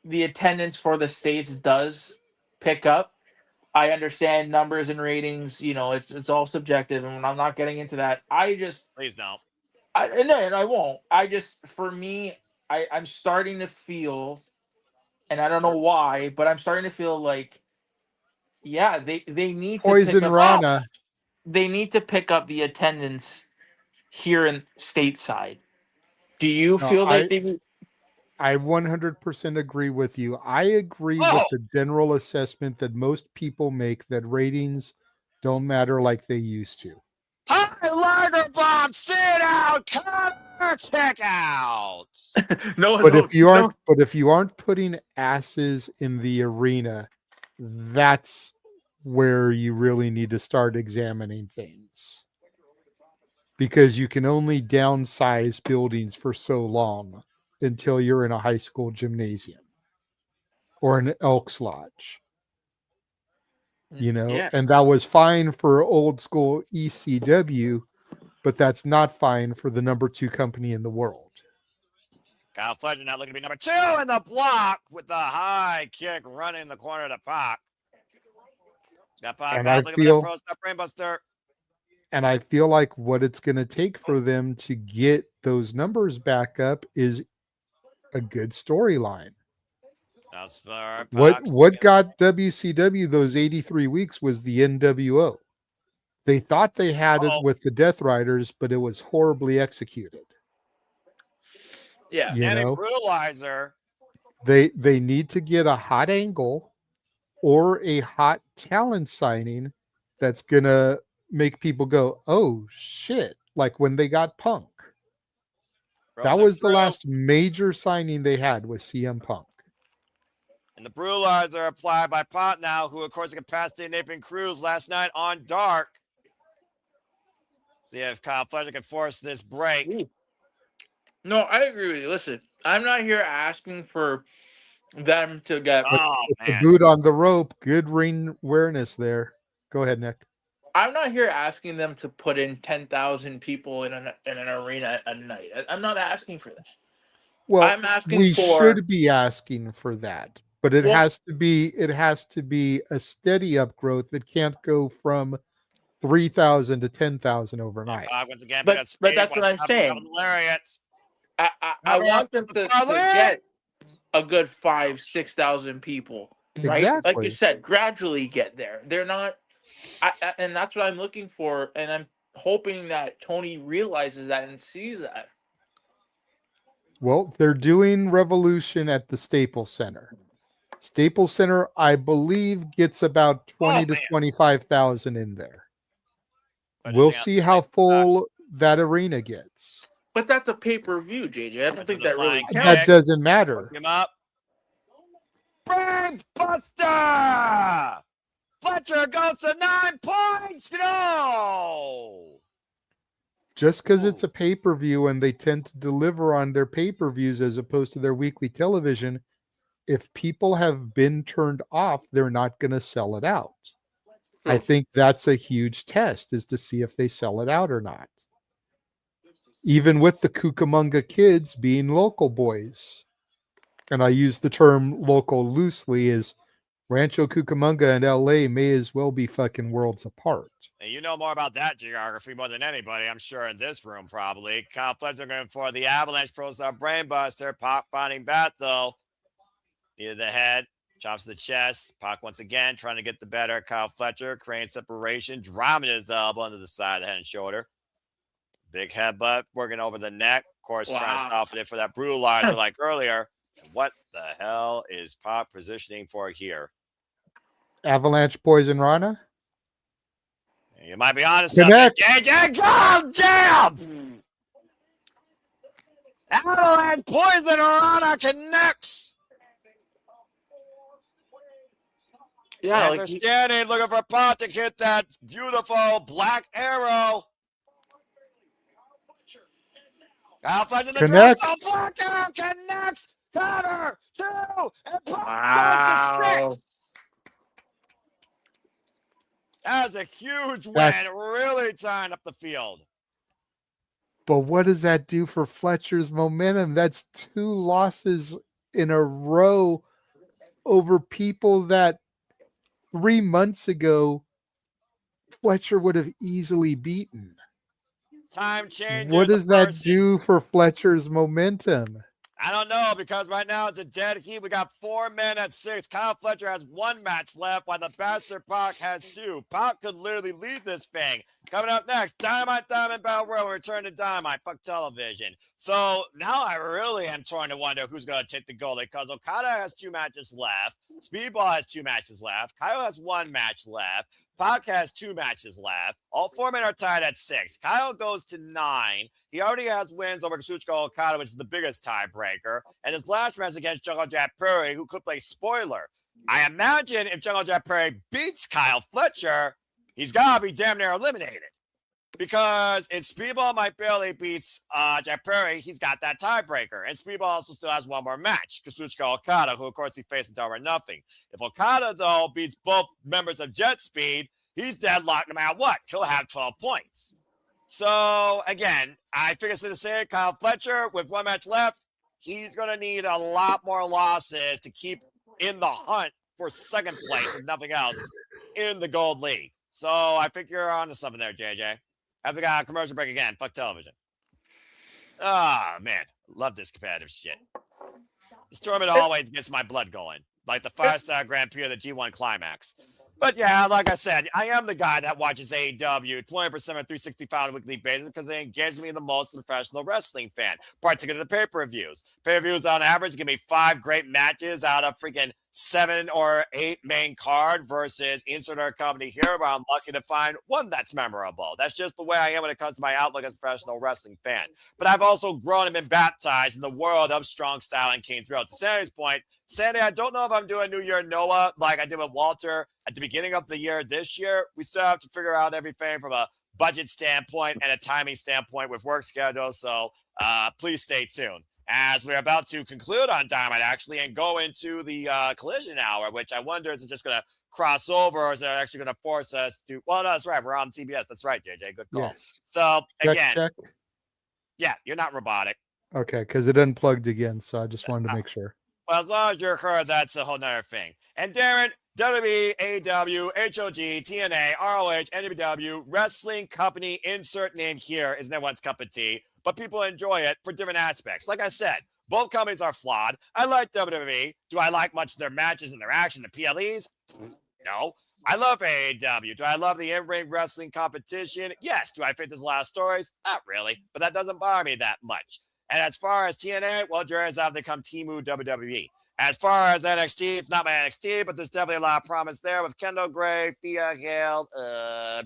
the attendance for the states does pick up. I understand numbers and ratings, it's all subjective, and I'm not getting into that. Please don't. And I won't. For me, I'm starting to feel, and I don't know why, but I'm starting to feel like, yeah, they need to pick Poison up. Rana. They need to pick up the attendance here in stateside. Do you No, feel like they? I 100% agree with you. I agree with the general assessment that most people make that ratings don't matter like they used to. High Lager Bomb, sit out, cover, check out. But if you aren't putting asses in the arena, that's where you really need to start examining things. Because you can only downsize buildings for so long until you're in a high school gymnasium or an Elks Lodge. And that was fine for old school ECW, but that's not fine for the number 2 company in the world. Kyle Fletcher now looking to be number 2 in the block with the high kick running the corner to Pac. Got Pac out looking for the pro step brainbuster. And I feel like what it's going to take for them to get those numbers back up is a good storyline. What got WCW those 83 weeks was the NWO. They thought they had it with the Death Riders, but it was horribly executed. Yeah, standing brutalizer. They need to get a hot angle or a hot talent signing that's gonna make people go, "Oh shit!" Like when they got Punk. That was the last major signing they had with CM Punk. And the brutalizer applied by Pot now, who of course incapacitated Nathan Cruz last night on Dark. See if Kyle Fletcher can force this break. No, I agree with you. Listen, I'm not here asking for them to get the boot on the rope. Good ring awareness there. Go ahead, Nick. I'm not here asking them to put in 10,000 people in an arena a night. I'm not asking for this. Well, I'm asking we should be asking for that, but it has to be a steady upgrowth. It can't go from 3,000 to 10,000 overnight. Once again, but that's what I'm saying. I want them to get a good 5,000-6,000 people, right? Exactly. Like you said, gradually get there. They're not, and that's what I'm looking for, and I'm hoping that Toni realizes that and sees that. Well, they're doing Revolution at the Staples Center. Staples Center, I believe, gets about 20 to 25,000 in there. We'll see how full that arena gets. But that's a pay-per-view, JJ. I don't think that really counts. That doesn't matter. Him up. Brain Buster! Fletcher goes to 9 points. No! Just because it's a pay-per-view and they tend to deliver on their pay-per-views as opposed to their weekly television, if people have been turned off, they're not going to sell it out. I think that's a huge test, is to see if they sell it out or not. Even with the Cucamonga kids being local boys. And I use the term local loosely, is Rancho Cucamonga and LA may as well be fucking worlds apart. And you know more about that geography more than anybody, I'm sure, in this room, probably. Kyle Fletcher going for the Avalanche Pro Star Brainbuster. Pac finding bat, though. Needed the head. Chops the chest. Pac once again trying to get the better. Kyle Fletcher, crane separation, driving his elbow into the side of the head and shoulder. Big headbutt, working over the neck. Of course, trying to soften it for that brutalizer like earlier. And what the hell is Pac positioning for here? Avalanche Poison Rana? You might be honest. JJ, God damn! Avalanche Poison Rana connects. Yeah, they're standing looking for Pac to hit that beautiful black arrow. Kyle Fletcher the connects. Black arrow connects. Cover 2, and Wow. goes to 6. That was a huge win, really tying up the field. But what does that do for Fletcher's momentum? That's 2 losses in a row over people that 3 months ago Fletcher would have easily beaten. Time changer. What does that do for Fletcher's momentum? I don't know, because right now it's a dead heat. We got 4 men at 6. Kyle Fletcher has 1 match left, while the bastard Pac has 2. Pac could literally lead this thing. Coming up next, Dynamite Diamond Battle Royal, return to Dynamite. Fuck television. So now I really am trying to wonder who's going to take the gold, because Okada has 2 matches left. Speedball has 2 matches left. Kyle has 1 match left. Pac has 2 matches left. All 4 men are tied at 6. Kyle goes to 9. He already has wins over Kazuchika Okada, which is the biggest tiebreaker. And his last match against Jungle Jack Perry, who could play spoiler. I imagine if Jungle Jack Perry beats Kyle Fletcher, he's got to be damn near eliminated. Because if Speedball might barely beats Jack Perry, he's got that tiebreaker. And Speedball also still has 1 more match, Kazuchika Okada, who of course he faced in Double or Nothing. If Okada, though, beats both members of Jet Speed, he's deadlocked no matter what. He'll have 12 points. So, again, I figure it's going to say Kyle Fletcher, with 1 match left, he's going to need a lot more losses to keep in the hunt for 2nd place, if nothing else, in the Gold League. So, I think you're onto something there, JJ. I think I got a commercial break again. Fuck television. Ah, man. Love this competitive shit. This tournament always gets my blood going. Like the 5-star Grand Prix of the G1 Climax. But yeah, like I said, I am the guy that watches AEW 24/7, 365 on a weekly basis, because they engage me the most as a professional wrestling fan, particularly the pay-per-views. Pay-per-views on average give me 5 great matches out of freaking 7 or 8 main card, versus insert our company here, where I'm lucky to find 1 that's memorable. That's just the way I am when it comes to my outlook as a professional wrestling fan. But I've also grown and been baptized in the world of strong style and King's Road. To Sandy's point, Sandy, I don't know if I'm doing New Year Noah like I did with Walter at the beginning of the year this year. We still have to figure out everything from a budget standpoint and a timing standpoint with work schedules. So please stay tuned, as we're about to conclude on Dynamite, actually, and go into the Collision Hour, which I wonder, is it just going to cross over, or is it actually going to force us to... Well, no, that's right. We're on TBS. That's right, JJ. Good call. Yeah. So, again... Check. Yeah, you're not robotic. Okay, because it unplugged again, so I just wanted to make sure. Well, as long as you're heard, that's a whole nother thing. And Darren, WWE, AEW, HOG, TNA, ROH, NWW, wrestling company, insert name here, isn't everyone's cup of tea, but people enjoy it for different aspects. Like I said, both companies are flawed. I like WWE. Do I like much of their matches and their action, the PLEs? No. I love AEW. Do I love the in-ring wrestling competition? Yes. Do I think there's a lot of stories? Not really, but that doesn't bother me that much. And as far as TNA, well, Jerry's have become Timu WWE. As far as NXT, it's not my NXT, but there's definitely a lot of promise there with Kendall Gray, Thea Hale,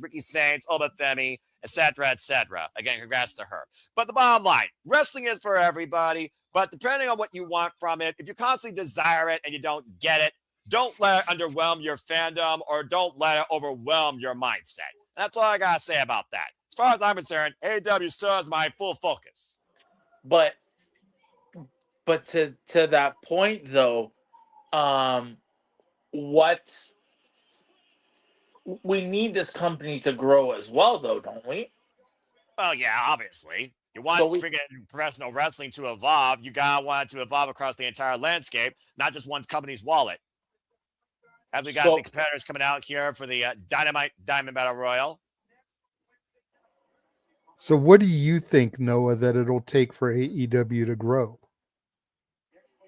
Ricky Saints, Obafemi, etc., etc. Again, congrats to her. But the bottom line, wrestling is for everybody, but depending on what you want from it, if you constantly desire it and you don't get it, don't let it underwhelm your fandom, or don't let it overwhelm your mindset. And that's all I got to say about that. As far as I'm concerned, AEW still has my full focus. But to that point, though, what we need this company to grow as well, though, don't we? Well, yeah, obviously. You want freaking professional wrestling to evolve, you gotta want it to evolve across the entire landscape, not just one company's wallet. Have we got the competitors coming out here for the Dynamite Diamond Battle Royal? So what do you think, Noah, that it'll take for AEW to grow?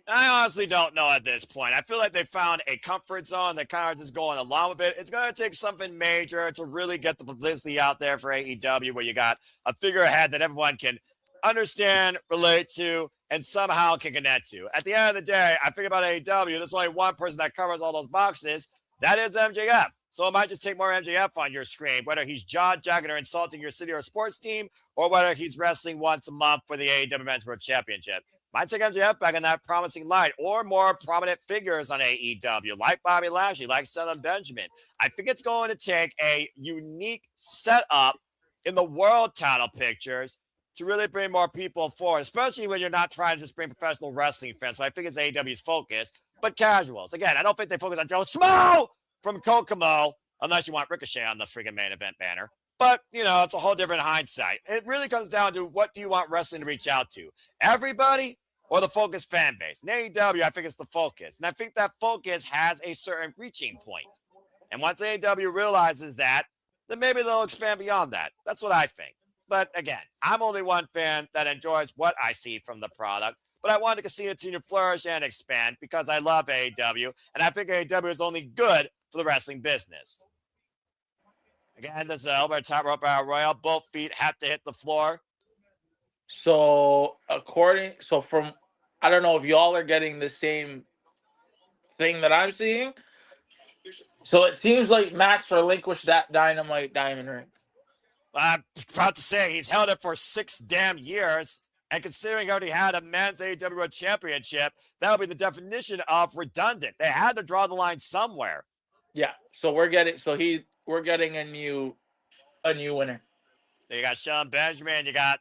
I honestly don't know at this point. I feel like they found a comfort zone. They're kind of just going along with it. It's going to take something major to really get the publicity out there for AEW, where you got a figurehead that everyone can understand, relate to, and somehow can connect to. At the end of the day, I think about AEW, there's only one person that covers all those boxes. That is MJF. So it might just take more MJF on your screen, whether he's jaw-jacking or insulting your city or sports team, or whether he's wrestling once a month for the AEW Men's World Championship. Might take MJF back in that promising light, or more prominent figures on AEW, like Bobby Lashley, like Seth Benjamin. I think it's going to take a unique setup in the world title pictures to really bring more people forward, especially when you're not trying to just bring professional wrestling fans. So I think it's AEW's focus, but casuals. Again, I don't think they focus on Joe Schmo from Kokomo, unless you want Ricochet on the freaking main event banner. But, it's a whole different hindsight. It really comes down to what do you want wrestling to reach out to? Everybody or the focus fan base? In AEW, I think it's the focus. And I think that focus has a certain reaching point. And once AEW realizes that, then maybe they'll expand beyond that. That's what I think. But again, I'm only one fan that enjoys what I see from the product. But I want to see it continue to flourish and expand because I love AEW. And I think AEW is only good for the wrestling business. Again, this is Elbow top rope battle royal. Both feet have to hit the floor. So from, I don't know if y'all are getting the same thing that I'm seeing. So it seems like Max relinquished that Dynamite diamond ring. I'm proud to say he's held it for 6 damn years. And considering he already had a men's AEW World Championship, that would be the definition of redundant. They had to draw the line somewhere. Yeah. So we're getting a new winner. You got Sean Benjamin, you got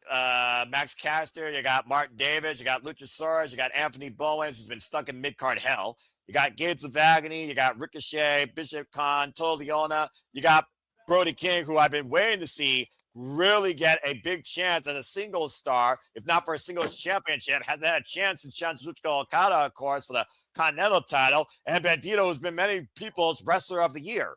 Max Caster, you got Mark Davis, you got Luchasaurus, you got Anthony Bowens, who's been stuck in mid-card hell. You got Gates of Agony, you got Ricochet, Bishop Khan, Toliona, you got Brody King, who I've been waiting to see really get a big chance as a singles star, if not for a singles championship, hasn't had a chance since Kazuchika Okada, of course, for the Continental title, and Bandito, who's been many people's Wrestler of the Year.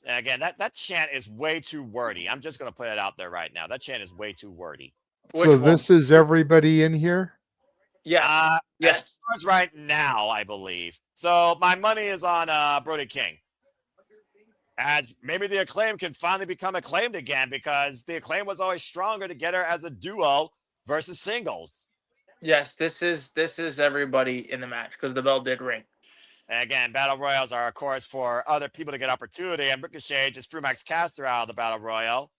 And again, that chant is way too wordy. I'm just going to put it out there right now. That chant is way too wordy. So this is everybody in here? Yeah. Yes. As far as right now, I believe. So my money is on Brody King. As maybe the Acclaim can finally become acclaimed again because the Acclaim was always stronger together as a duo versus singles. Yes, this is everybody in the match because the bell did ring. And again, Battle Royals are, of course, for other people to get opportunity. And Ricochet just threw Max Caster out of the Battle Royal.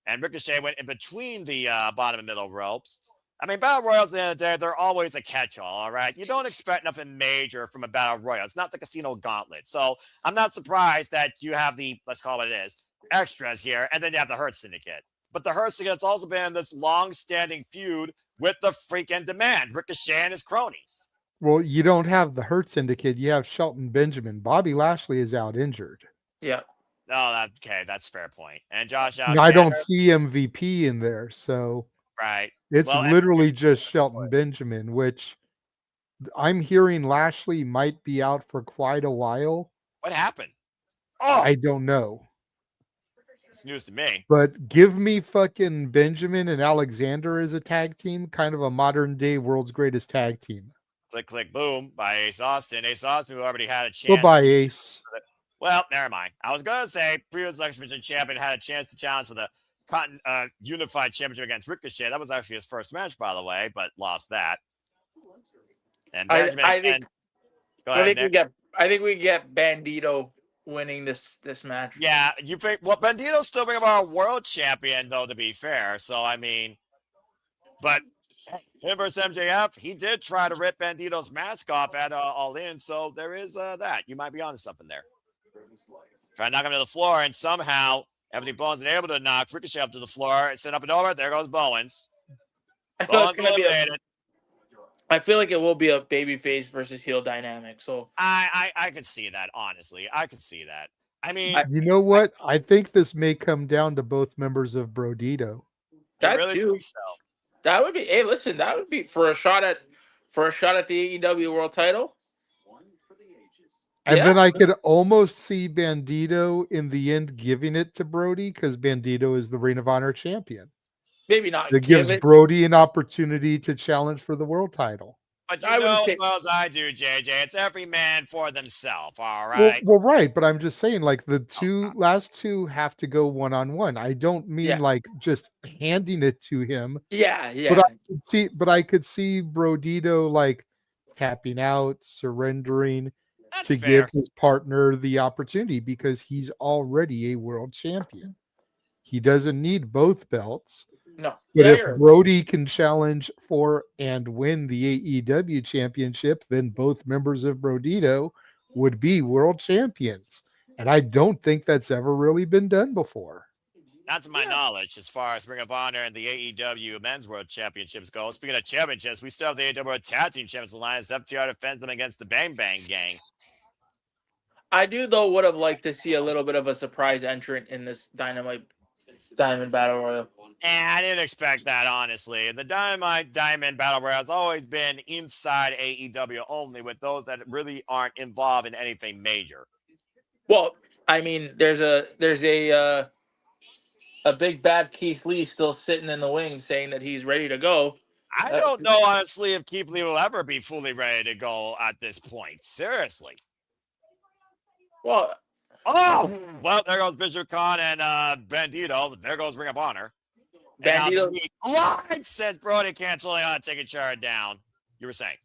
And Ricochet went in between the bottom and middle ropes. I mean, Battle Royals, at the end of the day, they're always a catch-all, all right? You don't expect nothing major from a Battle Royal. It's not the Casino Gauntlet. So I'm not surprised that you have the, let's call it what it is, extras here, and then you have the Hurt Syndicate. But the Hurt Syndicate's also been this long-standing feud with the freaking Demand, Ricochet and his cronies. Well, you don't have the Hurt Syndicate. You have Shelton Benjamin. Bobby Lashley is out injured. Yeah. Oh, okay, that's a fair point. And Josh Alexander. I don't see MVP in there, so right. It's literally just Shelton Benjamin, which I'm hearing Lashley might be out for quite a while. What happened? Oh, I don't know. It's news to me. But give me fucking Benjamin and Alexander as a tag team, kind of a modern day world's greatest tag team. Click, click, boom by Ace Austin. Ace Austin, who already had a chance. Goodbye, Ace. Well, never mind. I was going to say previous X Division champion had a chance to challenge for the Unified Championship against Ricochet. That was actually his first match, by the way, but lost that. And Benjamin, I think we get Bandito winning this match. Yeah, you think? Well, Bandito's still being our world champion, though. To be fair, so I mean, but him versus MJF, he did try to rip Bandito's mask off at All In, so there is that. You might be onto something there. Try to knock him to the floor, and somehow Anthony Bowens is able to knock Ricochet up to the floor and set up and over. There goes Bowens. I feel like it will be a babyface versus heel dynamic. So I could see that, honestly. I could see that. I mean, you know what? I think this may come down to both members of Brodito. I really think so. That would be. Hey, listen, that would be for a shot at the AEW World Title. And then I could almost see Bandito in the end giving it to Brody because Bandito is the Ring of Honor champion. Maybe not. That gives Brody an opportunity to challenge for the world title. But you know as well as I do, JJ, it's every man for themselves, all right? Well, right, but I'm just saying, like, the last two have to go one-on-one. I don't mean, like, just handing it to him. Yeah. But I could see Brodito, like, tapping out, surrendering, to give his partner the opportunity because he's already a world champion. He doesn't need both belts. No. But if Brody can challenge for and win the AEW championship, then both members of Brodito would be world champions. And I don't think that's ever really been done before. Not to my knowledge, as far as Ring of Honor and the AEW Men's World Championships go. Speaking of championships, we still have the AEW Tag Team Champions Alliance. FTR defends them against the Bang Bang Gang. I do, though, would have liked to see a little bit of a surprise entrant in this Dynamite Diamond Battle Royal. I didn't expect that, honestly. The Dynamite Diamond Battle Royal has always been inside AEW only, with those that really aren't involved in anything major. Well, I mean, there's a big bad Keith Lee still sitting in the wings saying that he's ready to go. I don't know, honestly, if Keith Lee will ever be fully ready to go at this point. Seriously. Well, there goes Bishop Khan and Bandito. There goes Ring of Honor. Bandito says Brody can't totally on taking Chara down. You were saying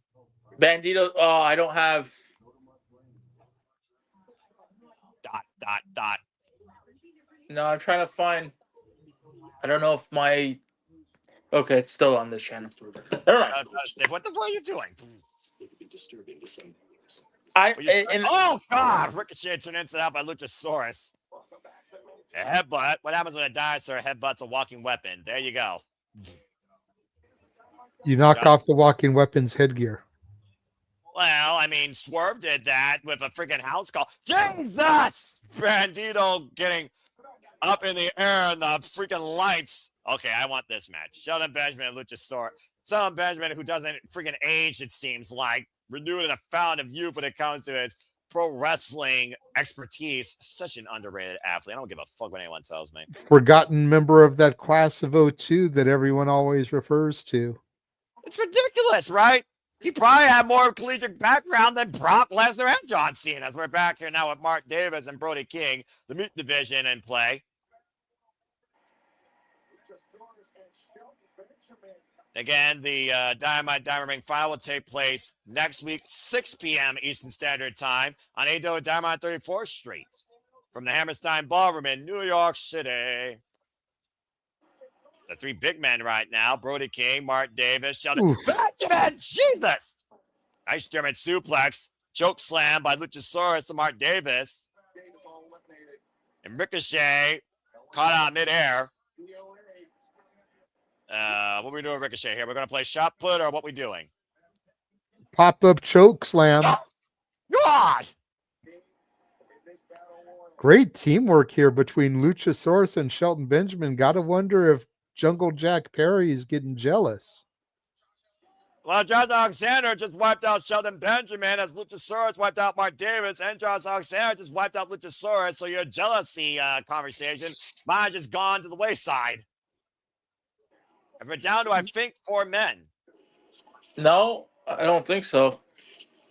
Bandito. Oh, I don't have. ... No, I'm trying to find. I don't know if my. Okay, it's still on this channel. Never mind. What the fuck are you doing? Oh God! Ricochet turned inside out by Luchasaurus. A headbutt. What happens when a dinosaur headbutts a walking weapon? There you go. You knock off the walking weapon's headgear. Well, I mean, Swerve did that with a freaking house call. Jesus! Bandito getting up in the air and the freaking lights. Okay, I want this match. Shelton Benjamin and Luchasaurus. Shelton Benjamin, who doesn't freaking age, it seems like, renewed in a fountain of youth when it comes to his pro wrestling expertise. Such an underrated athlete. I don't give a fuck what anyone tells me. Forgotten member of that class of 02 that everyone always refers to. It's ridiculous, right? He probably had more collegiate background than Brock Lesnar and John Cena. As we're back here now with Mark Davis and Brody King, the meat division in play. Again, the Dynamite Diamond Ring final will take place next week, 6 p.m. Eastern Standard Time on AEW Dynamite 34th Street from the Hammerstein Ballroom in New York City. The three big men right now, Brody King, Mark Davis, Sheldon Benjamin, Jesus! Nice German suplex, choke slam by Luchasaurus to Mark Davis. And Ricochet caught out midair. What are we doing, Ricochet here? We're going to play shot put, or what we doing? Pop-up choke slam. God! Great teamwork here between Luchasaurus and Shelton Benjamin. Gotta wonder if Jungle Jack Perry is getting jealous. Well, Josh Alexander just wiped out Shelton Benjamin as Luchasaurus wiped out Mark Davis, and Josh Alexander just wiped out Luchasaurus, so your jealousy conversation might have just gone to the wayside. And we're down to, I think, 4 men. No, I don't think so.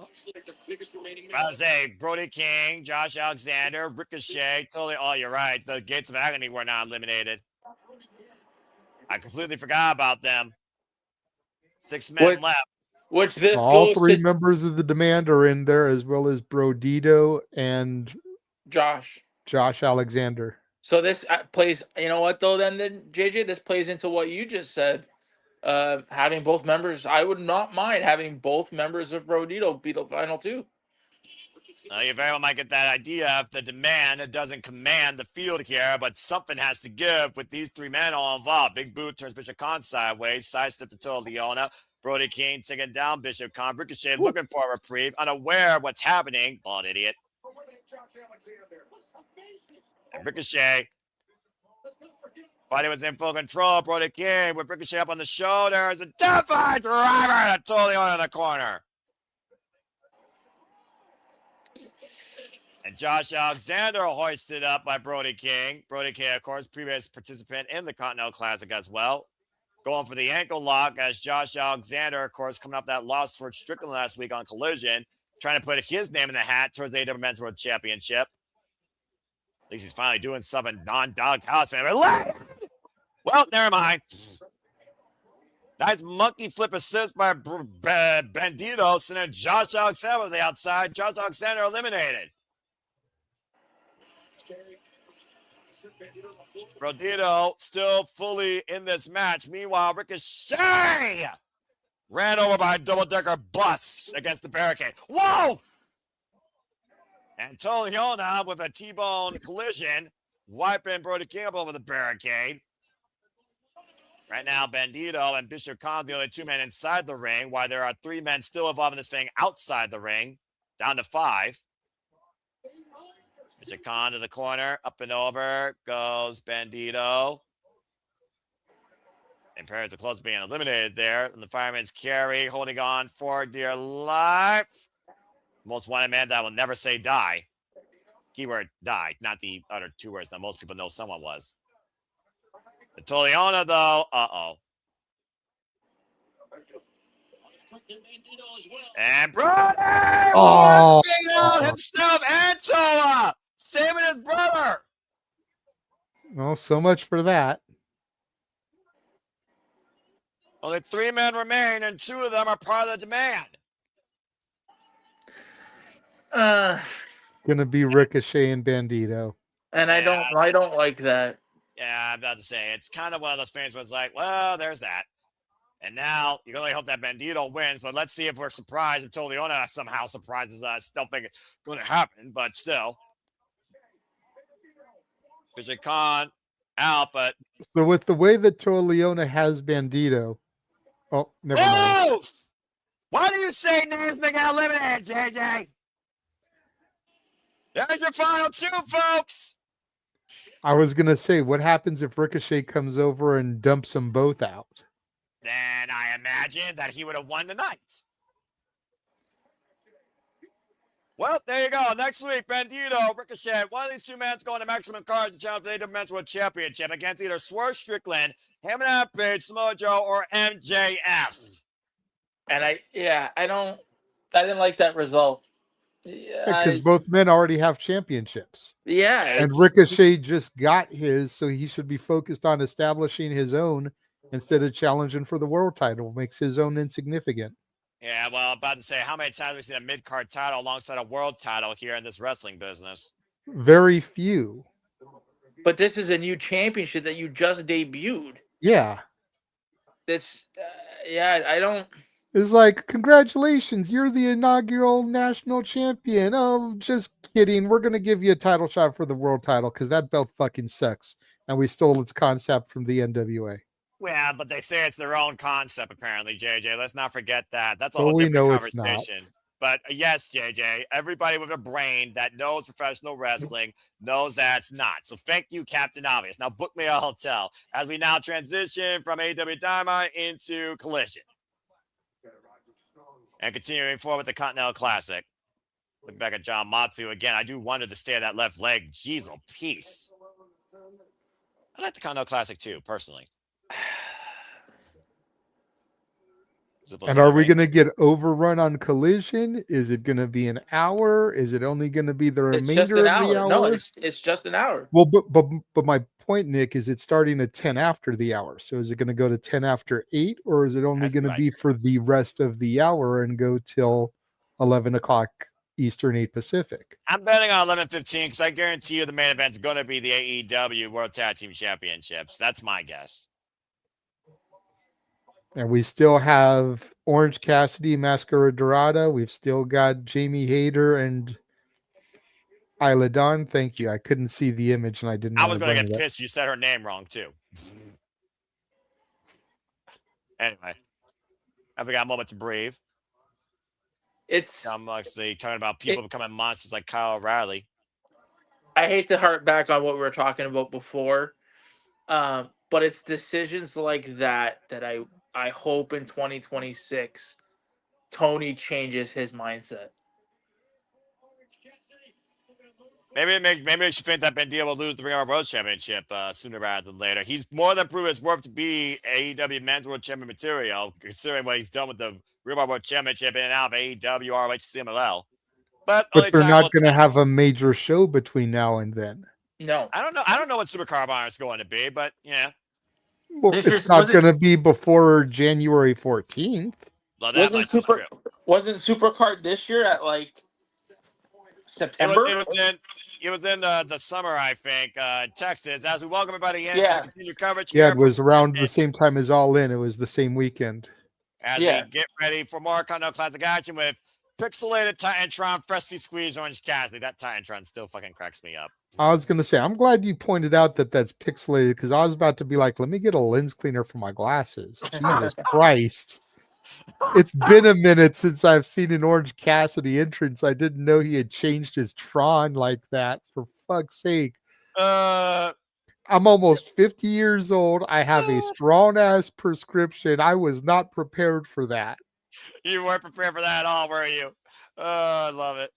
I say Brody King, Josh Alexander, Ricochet, totally. Oh, you're right. The Gates of Agony were not eliminated. I completely forgot about them. 6 men left. Which this all goes 3 to members of the Demand are in there, as well as Brodito and Josh Alexander. So this plays, you know what, though, then JJ, this plays into what you just said. Having both members, I would not mind having both members of Brodito be the final 2. You very well might get that idea if the Demand doesn't command the field here, but something has to give with these 3 men all involved. Big Boot turns Bishop Khan sideways, sidestep to Total Leona. Brody King taking down Bishop Khan. Ricochet looking for a reprieve, unaware of what's happening. Bald idiot. And Ricochet. Fighting was in full control. Brody King with Ricochet up on the shoulders. A defiant driver to Total Leona in the corner. And Josh Alexander hoisted up by Brody King. Brody King, of course, previous participant in the Continental Classic as well. Going for the ankle lock as Josh Alexander, of course, coming off that loss for Strickland last week on Collision, trying to put his name in the hat towards the AEW Men's World Championship. At least he's finally doing something non-dog house fan. Well, never mind. Nice monkey flip assist by Bandito, sending Josh Alexander to the outside. Josh Alexander eliminated. Rodito still fully in this match. Meanwhile, Ricochet ran over by a double-decker bus against the barricade. Whoa! And Toliona with a T-bone collision wiping Brody King up over the barricade. Right now, Bandito and Bishop Khan, the only 2 men inside the ring, while there are 3 men still involved in this thing outside the ring, down to 5. Bishop Khan to the corner, up and over goes Bandito. And Perez are close to being eliminated there. And the fireman's carry, holding on for dear life. Most wanted man that will never say die. Keyword die, not the other 2 words that most people know someone was. The Toliona, though, And Brody! Oh, Out himself and Toa! Saving his brother! well, so much for that. Only 3 men remain, and 2 of them are part of the demand. Gonna be Ricochet and Bandito. And I don't like that. Yeah, I'm about to say, it's kind of one of those things where it's like, well, there's that. And now, you can only hope that Bandito wins, but let's see if we're surprised if Toliona somehow surprises us. Don't think it's going to happen, but still. Bishop Khan out, but... So with the way that Toliona has Bandito... Oh, never mind. Move! Why do you say names make it eliminated, JJ? There's your final 2, folks! I was going to say, what happens if Ricochet comes over and dumps them both out? Then I imagine that he would have won tonight. Well, there you go. Next week, Bandito, Ricochet, one of these 2 men going to Maximum Cards to challenge for the AEW Men's World Championship against either Swerve Strickland, Heyman Page, Samoa Joe, or MJF. And I didn't like that result. Because both men already have championships. Yeah. And Ricochet just got his, so he should be focused on establishing his own instead of challenging for the world title. Makes his own insignificant. Yeah, well, I'm about to say, how many times have we seen a mid-card title alongside a world title here in this wrestling business? Very few. But this is a new championship that you just debuted. Yeah. It's, I don't... It's like, congratulations, you're the inaugural national champion. Oh, just kidding. We're going to give you a title shot for the world title because that belt fucking sucks. And we stole its concept from the NWA. Yeah, but they say it's their own concept, apparently, JJ. Let's not forget that. That's a whole different conversation. But yes, JJ, everybody with a brain that knows professional wrestling knows that's not. So thank you, Captain Obvious. Now book me a hotel as we now transition from AEW Dynamite into Collision. And continuing forward with the Continental Classic. Look back at John Matsu again. I do wonder to stay at that left leg. Jeez, oh, peace. I like the Continental Classic too, personally. And are we going to get overrun on Collision? Is it going to be an hour? Is it only going to be the remainder of the hour? No, it's just an hour. Well, but my point, Nick, is it's starting at 10 after the hour. So is it going to go to 10 after 8, or is it only going to be for the rest of the hour and go till 11 o'clock Eastern, 8 Pacific? I'm betting on 11:15 because I guarantee you the main event's going to be the AEW World Tag Team Championships. That's my guess. And we still have Orange Cassidy, Máscara Dorada. We've still got Jamie Hayter and Isla Dawn. Thank you. I couldn't see the image and I didn't. I was going to get pissed. You said her name wrong too. Anyway, have we got a moment to breathe? It's John Moxley talking about people becoming monsters like Kyle O'Reilly. I hate to harp back on what we were talking about before, but it's decisions like that that I hope in 2026 Toni changes his mindset. Maybe it should think that Bandito will lose the Ring of Honor World Championship sooner rather than later. He's more than proved his worth to be AEW Men's World Champion material, considering what he's done with the Ring of Honor World Championship in and out of AEW, ROH, CMLL. But they're not going to have a major show between now and then. No, I don't know. I don't know what Supercar of Honor is going to be, but yeah. Well, it's not going to be before January 14th. Well, wasn't Supercard this year at like September? It was in the summer, I think, Texas. As we welcome everybody in to continue coverage. Yeah, it was around the same time as All In. It was the same weekend. As we get ready for more Continental Classic action with pixelated Titantron, freshly squeezed Orange Cassidy. That Titantron still fucking cracks me up. I was going to say, I'm glad you pointed out that that's pixelated because I was about to be like, let me get a lens cleaner for my glasses. Jesus Christ. It's been a minute since I've seen an Orange Cassidy entrance. I didn't know he had changed his Tron like that, for fuck's sake. I'm almost 50 years old. I have a strong-ass prescription. I was not prepared for that. You weren't prepared for that at all, were you? I love it.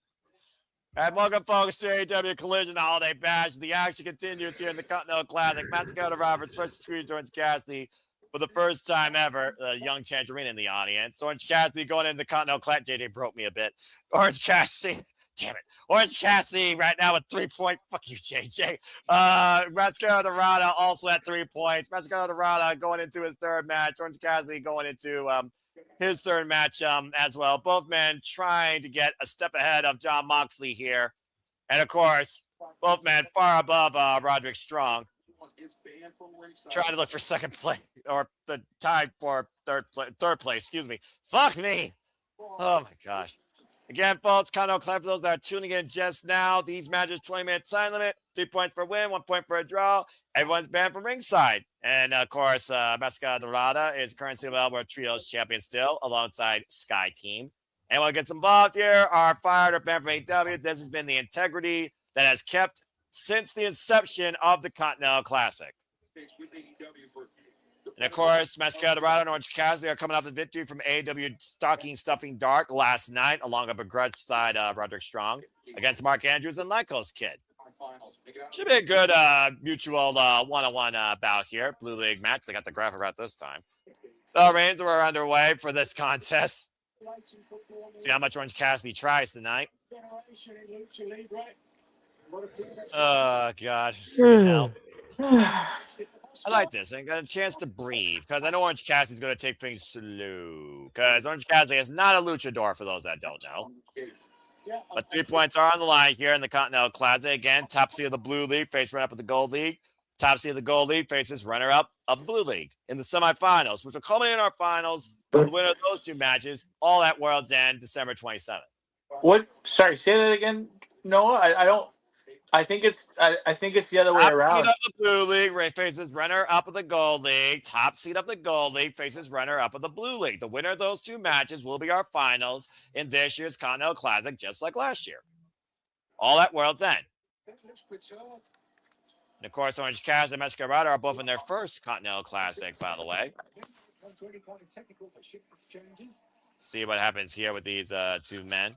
And welcome, folks, to AEW Collision Holiday Bash. The action continues here in the Continental Classic. Máscara Roberts first screen joins Cassidy for the first time ever. Young Tangerine in the audience. Orange Cassidy going into the Continental Classic. JJ broke me a bit. Orange Cassidy. Damn it. Orange Cassidy right now with 3 points. Fuck you, JJ. Máscara Dorada also at 3 points. Máscara Dorada going into his third match. Orange Cassidy going into his third match as well. Both men trying to get a step ahead of Jon Moxley here. And of course, both men far above Roderick Strong. Trying to look for second place or the tie for third place, excuse me. Fuck me. Oh my gosh. Again, folks, Continental Classic for those that are tuning in just now. These matches, 20-minute time limit, 3 points per win, 1 point per draw. Everyone's banned from ringside. And, of course, Máscara Dorada is currently World Trios champion still, alongside Sky Team. Anyone gets involved here are fired or banned from AEW. This has been the integrity that has kept since the inception of the Continental Classic. And, of course, Máscara Dorada and Orange Cassidy are coming off the victory from AEW Stocking Stuffing Dark last night, along with a begrudged side Roderick Strong against Mark Andrews and Lyco's Kid. Should be a good mutual one-on-one bout here. Blue League match. They got the graphic right this time. The reigns are underway for this contest. See how much Orange Cassidy tries tonight. Oh, God. Hell. I like this. I got a chance to breathe because I know Orange Cassidy's going to take things slow. Because Orange Cassidy is not a luchador for those that don't know. But 3 points are on the line here in the Continental Classic. Again, top seed of the Blue League faces runner-up of the Gold League. Top seed of the Gold League faces runner-up of the Blue League in the semifinals, which will culminate in our finals with the winner of those two matches, all at World's End, December 27th. What? Sorry, say that again, Noah. I don't. I think it's the other way around. Top seed of the Blue League faces runner-up of the Gold League. Top seed of the Gold League faces runner-up of the Blue League. The winner of those two matches will be our finals in this year's Continental Classic, just like last year. All at World's End. And, of course, Orange Cassidy and Máscara are both in their first Continental Classic, by the way. See what happens here with these two men.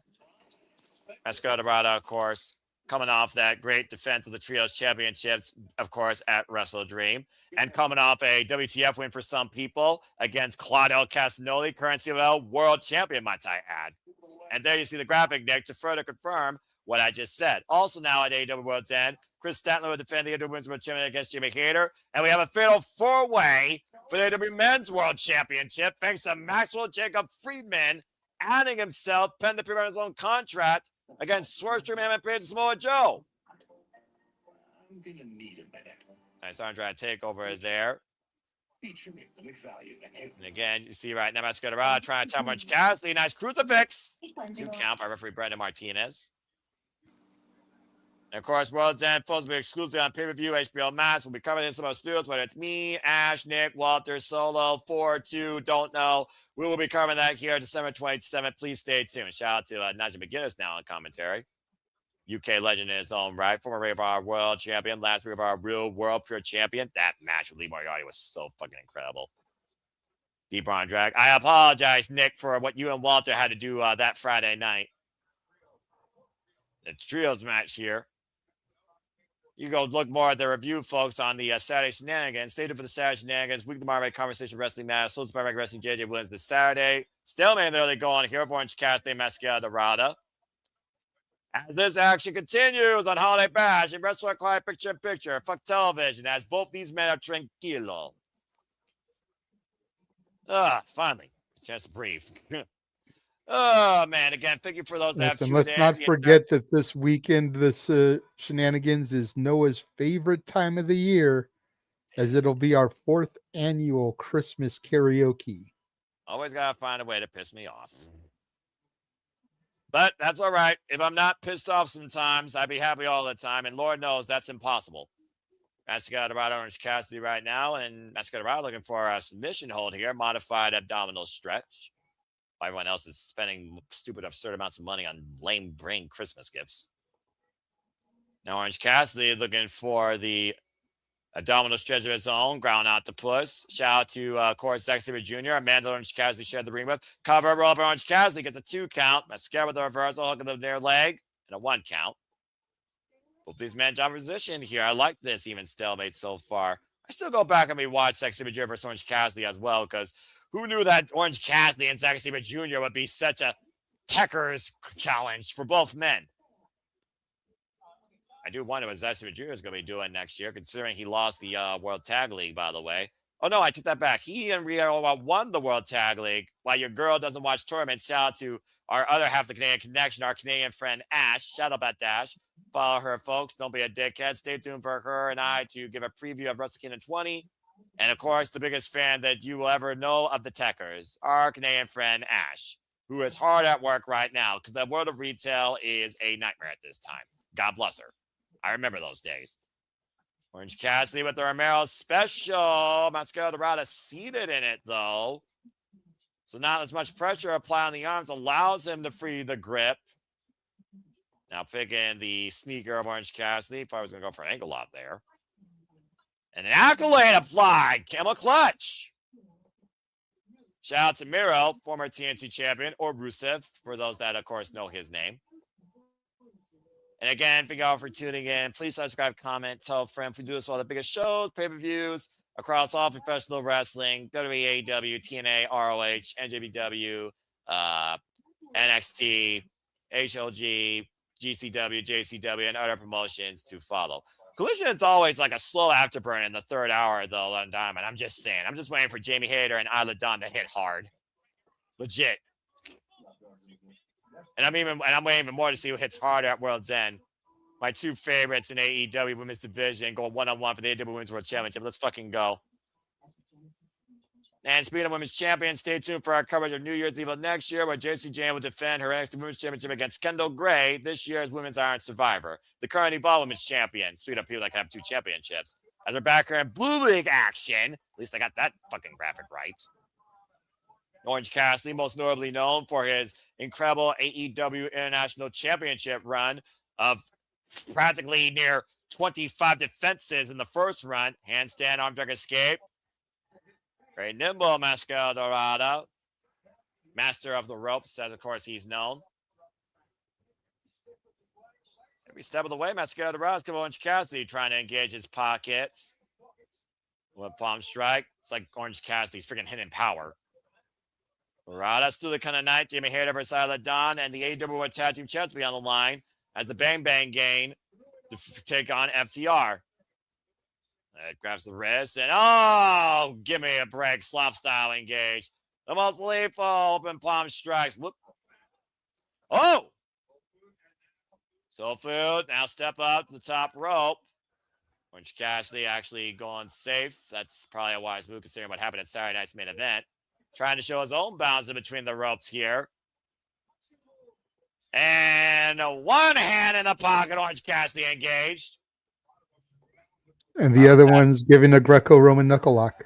Máscara, of course, coming off that great defense of the Trios Championships, of course, at Wrestle Dream. And coming off a WTF win for some people against Claudio Castagnoli, current CMLL World Champion, might I add. And there you see the graphic, Nick, to further confirm what I just said. Also now at AEW World's End, Chris Statler will defend the AEW Women's World Championship against Jimmy Hayter. And we have a fatal four-way for the AEW Men's World Championship, thanks to Maxwell Jacob Friedman adding himself, pen to paper on his own contract, against Swerstrom and Page Samoa Joe. I'm gonna need a minute. Nice arm trying to take over there. And again, you see right now, Máscara trying to tap Orange Cassidy. Nice crucifix. 2 count by referee Brandon Martinez. And of course, World's End folks will be exclusively on pay-per-view. HBO Max will be covering in some of the studios, whether it's me, Ash, Nick, Walter, Solo, 4-2, don't know. We will be covering that here December 27th. Please stay tuned. Shout out to Nigel McGuinness now on commentary. UK legend in his own right. Former Ring of Honor World Champion. Last Ring of Honor Real World Pure Champion. That match with Lee Moriarty was so fucking incredible. Deep on drag. I apologize, Nick, for what you and Walter had to do that Friday night. The trios match here. You go look more at the review, folks, on the Saturday Shenanigans. Stay tuned for the Saturday Shenanigans. Weekly Marvel Conversation Wrestling Match. Sold by Wrestling JJ wins this Saturday. Stalemate early going here for Orange Cassidy, Máscara Dorada. As this action continues on Holiday Bash and Wrestler Quiet Picture in Picture. Fuck television, as both these men are tranquilo. Finally. A chance to breathe. Oh, man. Again, thank you for those that have tuned in. Let's not forget that this weekend, this Shenanigans is Noah's favorite time of the year, as it'll be our 4th annual Christmas karaoke. Always got to find a way to piss me off. But that's all right. If I'm not pissed off sometimes, I'd be happy all the time. And Lord knows that's impossible. Máscara, Dorada, Orange Cassidy right now. And Máscara, Dorada looking for a submission hold here. Modified abdominal stretch. While everyone else is spending stupid, absurd amounts of money on lame brain Christmas gifts. Now Orange Cassidy looking for the abdominal stretch of his own. Ground out to push. Shout out to Corey Sexy Jr. Amanda Orange Cassidy shared the ring with. Cover roll up Orange Cassidy gets a 2 count. Máscara with the reversal, hook of the near leg. And a 1 count. Both these men job position here. I like this even stalemate so far. I still go back and rewatch Sexy Jr. versus Orange Cassidy as well, because who knew that Orange Cassidy and Sexy Jr. would be such a techers challenge for both men? I do wonder what Sexy Jr. is going to be doing next year, considering he lost the World Tag League, by the way. Oh, no, I take that back. He and Rio won the World Tag League. While your girl doesn't watch tournaments, shout out to our other half of the Canadian connection, our Canadian friend Ash. Shout out about Dash. Follow her, folks. Don't be a dickhead. Stay tuned for her and I to give a preview of Wrestle Kingdom 20. And, of course, the biggest fan that you will ever know of the Techers, our Canadian friend Ash, who is hard at work right now because the world of retail is a nightmare at this time. God bless her. I remember those days. Orange Cassidy with the Romero special. Máscara Dorada seated in it, though. So not as much pressure applied on the arms allows him to free the grip. Now picking the sneaker of Orange Cassidy. If I was going to go for an ankle lock there. And an accolade applied. Camel clutch. Shout out to Miro, former TNT champion, or Rusev, for those that, of course, know his name. And again, thank you all for tuning in. Please subscribe, comment, tell a friend. If we do this for all the biggest shows, pay-per-views across all professional wrestling, WWE, AEW, TNA, ROH, NJPW, NXT, HLG, GCW, JCW, and other promotions to follow. Collision is always like a slow afterburn in the third hour, though, on Diamond. I'm just saying. I'm just waiting for Jamie Hayter and Isla Dawn to hit hard. Legit. And I'm waiting even more to see who hits harder at World's End. My 2 favorites in AEW Women's Division going one-on-one for the AEW Women's World Championship. Let's fucking go. And speaking of Women's Champions, stay tuned for our coverage of New Year's Eve next year, where JC Jane will defend her NXT Women's Championship against Kendall Gray, this year's Women's Iron Survivor, the current Evolve Women's Champion. Speaking of people that can have 2 championships. As we're back here in Blue League action, at least I got that fucking graphic right. Orange Cassidy, most notably known for his incredible AEW International Championship run of practically near 25 defenses in the first run. Handstand, arm drag escape. Very nimble, Máscara Dorada. Master of the ropes, as of course he's known. Every step of the way, Máscara Dorada's got Orange Cassidy trying to engage his pockets. With palm strike. It's like Orange Cassidy's freaking hidden power. Dorada still the kind of night. Jamie Hayter versus Isla Dawn and the AEW World Tag Team Champs be on the line as the Bang Bang Gang to take on FTR. Grabs the wrist and oh, give me a break. Slop style engage. The most lethal open palm strikes. Whoop. Oh! Soul Food now step up to the top rope. Orange Cassidy actually going safe. That's probably a wise move considering what happened at Saturday night's main event. Trying to show his own bounds in between the ropes here. And one hand in the pocket, Orange Cassidy engaged. And the other one's giving a Greco-Roman knuckle lock.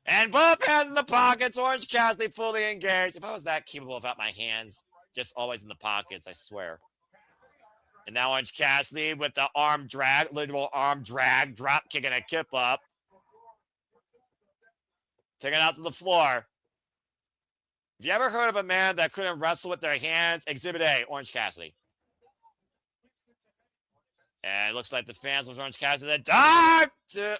And both hands in the pockets, Orange Cassidy fully engaged. If I was that capable without my hands, just always in the pockets, I swear. And now Orange Cassidy with the arm drag, literal arm drag, drop kicking a kip up. Taking it out to the floor. If you ever heard of a man that couldn't wrestle with their hands, Exhibit A, Orange Cassidy. And it looks like the fans was Orange Cassidy that dive to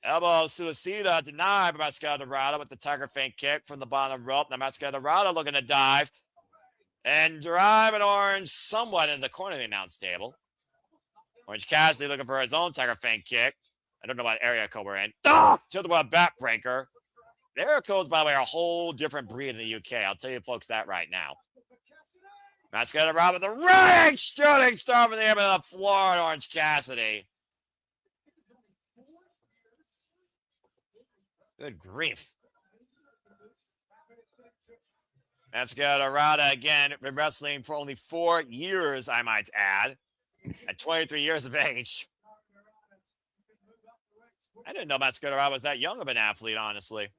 elbow suicida denied by Máscara Dorada with the tiger feint kick from the bottom rope. Now Máscara Dorada looking to dive and drive an Orange somewhat in the corner of the announce table. Orange Cassidy looking for his own tiger feint kick. I don't know what area code we're in. Tilt-a-whirl backbreaker. The area codes, by the way, are a whole different breed in the UK. I'll tell you folks that right now. Máscara Dorada with the ring shooting star from the air to the floor, Orange Cassidy. Good grief. Máscara Dorada, again, been wrestling for only 4 years, I might add, at 23 years of age. I didn't know Máscara Dorada was that young of an athlete, honestly.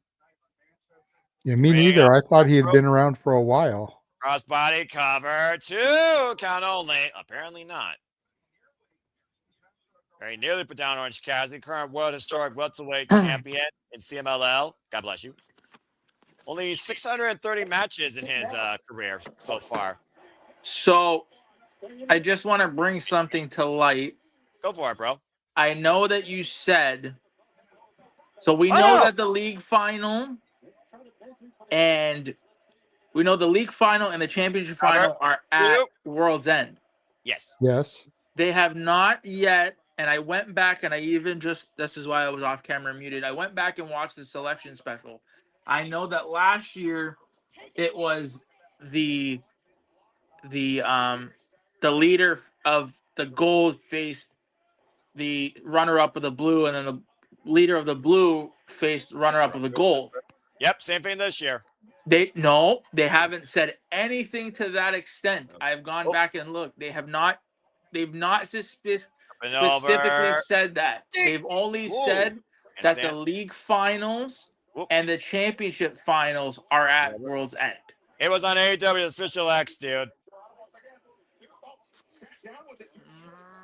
Yeah, me neither. I thought he had been around for a while. Crossbody cover, 2 count only. Apparently not. Very nearly put down Orange Cassidy, current world historic welterweight champion in CMLL. God bless you. Only 630 matches in his career so far. So, I just want to bring something to light. Go for it, bro. I know that you said. So we know that the league final and the championship final are at World's End. Yes. Yes. They have not yet, and I went back and I even this is why I was off camera muted. I went back and watched the selection special. I know that last year it was the leader of the gold faced the runner-up of the blue, and then the leader of the blue faced runner-up of the gold. Yep, same thing this year. They haven't said anything to that extent. I've gone back and looked. They've not specifically said that. They've only said that the league finals and the championship finals are at World's End. It was on AEW official X, dude.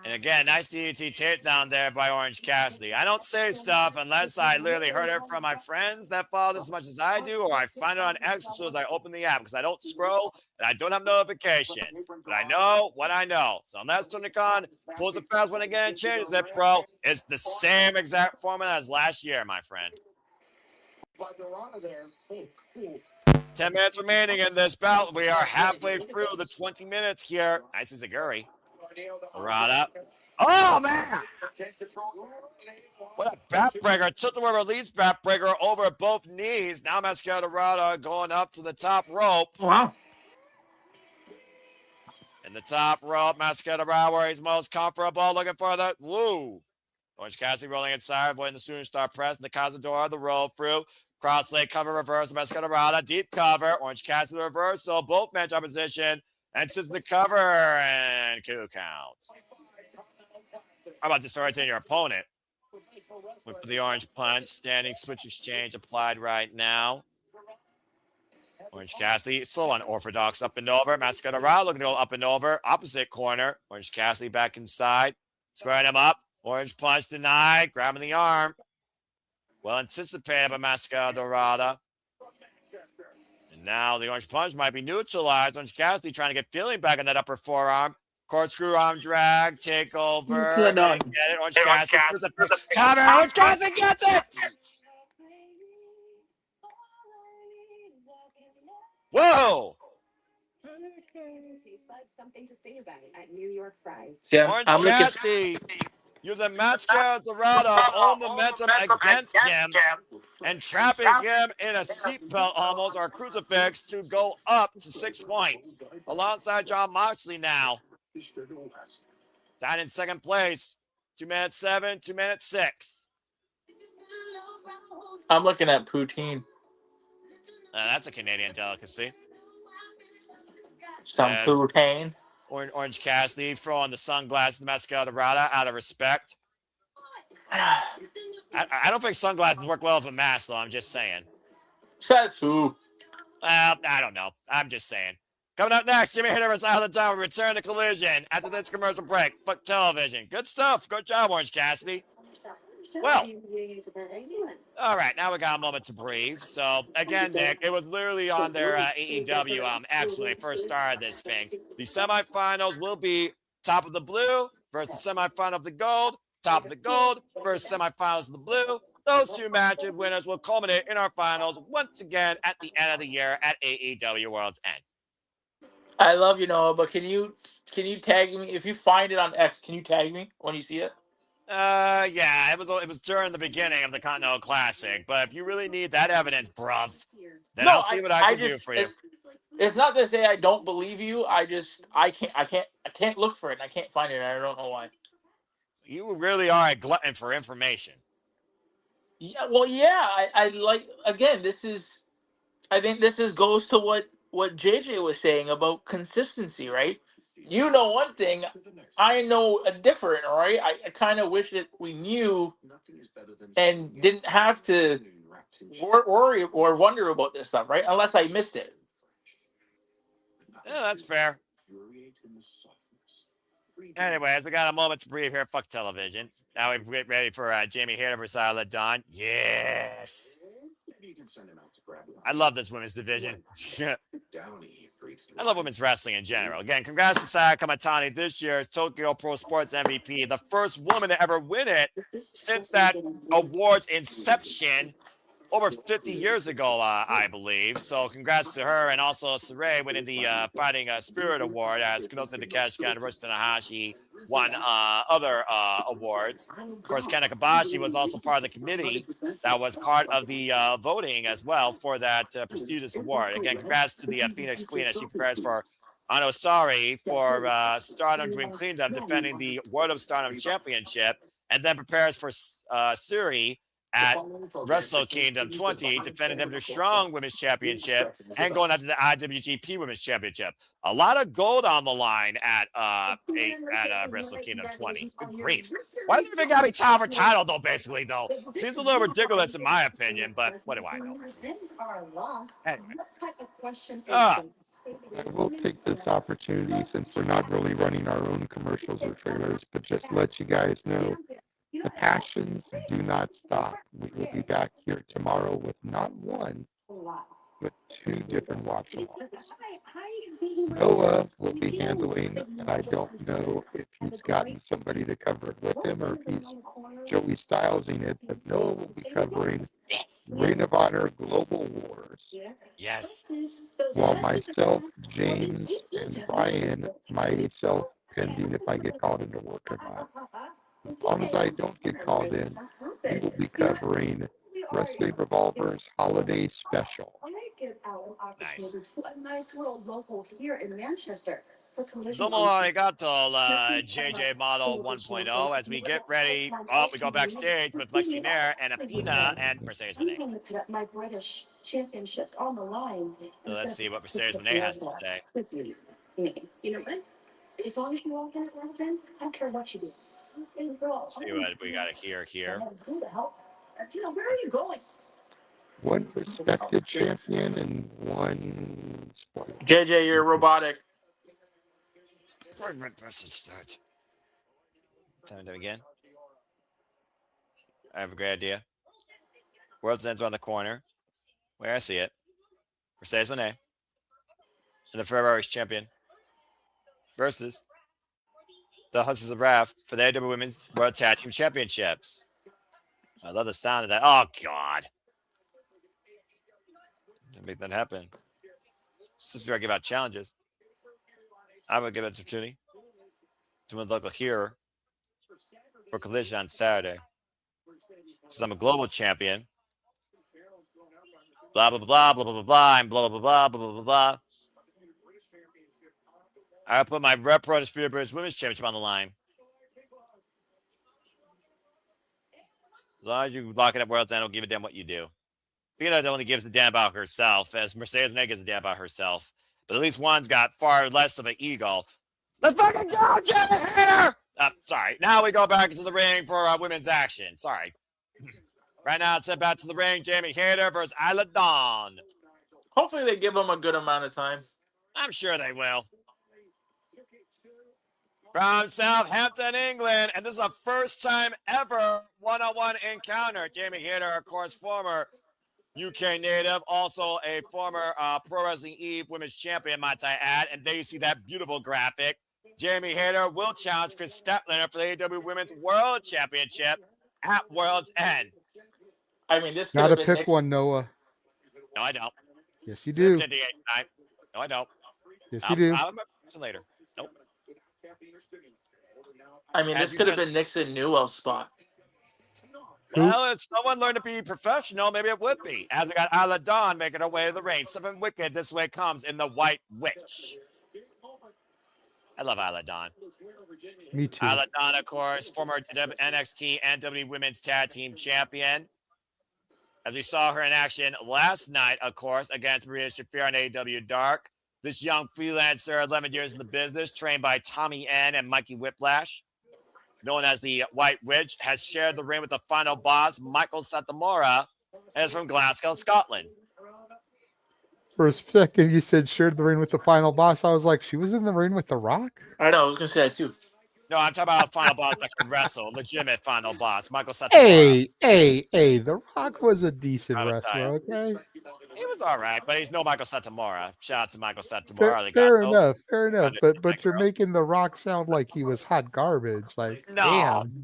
And again, nice DDT takedown there by Orange Cassidy. I don't say stuff unless I literally heard it from my friends that follow this as much as I do, or I find it on X as soon as I open the app, because I don't scroll and I don't have notifications. But I know what I know. So unless Tony Khan pulls a fast one again and changes it, bro, it's the same exact format as last year, my friend. 10 minutes remaining in this bout. We are halfway through the 20 minutes here. Nice as a Guri. Dorada. Oh, man. What a backbreaker. Tilt-a-whirl release backbreaker over both knees. Now Máscara Dorada going up to the top rope. Wow. In the top rope, Máscara Dorada where he's most comfortable. Looking for the woo. Orange Cassidy rolling inside, avoiding the Superstar press. And the Cazador, the roll through. Cross-leg cover reverse. Máscara Dorada, deep cover. Orange Cassidy reversal. Both match opposition. And sits in the cover and 2 counts. How about disorienting your opponent? Look for the orange punch. Standing switch exchange applied right now. Orange Cassidy slow unorthodox up and over. Máscara Dorada looking to go up and over. Opposite corner. Orange Cassidy back inside. Squaring him up. Orange punch denied. Grabbing the arm. Well anticipated by Máscara Dorada. And now the orange punch might be neutralized. Orange Cassidy trying to get feeling back on that upper forearm. Corkscrew arm drag, take over. Get it. Orange Cassidy. Cover. Orange Cassidy gets it. Whoa. Orange Cassidy using Máscara Dorada, all momentum against him and trapping him in a seatbelt almost, or a crucifix, to go up to 6 points. Alongside John Moxley now. Down in second place. 2 minutes 7, 2 minutes 6. I'm looking at poutine. That's a Canadian delicacy. Some poutine. Orange Cassidy throwing the sunglasses to Máscara Dorada out of respect. I don't think sunglasses work well with a mask, though. I'm just saying. Says who? I don't know. I'm just saying. Coming up next, Jimmy Hitter versus Island Town. We return to Collision after this commercial break. Fuck television. Good stuff. Good job, Orange Cassidy. Well, all right, now we got a moment to breathe. So, again, Nick, it was literally on their AEW X when they first started this thing. The semifinals will be top of the blue versus the semifinal of the gold, top of the gold versus semifinals of the blue. Those 2 matches winners will culminate in our finals once again at the end of the year at AEW World's End. I love you, Noah, but can you tag me if you find it on X? Can you tag me when you see it? Yeah, it was during the beginning of the Continental Classic. But if you really need that evidence, bruv, then I'll see what I can do for you. It's not to say I don't believe you. I can't look for it. And I can't find it. And I don't know why. You really are a glutton for information. Yeah, well, yeah. I like, again. I think this goes to what what JJ was saying about consistency, right? You know one thing, I know a different, right? I kind of wish that we knew and didn't have to worry or wonder about this stuff, right? Unless I missed it. Yeah, that's fair. Anyways, we got a moment to breathe here. Fuck television. Now we get ready for Jamie Hayter versus Isla Dawn. Yes. I love this women's division. I love women's wrestling in general. Again, congrats to Saya Kamatani, this year's Tokyo Pro Sports MVP, the first woman to ever win it since that award's inception over 50 years ago, I believe. So congrats to her, and also Saray winning the Fighting Spirit Award as Kenosa Takeshita and Roshi Tanahashi won other awards. Of course, Ken Kabashi was also part of the committee that was part of the voting as well for that prestigious award. Again, congrats to the Phoenix Queen as she prepares for Anosari for Stardom Dream Kingdom, defending the World of Stardom Championship, and then prepares for Suri at Wrestle Kingdom 20, defending them their Strong Women's Championship and going after the IWGP Women's Championship. A lot of gold on the line at Wrestle Kingdom 20. Good grief. Why does everybody got to be tied for title, though, basically, though? Seems a little ridiculous in my opinion, but what do I know? Anyway. I will take this opportunity, since we're not really running our own commercials or trailers, but just let you guys know the passions do not stop. We will be back here tomorrow with not one, but two different watch-alongs. Noah will be handling, and I don't know if he's gotten somebody to cover it with him or if he's Joey Stylesing it, but Noah will be covering Ring of Honor Global Wars. Yes. While myself, James, and Brian, myself, pending if I get called into work or not. As long as I don't get called in, we will be covering Wrestling Revolver's Holiday Special. Nice. Domo arigato, JJ Model 1.0, as we get ready. Oh, we go backstage with Lexi Nair and Athena and Mercedes Moné. So let's see what Mercedes Moné has to say. As long as you won't get it rubbed in, I don't care what you do. Let's see what we got here. Where are you going? One respected champion and one spoiled. JJ, you're robotic. Fragment message start. Time to again. I have a great idea. World's Ends around the corner. Where I see it. Mercedes Moné and the Ferrari's champion versus the Hunters of Wrath for the AEW Women's World Tag Team Championships. I love the sound of that. Oh, God. Didn't make that happen. This is where I give out challenges. I would give an opportunity to a local hero for Collision on Saturday. Since I'm a global champion. Blah, blah, blah, blah, blah, blah, blah. I'm blah, blah, blah, blah, blah, blah, blah. I put my Rep Pro Disputed British Women's Championship on the line. As long as you lock it up World's End, I don't give a damn what you do. Mina only gives a damn about herself, as Mercedes Moné gives a damn about herself. But at least one's got far less of an ego. Let's fucking go, Jimmy Hater! Sorry. Now we go back into the ring for women's action. Sorry. Right now, it's set back to the ring. Jamie Hayter versus Isla Dawn. Hopefully they give him a good amount of time. I'm sure they will. From Southampton, England, and this is a first time ever one-on-one encounter. Jamie Hayter, of course, former UK native, also a former Pro Wrestling Eve Women's Champion, might I add. And there you see that beautiful graphic. Jamie Hayter will challenge Chris Statlander for the AEW Women's World Championship at World's End. I mean, this gotta pick one, Noah. No, I don't. Yes, you do. No, I don't. Yes, you do. I'll mention later. Nope. I mean, this could have been Nixon Newell's spot. Well, if someone learned to be professional, maybe it would be. As we got Isla Dawn making her way to the ring. Something wicked this way comes in the White Witch. I love Isla Dawn. Me too. Isla Dawn, of course, former NXT and WWE Women's Tag Team Champion. as we saw her in action last night, of course, against Marina Shafir on AEW Dark. This young freelancer, 11 years in the business, trained by Tommy N and Mikey Whiplash, known as the White Witch, has shared the ring with the final boss, Michael Satomura, and is from Glasgow, Scotland. For a second, you said shared the ring with the final boss. I was like, she was in the ring with The Rock? I know, I was going to say that too. No, I'm talking about a final boss that can wrestle, legitimate final boss, Michael Satomura. Hey, The Rock was a decent wrestler, okay? He was all right, but he's no Michael Satomura. Shout out to Michael Satomura. Fair enough. But you're making The Rock sound like he was hot garbage. Like, no, damn.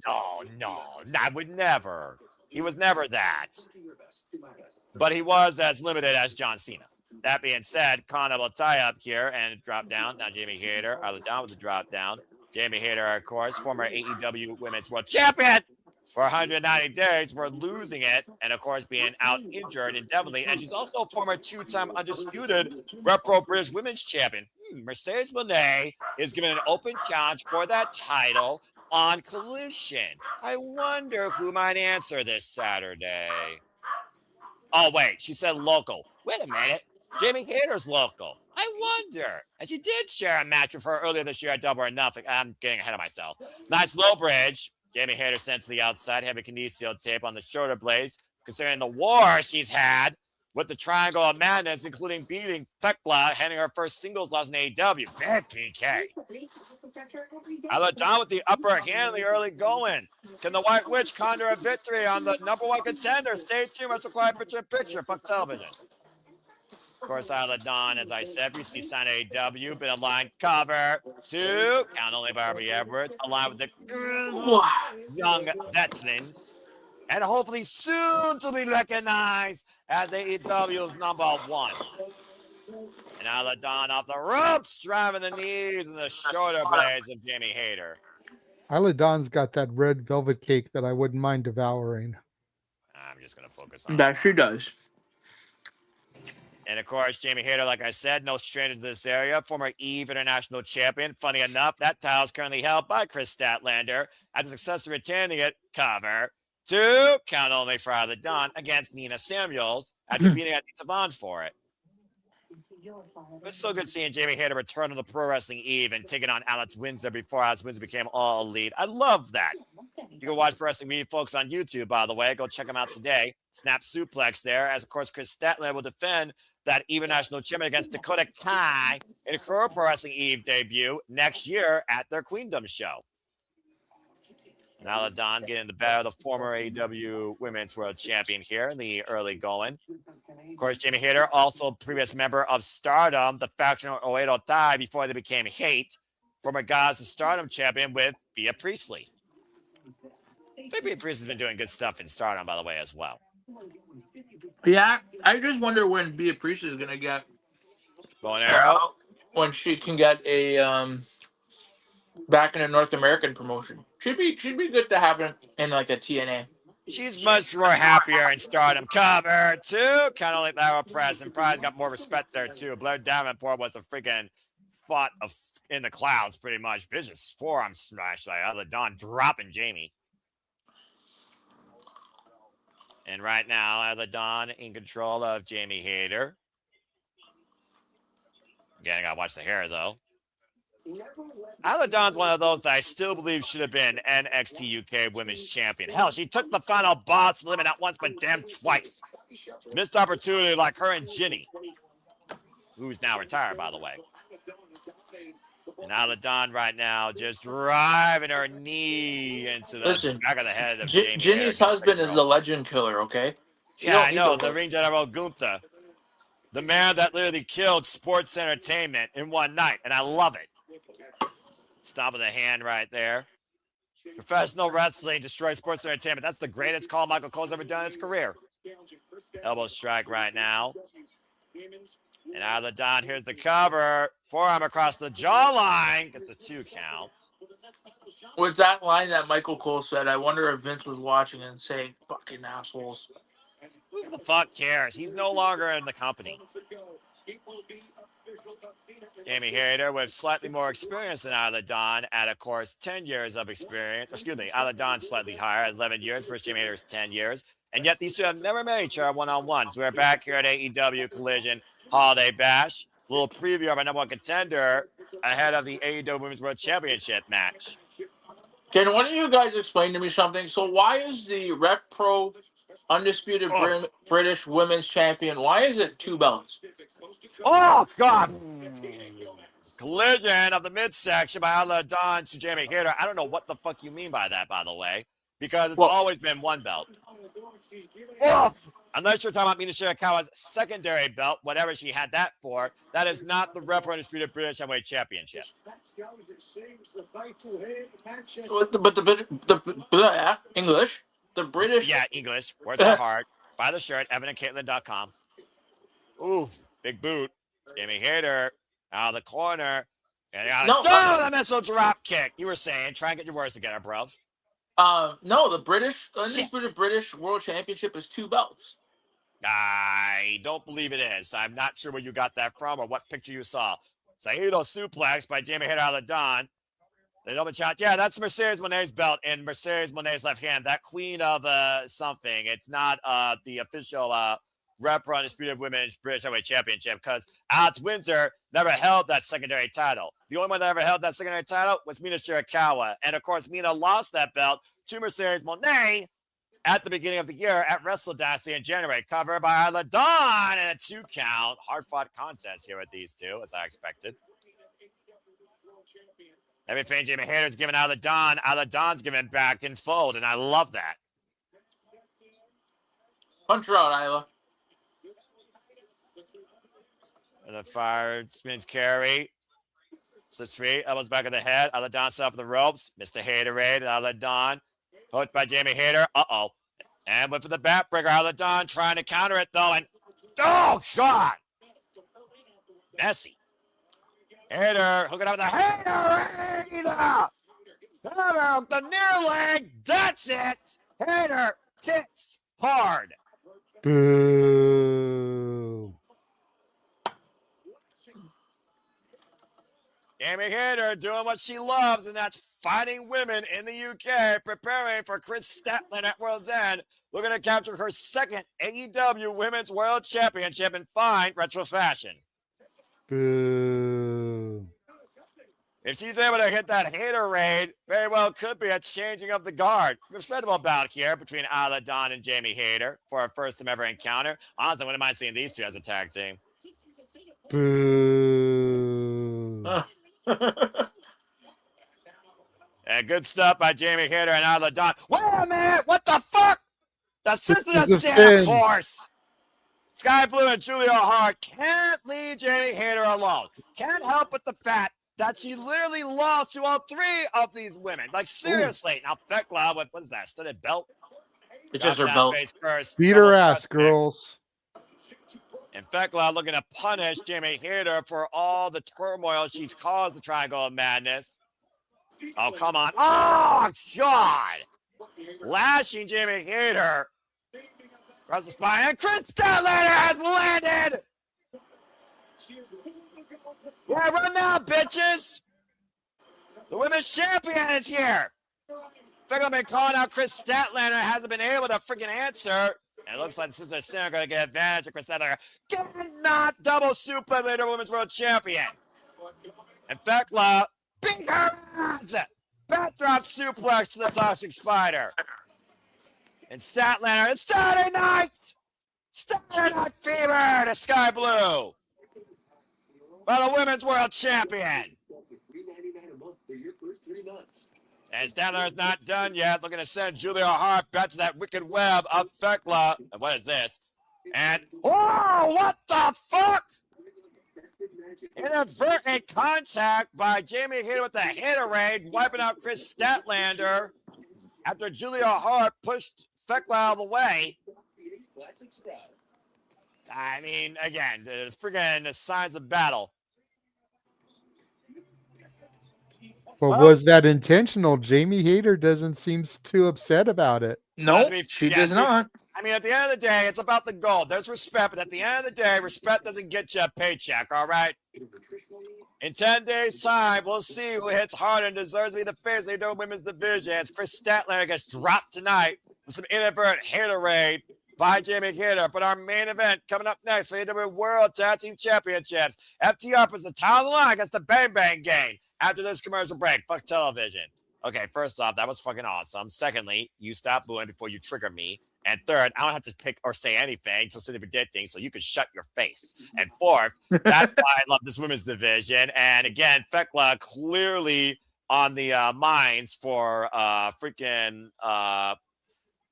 I would never. He was never that. But he was as limited as John Cena. That being said, Kona will tie up here and drop down. Now Jamie Hayter, down with the drop down. Jamie Hayter, of course, former AEW Women's World Champion for 190 days for losing it and, of course, being out injured indefinitely. And she's also a former two-time undisputed Repro British Women's Champion. Mercedes Moné is given an open challenge for that title on Collision. I wonder who might answer this Saturday. Oh, wait, she said local. Wait a minute. Jamie Hayter's local. I wonder. And she did share a match with her earlier this year at Double or Nothing. I'm getting ahead of myself. Nice low bridge. Jamie Hayter sent to the outside, heavy kinesio tape on the shoulder blades. Considering the war she's had with the Triangle of Madness, including beating Thekla, handing her first singles loss in AEW. Bad PK. I let down with the upper hand in the early going. Can the White Witch conjure a victory on the number one contender? Stay tuned. Must require picture-in-picture. Fuck television. Of course, Isla Dawn, as I said, recently signed AEW, been a line cover to count only Barbie Edwards, aligned with the young veterans, and hopefully soon to be recognized as AEW's number one. And Isla Dawn off the ropes, driving the knees and the shoulder blades of Jamie Hayter. Isla Dawn's got that red velvet cake that I wouldn't mind devouring. I'm just going to focus on that. She does. And, of course, Jamie Hayter, like I said, no stranger to this area, former EVE International Champion. Funny enough, that title is currently held by Chris Statlander after successfully retaining it, cover, to count only for Isla Dawn against Nina Samuels after beating Anita Vaughn for it. It's so good seeing Jamie Hayter return to the Pro Wrestling EVE and taking on Alex Windsor before Alex Windsor became All Elite. I love that. You can watch Pro Wrestling EVE, folks, on YouTube, by the way. Go check them out today. Snap suplex there, as, of course, Chris Statlander will defend that EVE National Champion against Dakota Kai in her Pro Wrestling EVE debut next year at their Queendom show. And Isla Dawn getting the better of the former AEW Women's World Champion here in the early going. Of course, Jamie Hayter, also previous member of Stardom, the faction of Oedo Tai before they became Hate, former Gods of Stardom champion with Bea Priestley. I think Bea Priestley's been doing good stuff in Stardom, by the way, as well. Yeah, I just wonder when Bea Priestley is gonna get Bow and arrow. When she can get a back in a North American promotion. She'd be good to have her in like a TNA. She's much more happier in Stardom. Cover two, kind of like that press, and probably got more respect there too. Blair Davenport was the freaking fought in the clouds pretty much. Vicious forearm smash by Isla Dawn, dropping Jamie. And right now, Isla Dawn in control of Jamie Hayter. Again, I gotta watch the hair though. Isla Dawn's one of those that I still believe should have been NXT UK Women's Champion. Hell, she took the final boss limit not once, but damn twice. Missed opportunity like her and Ginny, who's now retired, by the way. And Isla Dawn right now just driving her knee into the back of the head of Jamie. Ginny's husband is the legend killer, okay? Yeah, I know. The ring general Gunther. The man that literally killed sports entertainment in one night. And I love it. Stop of the hand right there. Professional wrestling destroys sports entertainment. That's the greatest call Michael Cole's ever done in his career. Elbow strike right now. And Isla Dawn, here's the cover. Forearm across the jawline. Gets a 2 count. With that line that Michael Cole said, I wonder if Vince was watching and saying, fucking assholes. Who the fuck cares? He's no longer in the company. Jamie Hayter with slightly more experience than Isla Dawn at, of course, 10 years of experience. Excuse me, Isla Dawn slightly higher, 11 years versus Jamie Hayter's 10 years. And yet these two have never met each other one-on-one. So we're back here at AEW Collision Holiday Bash. A little preview of our number one contender ahead of the AEW Women's World Championship match. Can one of you guys explain to me something? So why is the Rep Pro Undisputed British Women's Champion, why is it 2 belts? Oh, God. Collision of the midsection by Outlaw Dawn to Jamie Hayter. I don't know what the fuck you mean by that, by the way, because it's always been 1 belt. Unless you're talking about Mina Shirakawa's secondary belt, whatever she had that for, that is not the Rep Pro Undisputed British Heavyweight Championship. But the English, the British. Yeah, English. Words are hard. Buy the shirt, evanandcaitlin.com. Oof, big boot. Jamie Hayter out of the corner. And a missile drop kick. You were saying, try and get your words together, bro. No, the British Undisputed British World Championship is 2 belts. I don't believe it is. I'm not sure where you got that from or what picture you saw. Saito suplex by Jamie Hayter out of the Dawn. The double shot. Yeah, that's Mercedes Moné's belt in Mercedes Moné's left hand. That queen of something. It's not the official Rep Pro Undisputed Women's British Heavyweight Championship because Alex Windsor never held that secondary title. The only one that ever held that secondary title was Mina Shirakawa. And, of course, Mina lost that belt to Mercedes Moné at the beginning of the year at Wrestle Dynasty in January. Covered by Isla Dawn and a 2 count. Hard-fought contest here with these two, as I expected. Everything Jamie Hayter's giving Isla Dawn's giving back in fold, and I love that. Punch her out, Isla. And the fire spins carry. Slips free. Elbows back of the head. Isla Dawn set up for the ropes. Missed the Hayter raid. Isla Dawn. Hooked by Jamie Hayter. Uh-oh. And went for the backbreaker. Isla Dawn trying to counter it, though. And, oh, God. Messy. Hayter hooking up with the Hayter raid. Hayter, the near leg. That's it. Hayter kicks hard. Boo. Jamie Hayter doing what she loves, and that's fighting women in the UK, preparing for Chris Statlander at World's End, looking to capture her second AEW Women's World Championship in fine retro fashion. Boo. If she's able to hit that Hayter raid, very well could be a changing of the guard. Respectable bout here between Isla Dawn and Jamie Hayter for our first time ever encounter. Honestly, I wouldn't mind seeing these two as a tag team. Boo. And good stuff by Jamie Hayter and Isla Dawn. Wait a minute! What the fuck? That's simply a Santa Claus. Sky Blue and Julia Hart can't leave Jamie Hayter alone. Can't help but the fact that she literally lost to all 3 of these women. Like, seriously. Ooh. Now, Thekla with, what is that, studded belt? It's just her belt. Beat her ass, girls. And Thekla looking to punish Jamie Hayter for all the turmoil she's caused the Triangle of Madness. Oh, come on. Oh, God. Lashing Jamie Hayter across the spine. And Chris Statlander has landed. Yeah, run now, bitches. The women's champion is here. They've been calling out Chris Statlander. Hasn't been able to freaking answer. And it looks like Sister Sin are going to get advantage of Chris Statlander. Cannot double suplex later women's world champion. And Thekla beat her ass. Backdrop suplex to the Toxic Spider. And Statlander, it's Saturday night. Saturday Night Fever to Sky Blue. By the women's world champion. And Statlander's not done yet. Looking to send Julia Hart back to that wicked web of Thekla. What is this? And, oh, what the fuck? Inadvertent contact by Jamie Hayter with the Hayter raid, wiping out Chris Statlander after Julia Hart pushed Thekla out of the way. I mean, again, the friggin' signs of battle. Well, was that intentional? Jamie Hayter doesn't seem too upset about it. No, she does not. I mean, at the end of the day, it's about the gold. There's respect, but at the end of the day, respect doesn't get you a paycheck, all right? In 10 days' time, we'll see who hits harder and deserves to be the face of the women's division as Chris Statlander gets dropped tonight with some inadvertent haterade by Jamie Hayter. But our main event coming up next for AEW World Tag Team Championships. FTR puts the title on the line against the Bang Bang Gang after this commercial break. Fuck television. Okay, first off, that was fucking awesome. Secondly, you stop booing before you trigger me. And third, I don't have to pick or say anything to sit predicting, so you can shut your face. And fourth, that's why I love this women's division. And again, Fekla clearly on the minds for freaking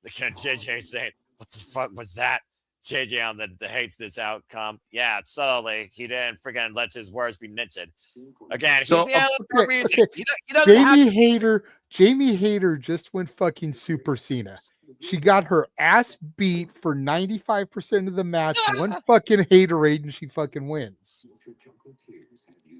JJ saying, what the fuck was that? JJ on the hates this outcome. Yeah, subtly, he didn't freaking let his words be minted. Again, he's the analyst for a reason. He doesn't Jamie Hayter just went fucking Super Cena. She got her ass beat for 95% of the match. One fucking haterade and she fucking wins.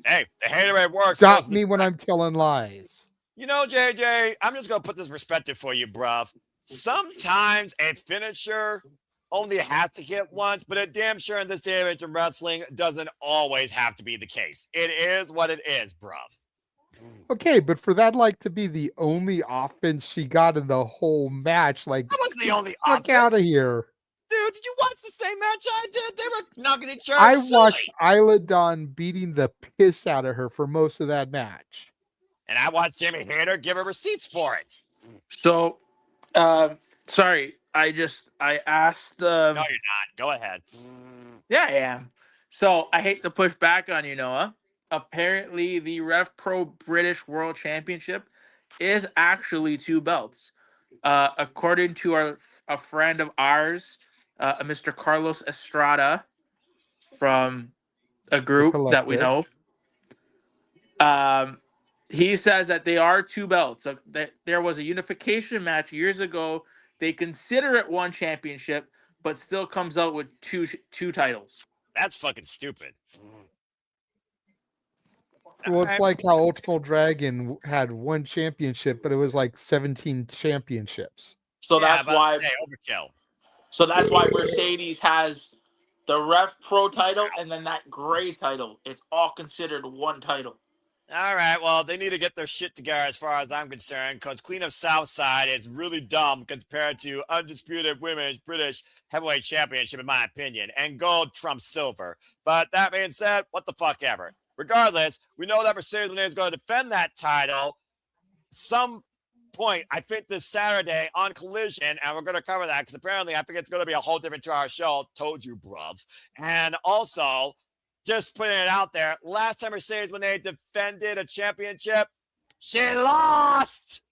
Hey, the haterade works. Stop me when I'm telling lies. You know, JJ, I'm just going to put this perspective for you, bruv. Sometimes a finisher only has to hit once, but it damn sure in this day of age of wrestling doesn't always have to be the case. It is what it is, bruv. Okay, but for that to be the only offense she got in the whole match, that wasn't the only offense. Fuck out of here. Dude, did you watch the same match I did? They were knocking each other I silly. watched Isla Dawn beating the piss out of her for most of that match. And I watched Jamie Hayter give her receipts for it. So, sorry, I asked. No, you're not. Go ahead. Yeah, I am. So I hate to push back on you, Noah. Apparently, the Rev Pro British World Championship is actually 2 belts. According to a friend of ours, Mr. Carlos Estrada from a group that we know. He says that they are 2 belts. That there was a unification match years ago. They consider it 1 championship, but still comes out with two titles. That's fucking stupid. Well, it's like how Ultimate Dragon had 1 championship, but it was 17 championships. So that's why overkill. So that's why Mercedes has the Rev Pro title and then that gray title. It's all considered 1 title. All right, well, they need to get their shit together as far as I'm concerned, because Queen of Southside is really dumb compared to Undisputed Women's British Heavyweight Championship, in my opinion, and gold trumps silver. But that being said, what the fuck ever. Regardless, we know that Mercedes Moné is going to defend that title some point, I think this Saturday on Collision, and we're going to cover that because apparently I think it's going to be a whole different 2-hour show. Told you, bruv. And also, just putting it out there, last time Mercedes Moné defended a championship, she lost.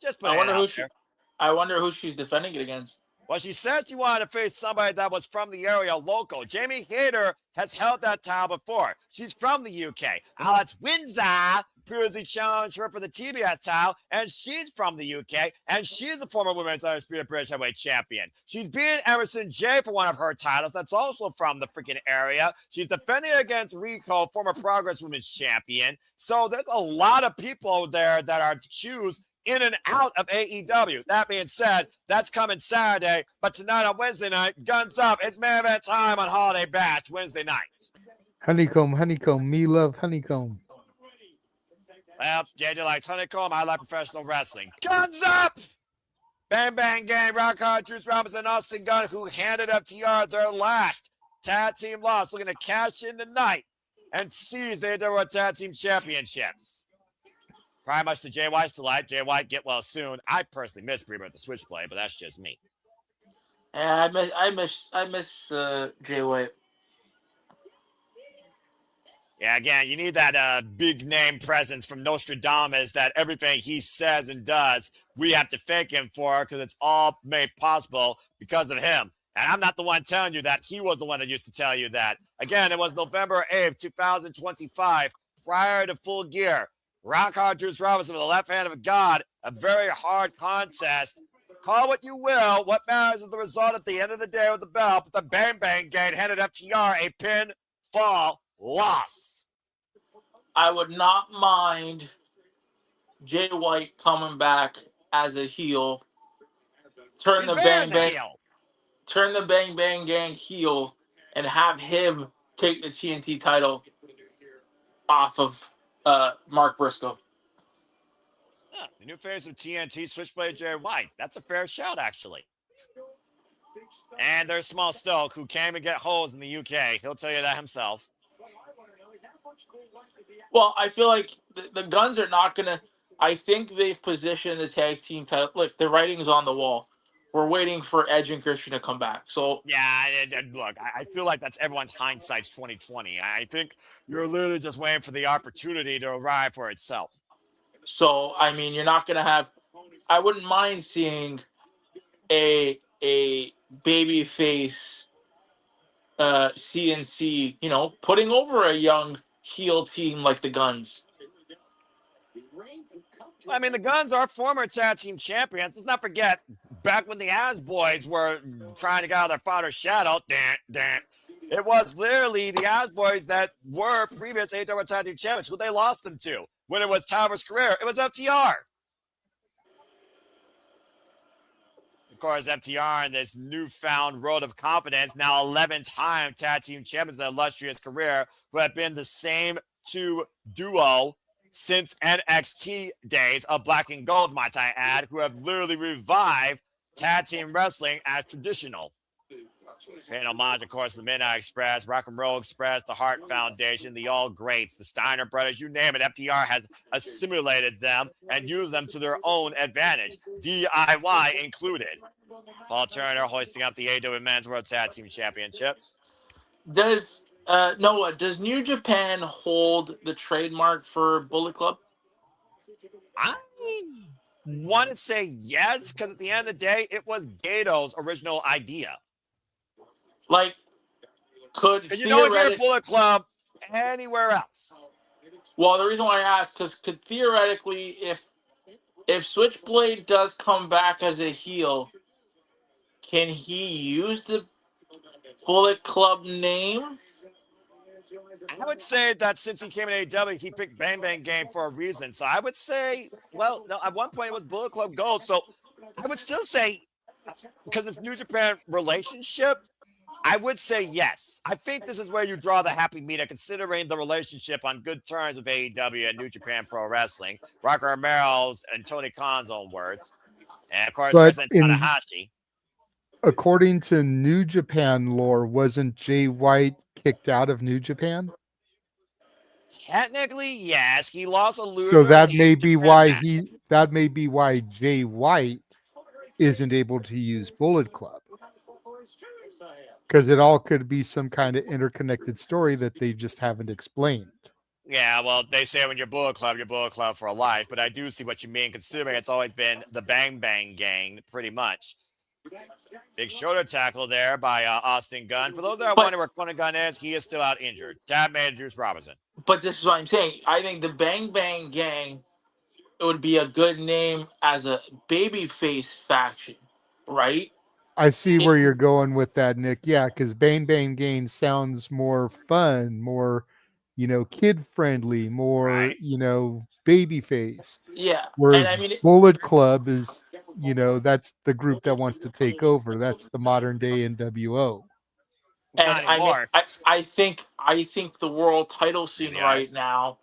Just put I wonder who she's defending it against. Well, she said she wanted to face somebody that was from the area local. Jamie Hayter has held that title before. She's from the UK. Alex Windsor previously challenged her for the TBS title, and she's from the UK, and she's a former Women's Undisputed British Heavyweight Champion. She's beaten Emerson J for one of her titles. That's also from the freaking area. She's defending against Rico, former Progress Women's Champion. So there's a lot of people there that are to choose in and out of AEW. That being said, that's coming Saturday, but tonight on Wednesday night, guns up. It's main event time on Holiday Bash Wednesday night. Honeycomb, me love honeycomb. Well, JJ likes honeycomb. I like professional wrestling. Guns up! Bang Bang Gang, Rock Hard, Truth Robinson, Austin Gunn, who handed FTR their last tag team loss, looking to cash in tonight and seize the AEW Tag Team Championships. Pretty much to Jay White's delight. Jay White, get well soon. I personally miss Bremer at the Switchblade, but that's just me. Yeah, I miss Jay White. Yeah, again, you need that big name presence from Nostradamus that everything he says and does, we have to thank him for because it's all made possible because of him. And I'm not the one telling you that. He was the one that used to tell you that. Again, it was November 8th, 2025, prior to Full Gear. Rock Hard Juice Robinson with the left hand of God, a very hard contest. Call what you will. What matters is the result at the end of the day with the belt. But the Bang Bang Gang handed FTR a pinfall loss. I would not mind Jay White coming back as a heel. Turn the Bang Bang Gang heel and have him take the TNT title off of Mark Briscoe. The new face of TNT, Switchblade Jay White. That's a fair shout, actually. And there's Small Stoke, who came and get holes in the UK. He'll tell you that himself. Well, I feel like the Guns are not going to. I think they've positioned the tag team title. Look, the writing's on the wall. We're waiting for Edge and Christian to come back. So yeah, and look, I feel like that's everyone's hindsight's 2020. I think you're literally just waiting for the opportunity to arrive for itself. So I mean, you're not going to have. I wouldn't mind seeing a baby face CNC, putting over a young heel team like the Guns. I mean, the Guns are former tag team champions. Let's not forget, back when the As Boys were trying to get out of their father's shadow, it was literally the As Boys that were previous AEW tag team champions. Who they lost them to? When it was Tyler's career, it was FTR. Of course, FTR in this newfound world of confidence, now 11-time tag team champions in their illustrious career, who have been the same two duo since NXT days of Black and Gold, might I add, who have literally revived tag team wrestling as traditional. Paying homage, of course, the Midnight Express, Rock and Roll Express, the Hart Foundation, the All Greats, the Steiner Brothers, you name it. FTR has assimilated them and used them to their own advantage, DIY included. Paul Turner hoisting up the AEW Men's World Tag Team Championships. Does Noah, does New Japan hold the trademark for Bullet Club? I want to say yes, because at the end of the day, it was Gato's original idea. Like, could you don't hear Bullet Club anywhere else. Well, the reason why I asked, because could theoretically, if Switchblade does come back as a heel, can he use the Bullet Club name? I would say that since he came in AEW, he picked Bang Bang Game for a reason. So I would say, well, no, at one point it was Bullet Club Gold. So I would still say, because it's New Japan relationship, I would say yes. I think this is where you draw the happy medium, considering the relationship on good terms with AEW and New Japan Pro Wrestling. Rocker Romero's and Tony Khan's own words. And of course, President Tanahashi. According to New Japan lore, wasn't Jay White kicked out of New Japan? Technically, yes. He lost a loser. So that may be why why Jay White isn't able to use Bullet Club. Because it all could be some kind of interconnected story that they just haven't explained. Yeah, well, they say when you're Bullet Club for life. But I do see what you mean, considering it's always been the Bang Bang Gang, pretty much. Big shoulder tackle there by Austin Gunn. For those that are wondering where Conor Gunn is, he is still out injured. Tab made Juice Robinson. But this is what I'm saying. I think the Bang Bang Gang, it would be a good name as a babyface faction, right? I see where you're going with that, Nick. Yeah, because Bang Bang Gang sounds more fun, more, kid friendly, more, babyface. Yeah. Whereas Bullet Club is, that's the group that wants to take over. That's the modern day NWO. And I think the world title scene right now,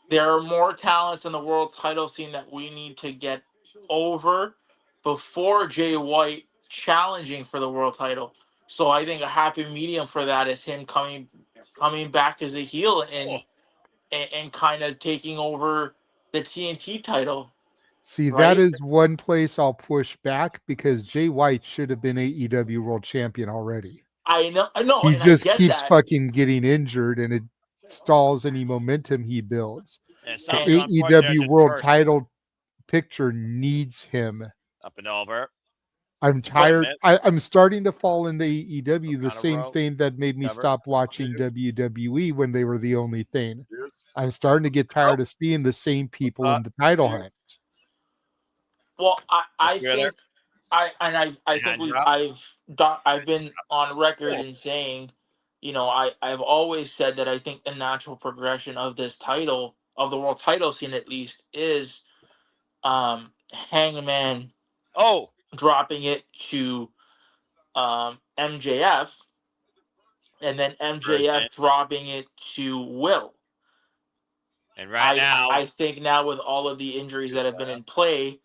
there are more talents in the world title scene that we need to get over before Jay White challenging for the world title. So I think a happy medium for that is him coming back as a heel and kind of taking over the TNT title. See, that is one place I'll push back, because Jay White should have been AEW World Champion already. I know. He just keeps fucking getting injured, and it stalls any momentum he builds. The AEW World Title picture needs him. Up and over. I'm tired. I'm starting to fall into AEW, the same thing that made me stop watching WWE when they were the only thing. I'm starting to get tired of seeing the same people in the title hunt. Well, I think I've been on record in saying, I've always said that I think the natural progression of this title, of the world title scene at least, is Hangman dropping it to MJF, and then MJF dropping it to Will. And right now, I think now with all of the injuries that have been in play,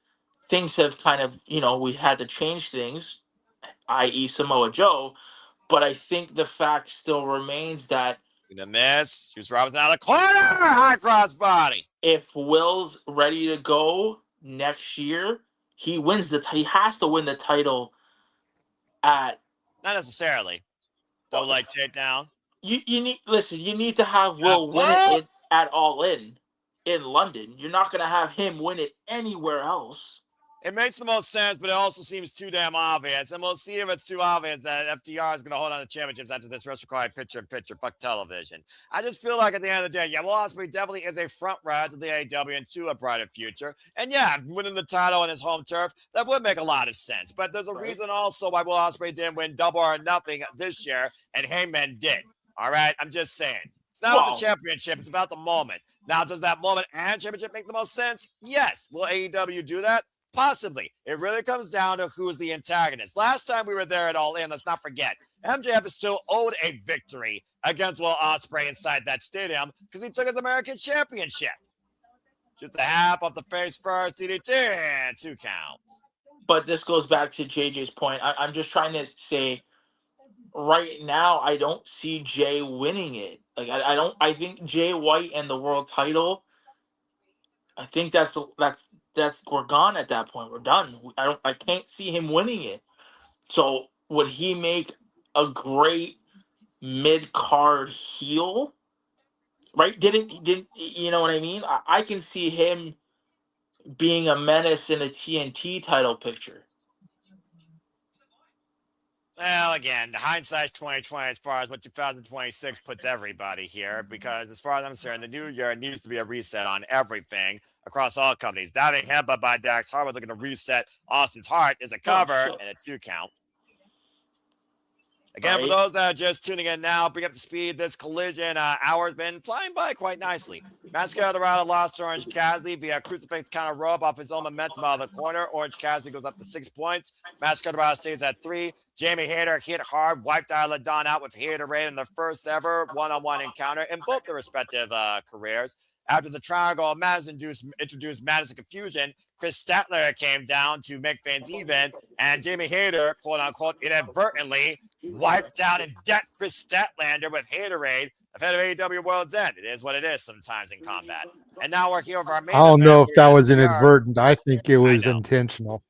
things have kind of, we had to change things, i.e. Samoa Joe. But I think the fact still remains that the miss. Juice Robinson out of the corner. High cross body. if Will's ready to go next year, he has to win the title at. Not necessarily. Double leg takedown. You need to have Will win it at All In London. You're not gonna have him win it anywhere else. It makes the most sense, but it also seems too damn obvious. And we'll see if it's too obvious that FTR is going to hold on to championships after this rest required picture-in-picture. Fuck television. I just feel like at the end of the day, Will Ospreay definitely is a front runner to the AEW and to a brighter future. And yeah, winning the title on his home turf, that would make a lot of sense. But there's a reason also why Will Ospreay didn't win Double or Nothing this year, and Heyman did. All right? I'm just saying. It's not about the championship. It's about the moment. Now, does that moment and championship make the most sense? Yes. Will AEW do that? Possibly. It really comes down to who's the antagonist. Last time we were there at All In, let's not forget, MJF is still owed a victory against Will Ospreay inside that stadium because he took his American Championship. Just a half of the face first, DDT, and 2 counts. But this goes back to JJ's point. I'm just trying to say, right now, I don't see Jay winning it. Like I think Jay White and the world title, I think that's we're gone at that point. We're done. I can't see him winning it. So would he make a great mid-card heel? Right? Didn't you know what I mean? I can see him being a menace in a TNT title picture. Well, again, the hindsight's 2020 as far as what 2026 puts everybody here, because as far as I'm concerned, the new year needs to be a reset on everything across all companies. Diving headbutt by Dax Harwood looking to reset Austin's Heart is a cover and a 2 count. Again, for those that are just tuning in now, bring up to speed, this collision hour has been flying by quite nicely. Máscara Dorada lost to Orange Cassidy via crucifix counter rope off his own momentum out of the corner. Orange Cassidy goes up to 6 points. Máscara Dorada stays at 3. Jamie Hayter hit hard, wiped Ladon out with Haterade in their first ever one-on-one encounter in both their respective careers. After the Triangle of Madison introduced Madison Confusion, Chris Statler came down to make things even, and Jamie Hayter, quote-unquote, inadvertently wiped out and decked Chris Statlander with Haterade ahead of AEW World's End. It is what it is sometimes in combat. And now we're here with our main I don't event. know if that was inadvertent. I think it was intentional.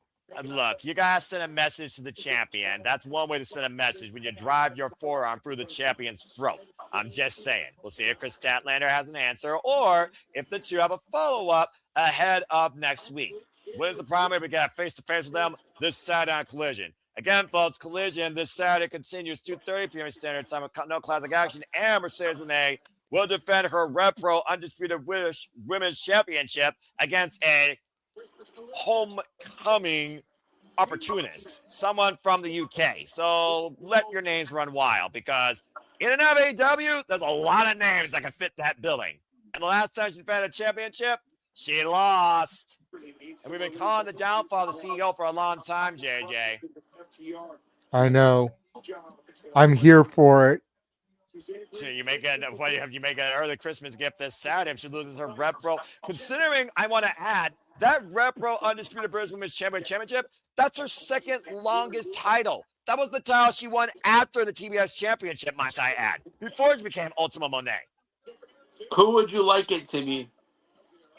Look, you guys send a message to the champion. That's one way to send a message when you drive your forearm through the champion's throat. I'm just saying. We'll see if Chris Statlander has an answer or if the two have a follow-up ahead of next week. What is the primary? We got face-to-face with them this Saturday on Collision. Again, folks, Collision this Saturday continues 2:30 p.m. Standard Time with no classic action, and Mercedes Moné will defend her Red Pro Undisputed Women's Championship against a homecoming opportunist, someone from the UK. So let your names run wild, because in and out of AEW, there's a lot of names that can fit that billing. And the last time she defended a championship, she lost. And we've been calling the downfall of the CEO for a long time, JJ. I know. I'm here for it. So you make an early Christmas gift this Saturday if she loses her Red Pro. Considering, I want to add, that Red Pro Undisputed British Women's Championship, that's her second longest title. That was the title she won after the TBS Championship, might I add, before she became Ultima Moné. Who would you like it to be?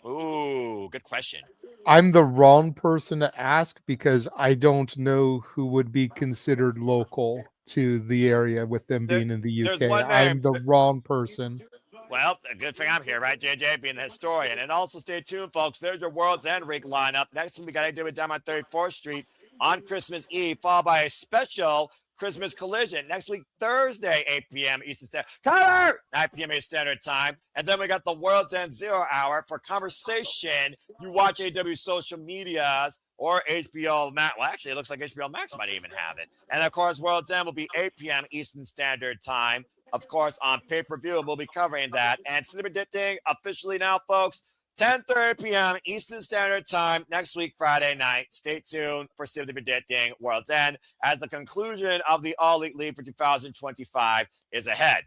Ooh, good question. I'm the wrong person to ask because I don't know who would be considered local to the area with them being in the UK. I'm the wrong person. Well, a good thing I'm here, right, JJ, being the historian. And also stay tuned, folks. There's your World's End Rig lineup. Next one, we got AEW Dynamite 34th Street on Christmas Eve, followed by a special Christmas Collision next week, Thursday, 8 p.m. Eastern Standard Time, 9 p.m. Eastern Standard Time. And then we got the World's End 0 Hour for conversation. You watch AEW social medias or HBO Max. Well, actually, it looks like HBO Max might even have it. And, of course, World's End will be 8 p.m. Eastern Standard Time. Of course, on pay-per-view, we'll be covering that. And City Predicting officially now, folks, 10:30 p.m. Eastern Standard Time next week, Friday night. Stay tuned for City Predicting World's End as the conclusion of the All Elite League for 2025 is ahead.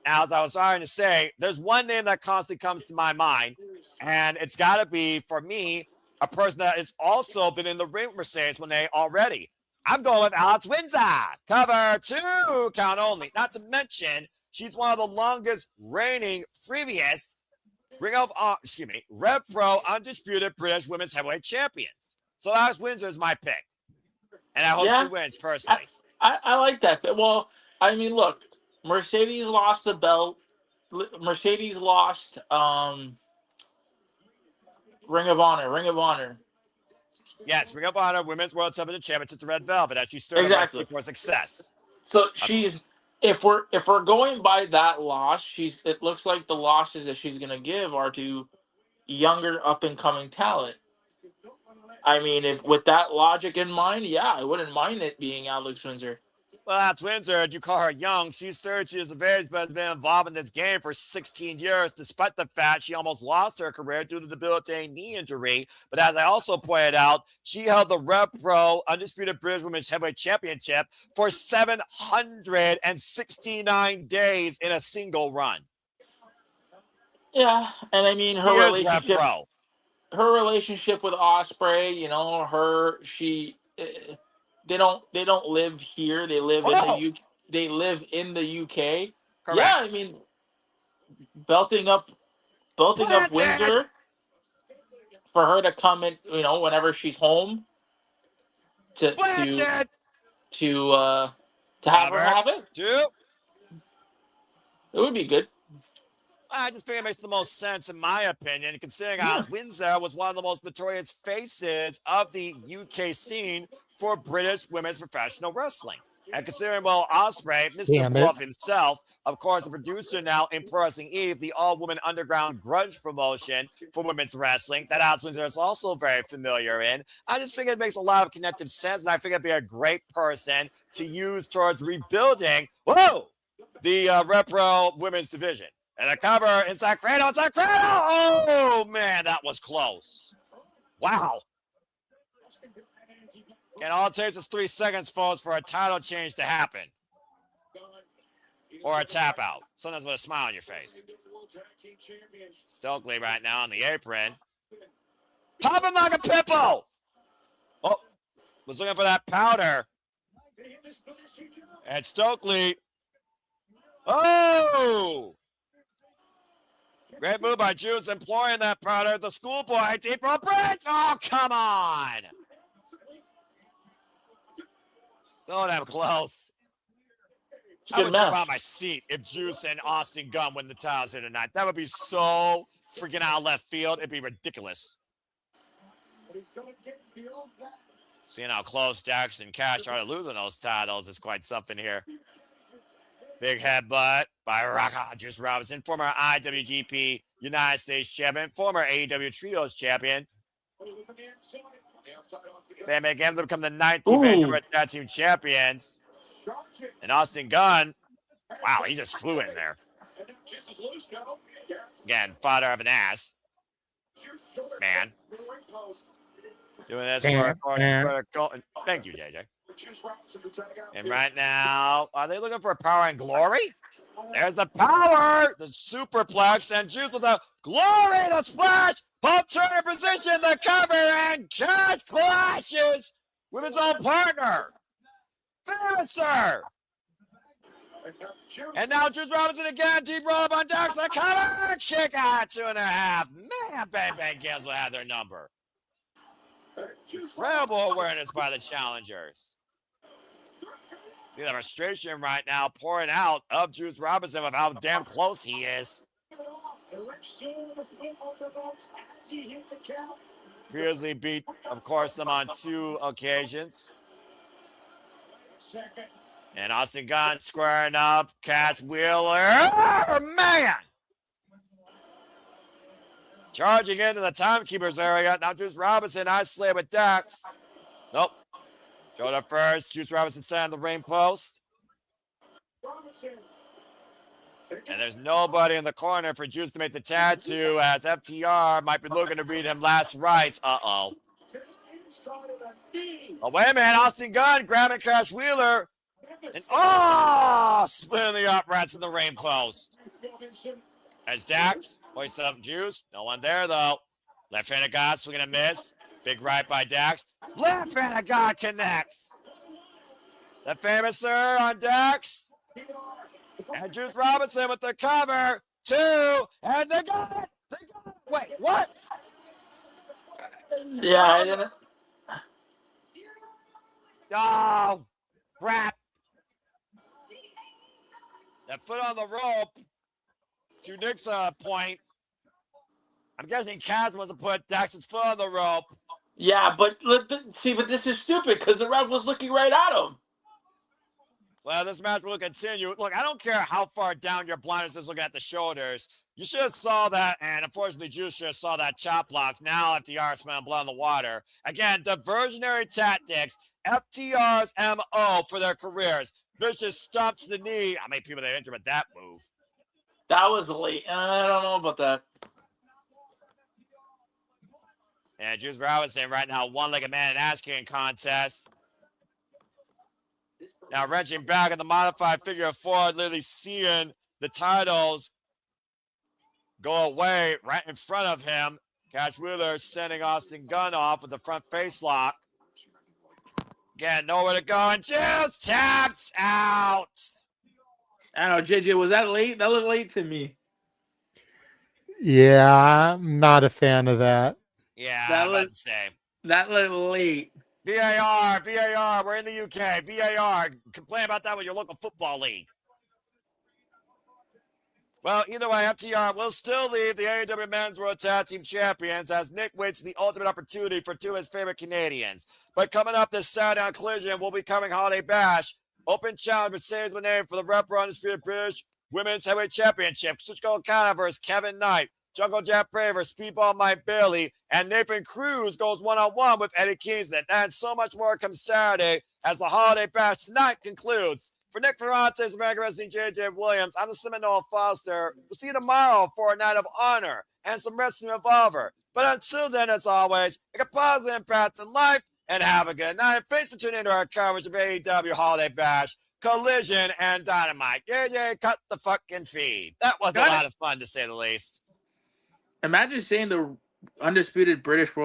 Now, as I was starting to say, there's one name that constantly comes to my mind, and it's got to be, for me, a person that has also been in the ring with Mercedes Moné already. I'm going with Alex Windsor. Cover 2 count only. Not to mention, she's one of the longest reigning previous Rev Pro Undisputed British Women's Heavyweight Champions. So Alex Windsor is my pick. And I hope she wins, personally. I like that. Well, I mean, look, Mercedes lost the belt. Mercedes lost Ring of Honor. Yes, Ring of Honor Women's World Television Championship to Red Velvet as she started exactly for success. So she's if we're going by that loss, it looks like the losses that she's gonna give are to younger up and coming talent. I mean, if with that logic in mind, yeah, I wouldn't mind it being Alex Windsor. Well, that's Windsor. You call her young. She's 30 years of age, but has been involved in this game for 16 years, despite the fact she almost lost her career due to debilitating knee injury. But as I also pointed out, she held the Rev Pro Undisputed British Women's Heavyweight Championship for 769 days in a single run. Yeah, and I mean her relationship. Her relationship with Ospreay, you know, they don't live here. They live in the UK. They live in the UK. Correct. Yeah, I mean, belting up Windsor for her to come in, you know, whenever she's home to have her have it. It would be good. I just think it makes the most sense, in my opinion, considering Alex Windsor was one of the most notorious faces of the UK scene for British women's professional wrestling. And considering, Ospreay, Mr. Bluff himself, of course, a producer now in Pro Wrestling Eve, the all-woman underground grunge promotion for women's wrestling that Alex Windsor is also very familiar in. I just think it makes a lot of connective sense, and I think it'd be a great person to use towards rebuilding, the Repro women's division. And a cover inside Cradle. Oh, man, that was close. Wow. And all it takes is 3 seconds, folks, for a title change to happen. Or a tap out. Sometimes with a smile on your face. Stokely right now on the apron. Popping like a pimple. Oh, was looking for that powder. And Stokely. Oh! Great move by Juice, employing that powder. The schoolboy, deep rope break. Oh, come on. So damn close. I would jump out my seat if Juice and Austin Gunn win the titles here tonight. That would be so freaking out left field. It'd be ridiculous. Seeing how close Dax and Cash are to losing those titles is quite something here. Big headbutt by Juice Robinson, former IWGP United States champion, former AEW Trios champion. They make him become the 19th annual tag team champions. And Austin Gunn, wow, he just flew in there. Again, father of an ass. Man. Doing this for, of course, thank you, JJ. And right now, are they looking for a power and glory? There's the power, the superplex, and Juice with a glory, the splash, both turn in position, the cover, and Cash clashes with his own partner. Finisher. And now Juice Robinson again, deep roll up on Dax, the cover, kick out 2.5. Man, Bang Bang Gales will have their number. Incredible awareness by the challengers. See the frustration right now pouring out of Juice Robinson with how damn close he is. Previously beat, of course, them on 2 occasions. And Austin Gunn squaring up. Cash Wheeler. Oh, man! Charging into the timekeeper's area. Now Juice Robinson isolated with Dax. Nope. Shoulder first. Juice Robinson set on the ring post. And there's nobody in the corner for Juice to make the tattoo as FTR might be looking to read him last rites. Uh-oh. Oh, wait a minute. Austin Gunn grabbing Cash Wheeler. And spinning the uprights in the ring post. As Dax hoists up Juice. No one there, though. Left hand of God swinging a miss. Big right by Dax. Left hand of God connects. The famous sir on Dax. And Juice Robinson with the cover. 2. And they got it. They got it. Wait, what? Yeah. Oh, crap. That foot on the rope. To Nick's point. I'm guessing Kaz wants to put Dax's foot on the rope. Yeah, but but this is stupid because the ref was looking right at him. Well, this match will continue. Look, I don't care how far down your blinders is looking at the shoulders. You should have saw that, and unfortunately, Juice should have saw that chop block. Now FTR smelling blood in the water. Again, diversionary tactics. FTR's MO for their careers. Vicious stomp to the knee. How many people they injured with that move? That was late. I don't know about that. And Juice Robinson right now, one-legged man in ass-kicking contest. Now wrenching back in the modified figure of 4, literally seeing the titles go away right in front of him. Cash Wheeler sending Austin Gunn off with the front face lock. Again, nowhere to go, and Juice taps out. I don't know, JJ, was that late? That looked late to me. Yeah, I'm not a fan of that. Yeah, That I'm about looked- to say. That looked late. VAR, we're in the UK. VAR, complain about that with your local football league. Well, either way, FTR will still leave the AEW Men's World Tag Team Champions as Nick waits the ultimate opportunity for 2 of his favorite Canadians. But coming up this Saturday on Collision, we'll be covering Holiday Bash. Open challenge Mercedes Moné for the Rep Pro Undisputed British Women's Heavyweight Championship. Kazuchika Okada versus Kevin Knight. Jungle Jack Bray versus Speedball Mike Bailey. And Nathan Cruz goes one-on-one with Eddie Kingston. And so much more comes Saturday as the Holiday Bash tonight concludes. For Nick Ferrantes, American Wrestling JJ Williams, I'm the Seminole Foster. We'll see you tomorrow for a night of honor and some wrestling revolver. But until then, as always, make a positive impact in life and have a good night. Thanks for tuning into our coverage of AEW Holiday Bash, Collision, and Dynamite. JJ, cut the fucking feed. That was a lot of fun, to say the least. Imagine saying the Undisputed British World